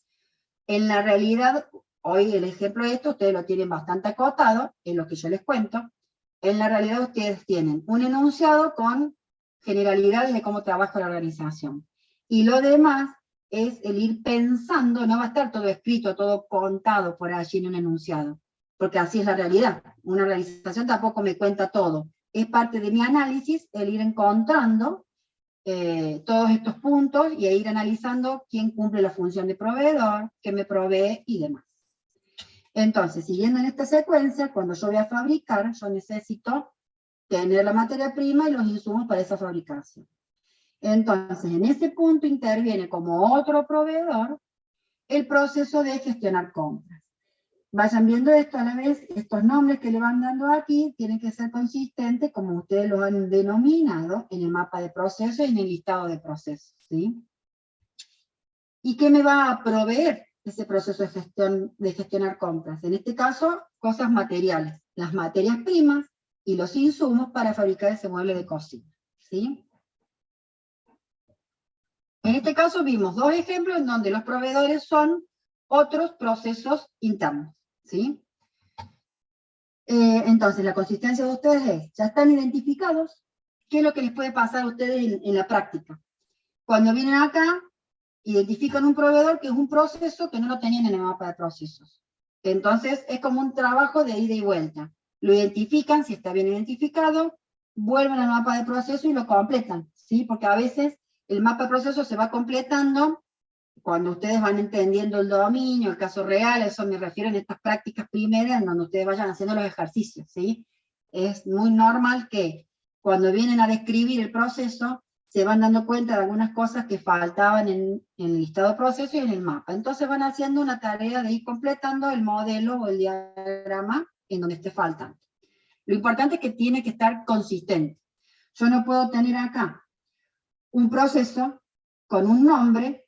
Speaker 1: En la realidad, hoy el ejemplo de esto, ustedes lo tienen bastante acotado, en lo que yo les cuento. En la realidad ustedes tienen un enunciado con generalidades de cómo trabaja la organización. Y lo demás es el ir pensando, no va a estar todo escrito, todo contado por allí en un enunciado, porque así es la realidad. Una organización tampoco me cuenta todo. Es parte de mi análisis el ir encontrando todos estos puntos y ir analizando quién cumple la función de proveedor, qué me provee y demás. Entonces, siguiendo en esta secuencia, cuando yo voy a fabricar, yo necesito tener la materia prima y los insumos para esa fabricación. Entonces, en ese punto interviene como otro proveedor el proceso de gestionar compras. Vayan viendo esto a la vez, estos nombres que le van dando aquí tienen que ser consistentes como ustedes los han denominado en el mapa de procesos y en el listado de procesos, ¿sí? ¿Y qué me va a proveer ese proceso de gestionar compras? En este caso, cosas materiales, las materias primas y los insumos para fabricar ese mueble de cocina, ¿sí? En este caso vimos dos ejemplos en donde los proveedores son otros procesos internos, ¿sí? Entonces, la consistencia de ustedes es, ya están identificados, ¿qué es lo que les puede pasar a ustedes en la práctica? Cuando vienen acá, identifican un proveedor que es un proceso que no lo tenían en el mapa de procesos. Entonces, es como un trabajo de ida y vuelta. Lo identifican, si está bien identificado, vuelven al mapa de proceso y lo completan, ¿sí? Porque a veces el mapa de proceso se va completando cuando ustedes van entendiendo el dominio, el caso real, eso me refiero en estas prácticas primeras, en donde ustedes vayan haciendo los ejercicios, ¿sí? Es muy normal que cuando vienen a describir el proceso, se van dando cuenta de algunas cosas que faltaban en el listado de procesos y en el mapa. Entonces van haciendo una tarea de ir completando el modelo o el diagrama en donde esté faltando. Lo importante es que tiene que estar consistente. Yo no puedo tener acá un proceso con un nombre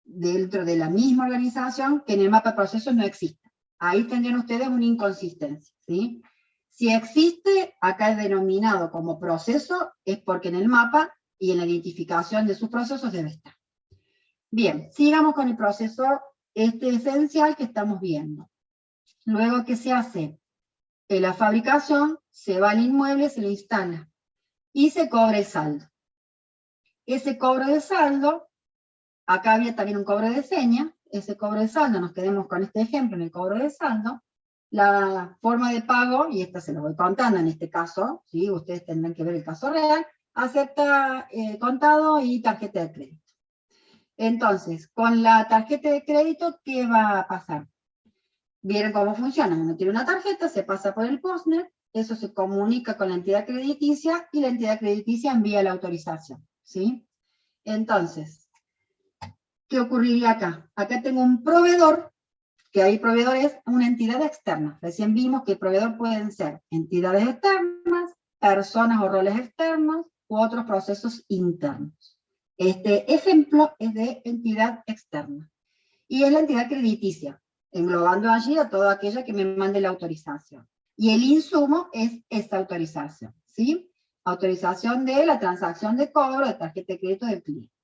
Speaker 1: dentro de la misma organización que en el mapa de procesos no existe. Ahí tendrían ustedes una inconsistencia, ¿sí? Si existe, acá es denominado como proceso, es porque en el mapa y en la identificación de sus procesos debe estar. Bien, sigamos con el proceso esencial que estamos viendo. Luego que se hace la fabricación, se va al inmueble, se lo instala y se cobra el saldo. Ese cobro de saldo, acá había también un cobro de seña, ese cobro de saldo, nos quedemos con este ejemplo en el cobro de saldo, la forma de pago, y esta se lo voy contando en este caso, ¿sí? Ustedes tendrán que ver el caso real, acepta contado y tarjeta de crédito. Entonces, con la tarjeta de crédito, ¿qué va a pasar? Vieron cómo funciona, uno tiene una tarjeta, se pasa por el postnet, eso se comunica con la entidad crediticia, y la entidad crediticia envía la autorización, ¿sí? Entonces, ¿qué ocurriría acá? Acá tengo un proveedor, que hay proveedores, una entidad externa. Recién vimos que el proveedor pueden ser entidades externas, personas o roles externos, u otros procesos internos. Este ejemplo es de entidad externa. Y es la entidad crediticia, englobando allí a toda aquella que me mande la autorización. Y el insumo es esta autorización, ¿sí? Autorización de la transacción de cobro de tarjeta de crédito del cliente.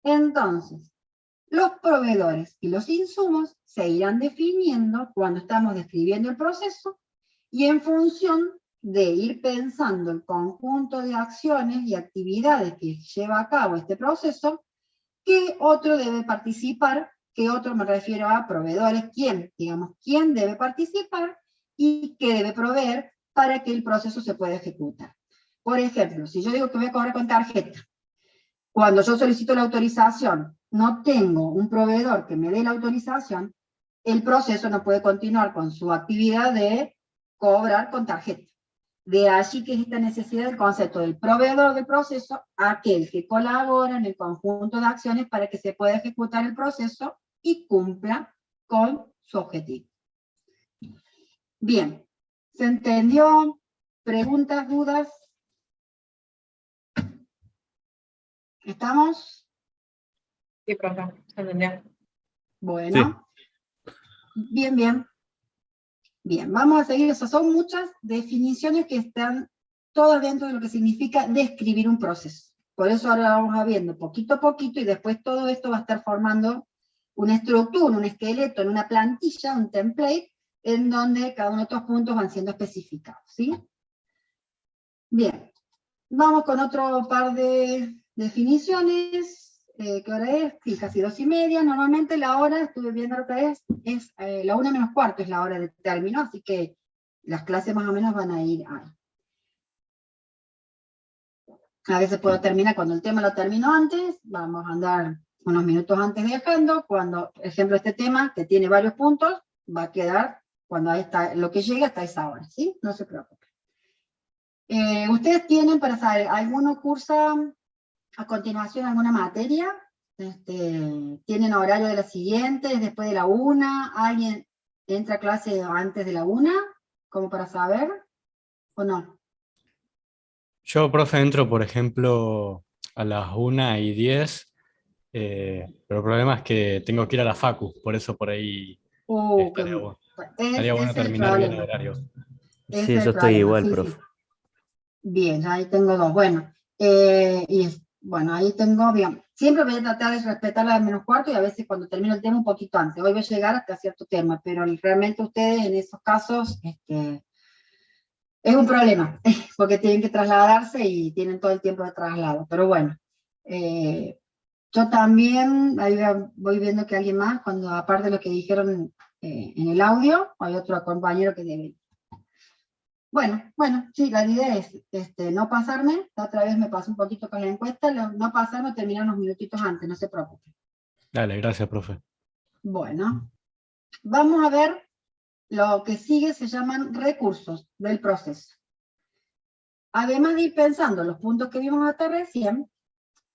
Speaker 1: Entonces, los proveedores y los insumos se irán definiendo cuando estamos describiendo el proceso y en función de ir pensando el conjunto de acciones y actividades que lleva a cabo este proceso, qué otro debe participar, qué otro me refiero a proveedores, quién, digamos, quién debe participar y qué debe proveer para que el proceso se pueda ejecutar. Por ejemplo, si yo digo que voy a cobrar con tarjeta, cuando yo solicito la autorización, no tengo un proveedor que me dé la autorización, el proceso no puede continuar con su actividad de cobrar con tarjeta. De allí que es esta necesidad del concepto del proveedor del proceso, aquel que colabora en el conjunto de acciones para que se pueda ejecutar el proceso y cumpla con su objetivo. Bien, ¿se entendió? ¿Preguntas, dudas? ¿Estamos?
Speaker 6: Sí, profe, se entendió.
Speaker 1: Bueno. Sí. Bien, bien. Bien, vamos a seguir. Esas son muchas definiciones que están todas dentro de lo que significa describir un proceso. Por eso ahora vamos a viendo poquito a poquito y después todo esto va a estar formando una estructura, un esqueleto, en una plantilla, un template, en donde cada uno de estos puntos van siendo especificados, ¿sí? Bien, vamos con otro par de definiciones. ¿qué hora es? Sí, casi 2:30. Normalmente la hora, estuve viendo lo que es la 1:45 es la hora de término, así que las clases más o menos van a ir ahí. A veces puedo terminar, cuando el tema lo termino antes, vamos a andar unos minutos antes viajando, cuando, por ejemplo, este tema, que tiene varios puntos, va a quedar, cuando ahí está, lo que llegue hasta esa hora, ¿sí? No se preocupen. ¿Ustedes tienen, para saber, alguno cursa a continuación alguna materia? ¿Tienen horario de la siguiente, después de la 1? ¿Alguien entra a clase antes de la 1? ¿Como para saber? ¿O no?
Speaker 4: Yo, profe, entro, por ejemplo, a las 1:10, pero el problema es que tengo que ir a la facu, por eso por ahí estaría bueno, estaría
Speaker 1: Ese
Speaker 4: bueno
Speaker 1: es el
Speaker 4: terminar bien el
Speaker 1: problema.
Speaker 4: horario.
Speaker 1: Ese
Speaker 7: Sí,
Speaker 1: es
Speaker 7: yo
Speaker 1: el
Speaker 7: estoy
Speaker 1: problema,
Speaker 7: igual,
Speaker 1: sí,
Speaker 7: profe.
Speaker 1: sí. Bien, ahí tengo dos. Bueno, bueno, ahí tengo, bien. Siempre voy a tratar de respetar la -4 y a veces cuando termino el tema un poquito antes. Hoy voy a llegar hasta cierto tema, pero realmente ustedes en esos casos es un problema, porque tienen que trasladarse y tienen todo el tiempo de traslado. Pero bueno, yo también, ahí voy viendo que alguien más, cuando aparte de lo que dijeron en el audio, hay otro compañero que debe. Bueno, sí, la idea es no pasarme. La otra vez me pasé un poquito con la encuesta, no pasarme, terminar unos minutitos antes, no se preocupen.
Speaker 4: Dale, gracias, profe.
Speaker 1: Bueno, vamos a ver lo que sigue, se llaman recursos del proceso. Además de ir pensando los puntos que vimos hasta recién,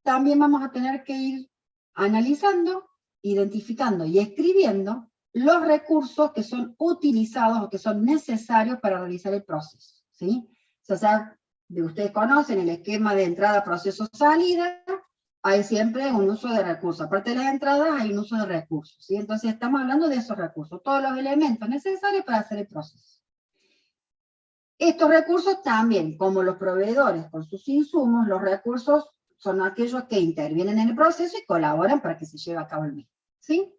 Speaker 1: también vamos a tener que ir analizando, identificando y escribiendo los recursos que son utilizados o que son necesarios para realizar el proceso, ¿sí? O sea, ustedes conocen el esquema de entrada, proceso, salida, hay siempre un uso de recursos. Aparte de las entradas, hay un uso de recursos, ¿sí? Entonces estamos hablando de esos recursos, todos los elementos necesarios para hacer el proceso. Estos recursos también, como los proveedores con sus insumos, los recursos son aquellos que intervienen en el proceso y colaboran para que se lleve a cabo el mismo, ¿sí?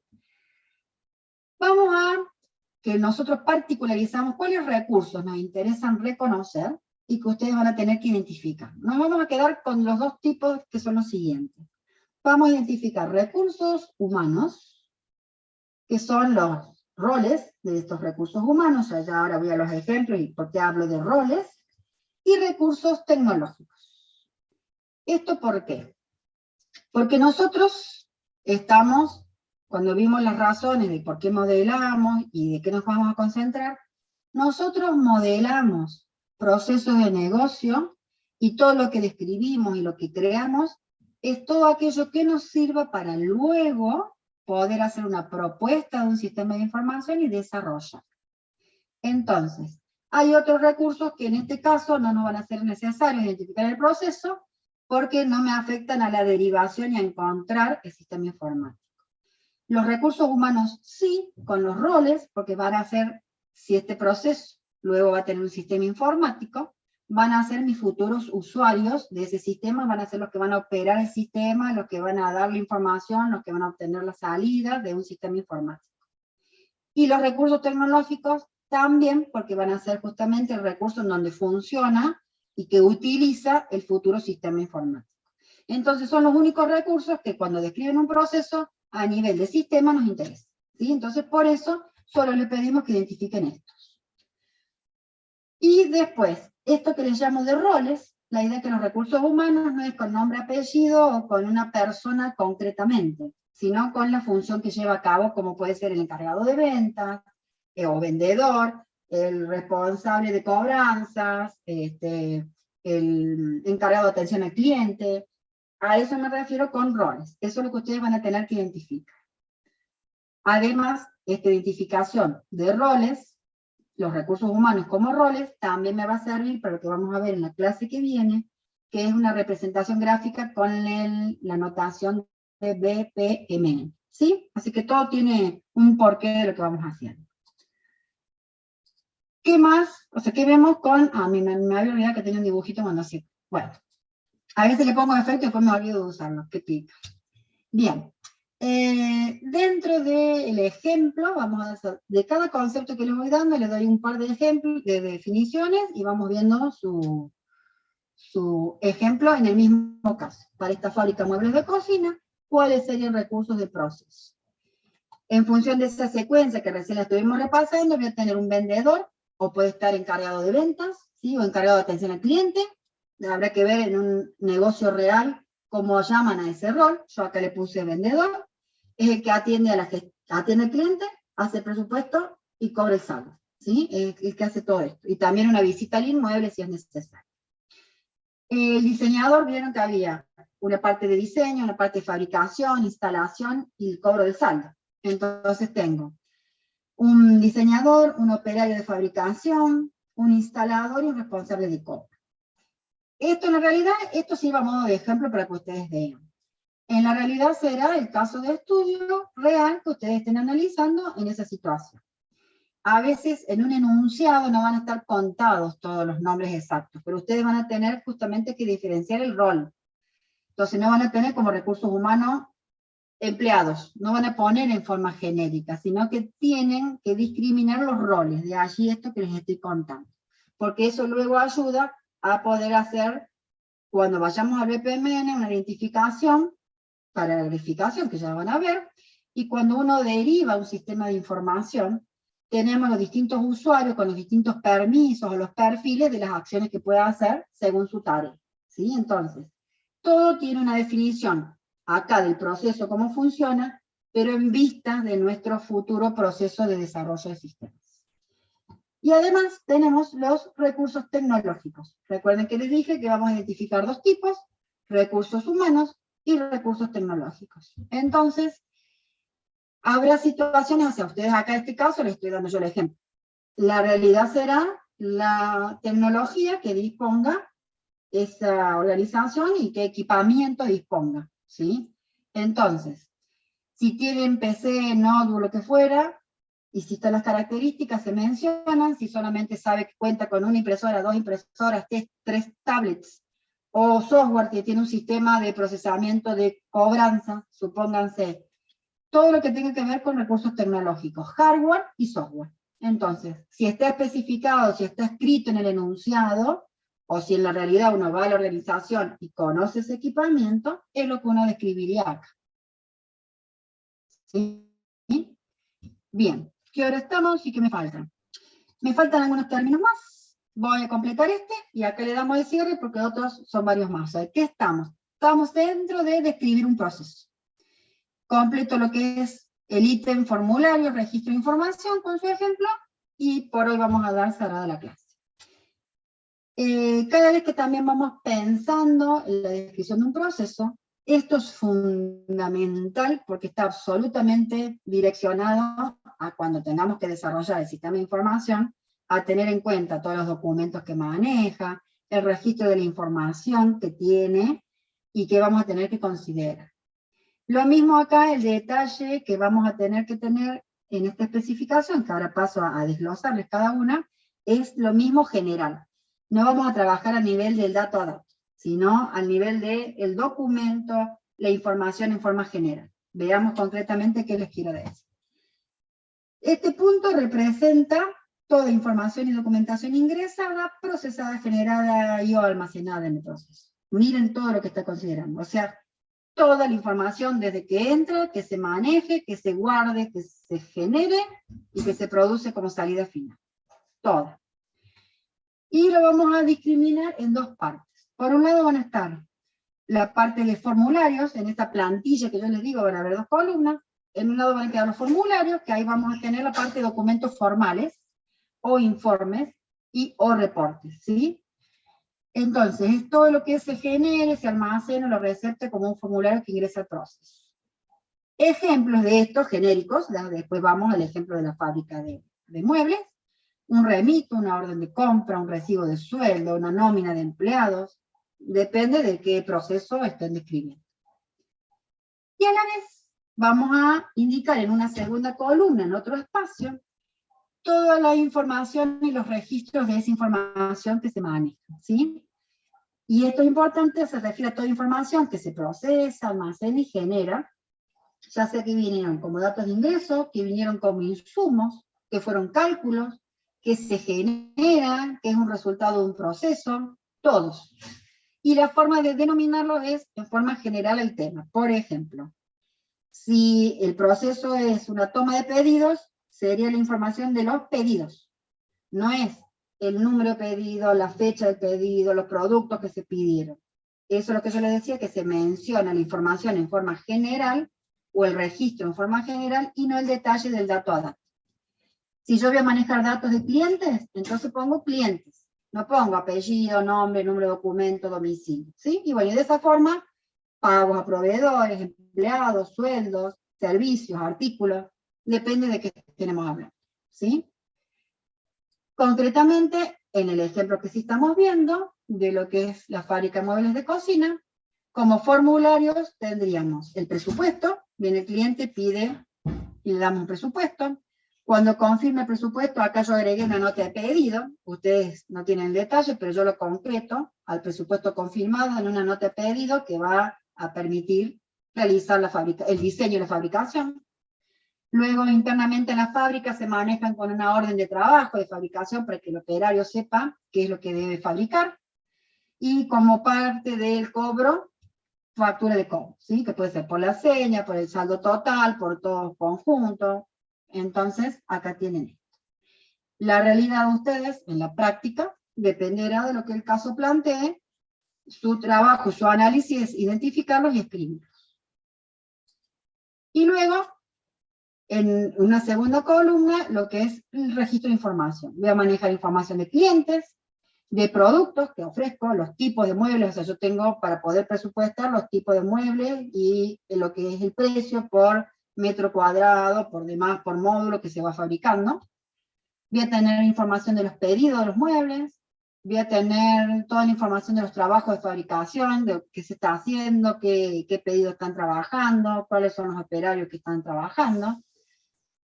Speaker 1: Vamos a que nosotros particularizamos cuáles recursos nos interesan reconocer y que ustedes van a tener que identificar. Nos vamos a quedar con los dos tipos que son los siguientes. Vamos a identificar recursos humanos, que son los roles de estos recursos humanos, allá ahora voy a los ejemplos y por qué hablo de roles, y recursos tecnológicos. ¿Esto por qué? Porque nosotros estamos, cuando vimos las razones de por qué modelamos y de qué nos vamos a concentrar, nosotros modelamos procesos de negocio y todo lo que describimos y lo que creamos es todo aquello que nos sirva para luego poder hacer una propuesta de un sistema de información y desarrollar. Entonces, hay otros recursos que en este caso no nos van a ser necesarios identificar el proceso, porque no me afectan a la derivación y a encontrar el sistema informático. Los recursos humanos sí, con los roles, porque van a ser, si este proceso luego va a tener un sistema informático, van a ser mis futuros usuarios de ese sistema, van a ser los que van a operar el sistema, los que van a dar la información, los que van a obtener la salida de un sistema informático. Y los recursos tecnológicos también, porque van a ser justamente el recurso en donde funciona y que utiliza el futuro sistema informático. Entonces son los únicos recursos que cuando describen un proceso a nivel de sistema nos interesan, ¿sí? Entonces por eso solo le pedimos que identifiquen estos. Y después, esto que les llamo de roles, la idea es que los recursos humanos no es con nombre, apellido o con una persona concretamente, sino con la función que lleva a cabo, como puede ser el encargado de ventas, o vendedor, el responsable de cobranzas, el encargado de atención al cliente. A eso me refiero con roles. Eso es lo que ustedes van a tener que identificar. Además, esta identificación de roles, los recursos humanos como roles, también me va a servir para lo que vamos a ver en la clase que viene, que es una representación gráfica con la notación de BPMN, ¿sí? Así que todo tiene un porqué de lo que vamos haciendo. ¿Qué más? O sea, ¿qué vemos con...? A mí me había olvidado que tenía un dibujito cuando hacía. Bueno, a veces le pongo efecto y después me olvido de usarlo. Qué pica. Bien. Dentro del ejemplo, vamos a hacer, de cada concepto que les voy dando, le doy un par de ejemplos, de definiciones, y vamos viendo su ejemplo en el mismo caso. Para esta fábrica de muebles de cocina, cuáles serían recursos de proceso. En función de esa secuencia que recién la estuvimos repasando, voy a tener un vendedor, o puede estar encargado de ventas, ¿sí? O encargado de atención al cliente. Habrá que ver en un negocio real cómo llaman a ese rol. Yo acá le puse vendedor, es el que atiende atiende al cliente, hace el presupuesto y cobra el saldo, ¿sí? El que hace todo esto. Y también una visita al inmueble si es necesario. El diseñador, vieron que había una parte de diseño, una parte de fabricación, instalación y el cobro del saldo. Entonces tengo un diseñador, un operario de fabricación, un instalador y un responsable de compra. Esto en la realidad, esto sirve a modo de ejemplo para que ustedes vean. En la realidad será el caso de estudio real que ustedes estén analizando en esa situación. A veces en un enunciado no van a estar contados todos los nombres exactos, pero ustedes van a tener justamente que diferenciar el rol. Entonces no van a tener como recursos humanos empleados, no van a poner en forma genérica, sino que tienen que discriminar los roles, de allí esto que les estoy contando. Porque eso luego ayuda a poder hacer, cuando vayamos al BPMN, una identificación para la verificación, que ya van a ver, y cuando uno deriva un sistema de información, tenemos los distintos usuarios con los distintos permisos o los perfiles de las acciones que pueda hacer según su tarea, ¿sí? Entonces, todo tiene una definición acá del proceso, cómo funciona, pero en vista de nuestro futuro proceso de desarrollo de sistemas. Y además tenemos los recursos tecnológicos. Recuerden que les dije que vamos a identificar dos tipos, recursos humanos y recursos tecnológicos. Entonces, habrá situaciones, o sea, ustedes acá en este caso les estoy dando yo el ejemplo. La realidad será la tecnología que disponga esa organización y qué equipamiento disponga, ¿sí? Entonces, si tienen PC, notebook, lo que fuera, y si están las características se mencionan, si solamente sabe que cuenta con una impresora, dos impresoras, tres tablets, o software que tiene un sistema de procesamiento de cobranza, supónganse, todo lo que tenga que ver con recursos tecnológicos, hardware y software. Entonces, si está especificado, si está escrito en el enunciado, o si en la realidad uno va a la organización y conoce ese equipamiento, es lo que uno describiría acá. ¿Sí? Bien, ¿qué hora estamos y qué me faltan? Me faltan algunos términos más. Voy a completar este y acá le damos el cierre porque otros son varios más. ¿Qué estamos? Estamos dentro de describir un proceso. Completo lo que es el ítem formulario, registro de información con su ejemplo, y por hoy vamos a dar cerrada la clase. Cada vez que también vamos pensando en la descripción de un proceso, esto es fundamental porque está absolutamente direccionado a cuando tengamos que desarrollar el sistema de información, a tener en cuenta todos los documentos que maneja, el registro de la información que tiene y que vamos a tener que considerar. Lo mismo acá, el detalle que vamos a tener que tener en esta especificación, que ahora paso a desglosarles cada una, es lo mismo general. No vamos a trabajar a nivel del dato a dato, sino al nivel del documento, la información en forma general. Veamos concretamente qué les quiero decir. Este punto representa toda información y documentación ingresada, procesada, generada y o almacenada en el proceso. Miren todo lo que está considerando. O sea, toda la información desde que entra, que se maneje, que se guarde, que se genere y que se produce como salida final. Toda. Y lo vamos a discriminar en dos partes. Por un lado van a estar la parte de formularios, en esta plantilla que yo les digo van a haber dos columnas. En un lado van a quedar los formularios, que ahí vamos a tener la parte de documentos formales, o informes, y o reportes, ¿sí? Entonces, es todo lo que se genere, se almacene o lo recepte como un formulario que ingresa al proceso. Ejemplos de estos genéricos, después vamos al ejemplo de la fábrica de muebles, un remito, una orden de compra, un recibo de sueldo, una nómina de empleados, depende de qué proceso estén describiendo. Y a la vez vamos a indicar en una segunda columna, en otro espacio, toda la información y los registros de esa información que se maneja, ¿sí? Y esto es importante, se refiere a toda información que se procesa, almacena y genera, ya sea que vinieron como datos de ingreso, que vinieron como insumos, que fueron cálculos, que se generan, que es un resultado de un proceso, todos. Y la forma de denominarlo es en forma general el tema. Por ejemplo, Si el proceso es una toma de pedidos, sería la información de los pedidos. No es el número de pedido, la fecha del pedido, los productos que se pidieron. Eso es lo que yo les decía, que se menciona la información en forma general, o el registro en forma general, y no el detalle del dato a dato. Si yo voy a manejar datos de clientes, entonces pongo clientes. No pongo apellido, nombre, número de documento, domicilio. ¿Sí? Y bueno, y de esa forma, pagos a proveedores, empleados, sueldos, servicios, artículos, depende de qué tenemos hablando. ¿Sí? Concretamente, en el ejemplo que sí estamos viendo, de lo que es la fábrica de muebles de cocina, como formularios tendríamos el presupuesto, viene el cliente, pide y le damos un presupuesto. Cuando confirme el presupuesto, acá yo agregué una nota de pedido, ustedes no tienen el detalle, pero yo lo concreto al presupuesto confirmado en una nota de pedido que va a permitir realizar el diseño y la fabricación. Luego, internamente en la fábrica se manejan con una orden de trabajo, de fabricación, para que el operario sepa qué es lo que debe fabricar. Y como parte del cobro, factura de cobro, ¿sí? Que puede ser por la seña, por el saldo total, por todo conjunto. Entonces, acá tienen esto. La realidad de ustedes, en la práctica, dependerá de lo que el caso plantee. Su trabajo, su análisis es identificarlos y escribirlos. Y luego, en una segunda columna, lo que es el registro de información. Voy a manejar información de clientes, de productos que ofrezco, los tipos de muebles, o sea, yo tengo para poder presupuestar los tipos de muebles y lo que es el precio por metro cuadrado, por demás, por módulo que se va fabricando. Voy a tener información de los pedidos de los muebles, voy a tener toda la información de los trabajos de fabricación, de qué se está haciendo, qué pedidos están trabajando, cuáles son los operarios que están trabajando.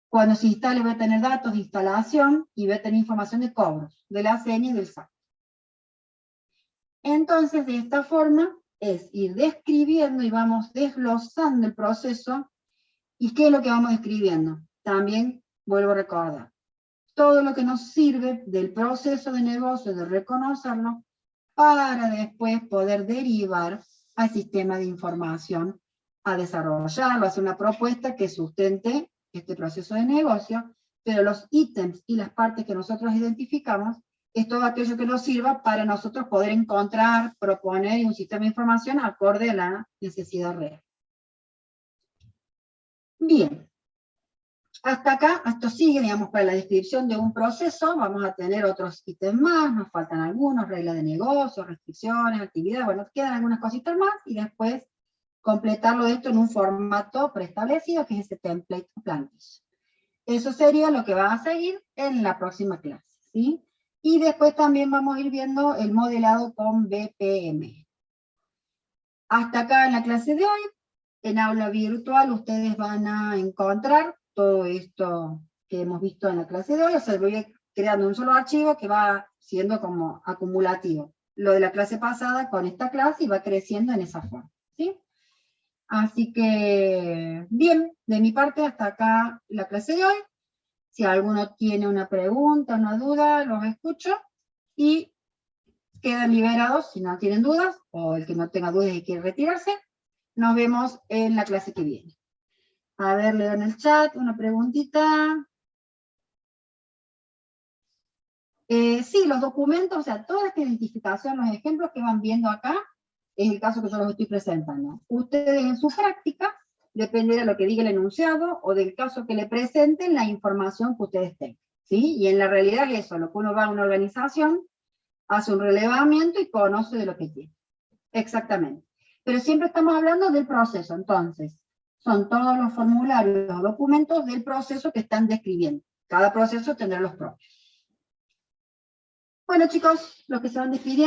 Speaker 1: Cuando se instale voy a tener datos de instalación y voy a tener información de cobros, de la seña y del SAT. Entonces, de esta forma, es ir describiendo y vamos desglosando el proceso. ¿Y qué es lo que vamos describiendo? También, vuelvo a recordar, todo lo que nos sirve del proceso de negocio, de reconocerlo, para después poder derivar al sistema de información, a desarrollarlo, hacer una propuesta que sustente este proceso de negocio, pero los ítems y las partes que nosotros identificamos es todo aquello que nos sirva para nosotros poder encontrar, proponer un sistema de información acorde a la necesidad real. Bien, hasta acá, esto sigue, digamos, para la descripción de un proceso. Vamos a tener otros ítems más, nos faltan algunos, reglas de negocio, restricciones, actividades, bueno, quedan algunas cositas más, y después completarlo esto en un formato preestablecido, que es ese template plantees. Eso sería lo que va a seguir en la próxima clase, ¿sí? Y después también vamos a ir viendo el modelado con BPM. Hasta acá en la clase de hoy, en aula virtual, ustedes van a encontrar todo esto que hemos visto en la clase de hoy. O sea, voy creando un solo archivo que va siendo como acumulativo. Lo de la clase pasada con esta clase y va creciendo en esa forma, ¿sí? Así que, bien, de mi parte hasta acá la clase de hoy. Si alguno tiene una pregunta, una duda, los escucho y quedan liberados si no tienen dudas, o el que no tenga dudas y quiere retirarse. Nos vemos en la clase que viene. A ver, leo en el chat una preguntita. Sí, los documentos, o sea, toda esta identificación, los ejemplos que van viendo acá, es el caso que yo los estoy presentando. Ustedes en su práctica, depende de lo que diga el enunciado, o del caso que le presenten, la información que ustedes tengan, ¿sí? Y en la realidad es eso, lo que uno va a una organización, hace un relevamiento y conoce de lo que tiene. Exactamente. Pero siempre estamos hablando del proceso, entonces, son todos los formularios, los documentos del proceso que están describiendo. Cada proceso tendrá los propios. Bueno, chicos, los que se van despidiendo.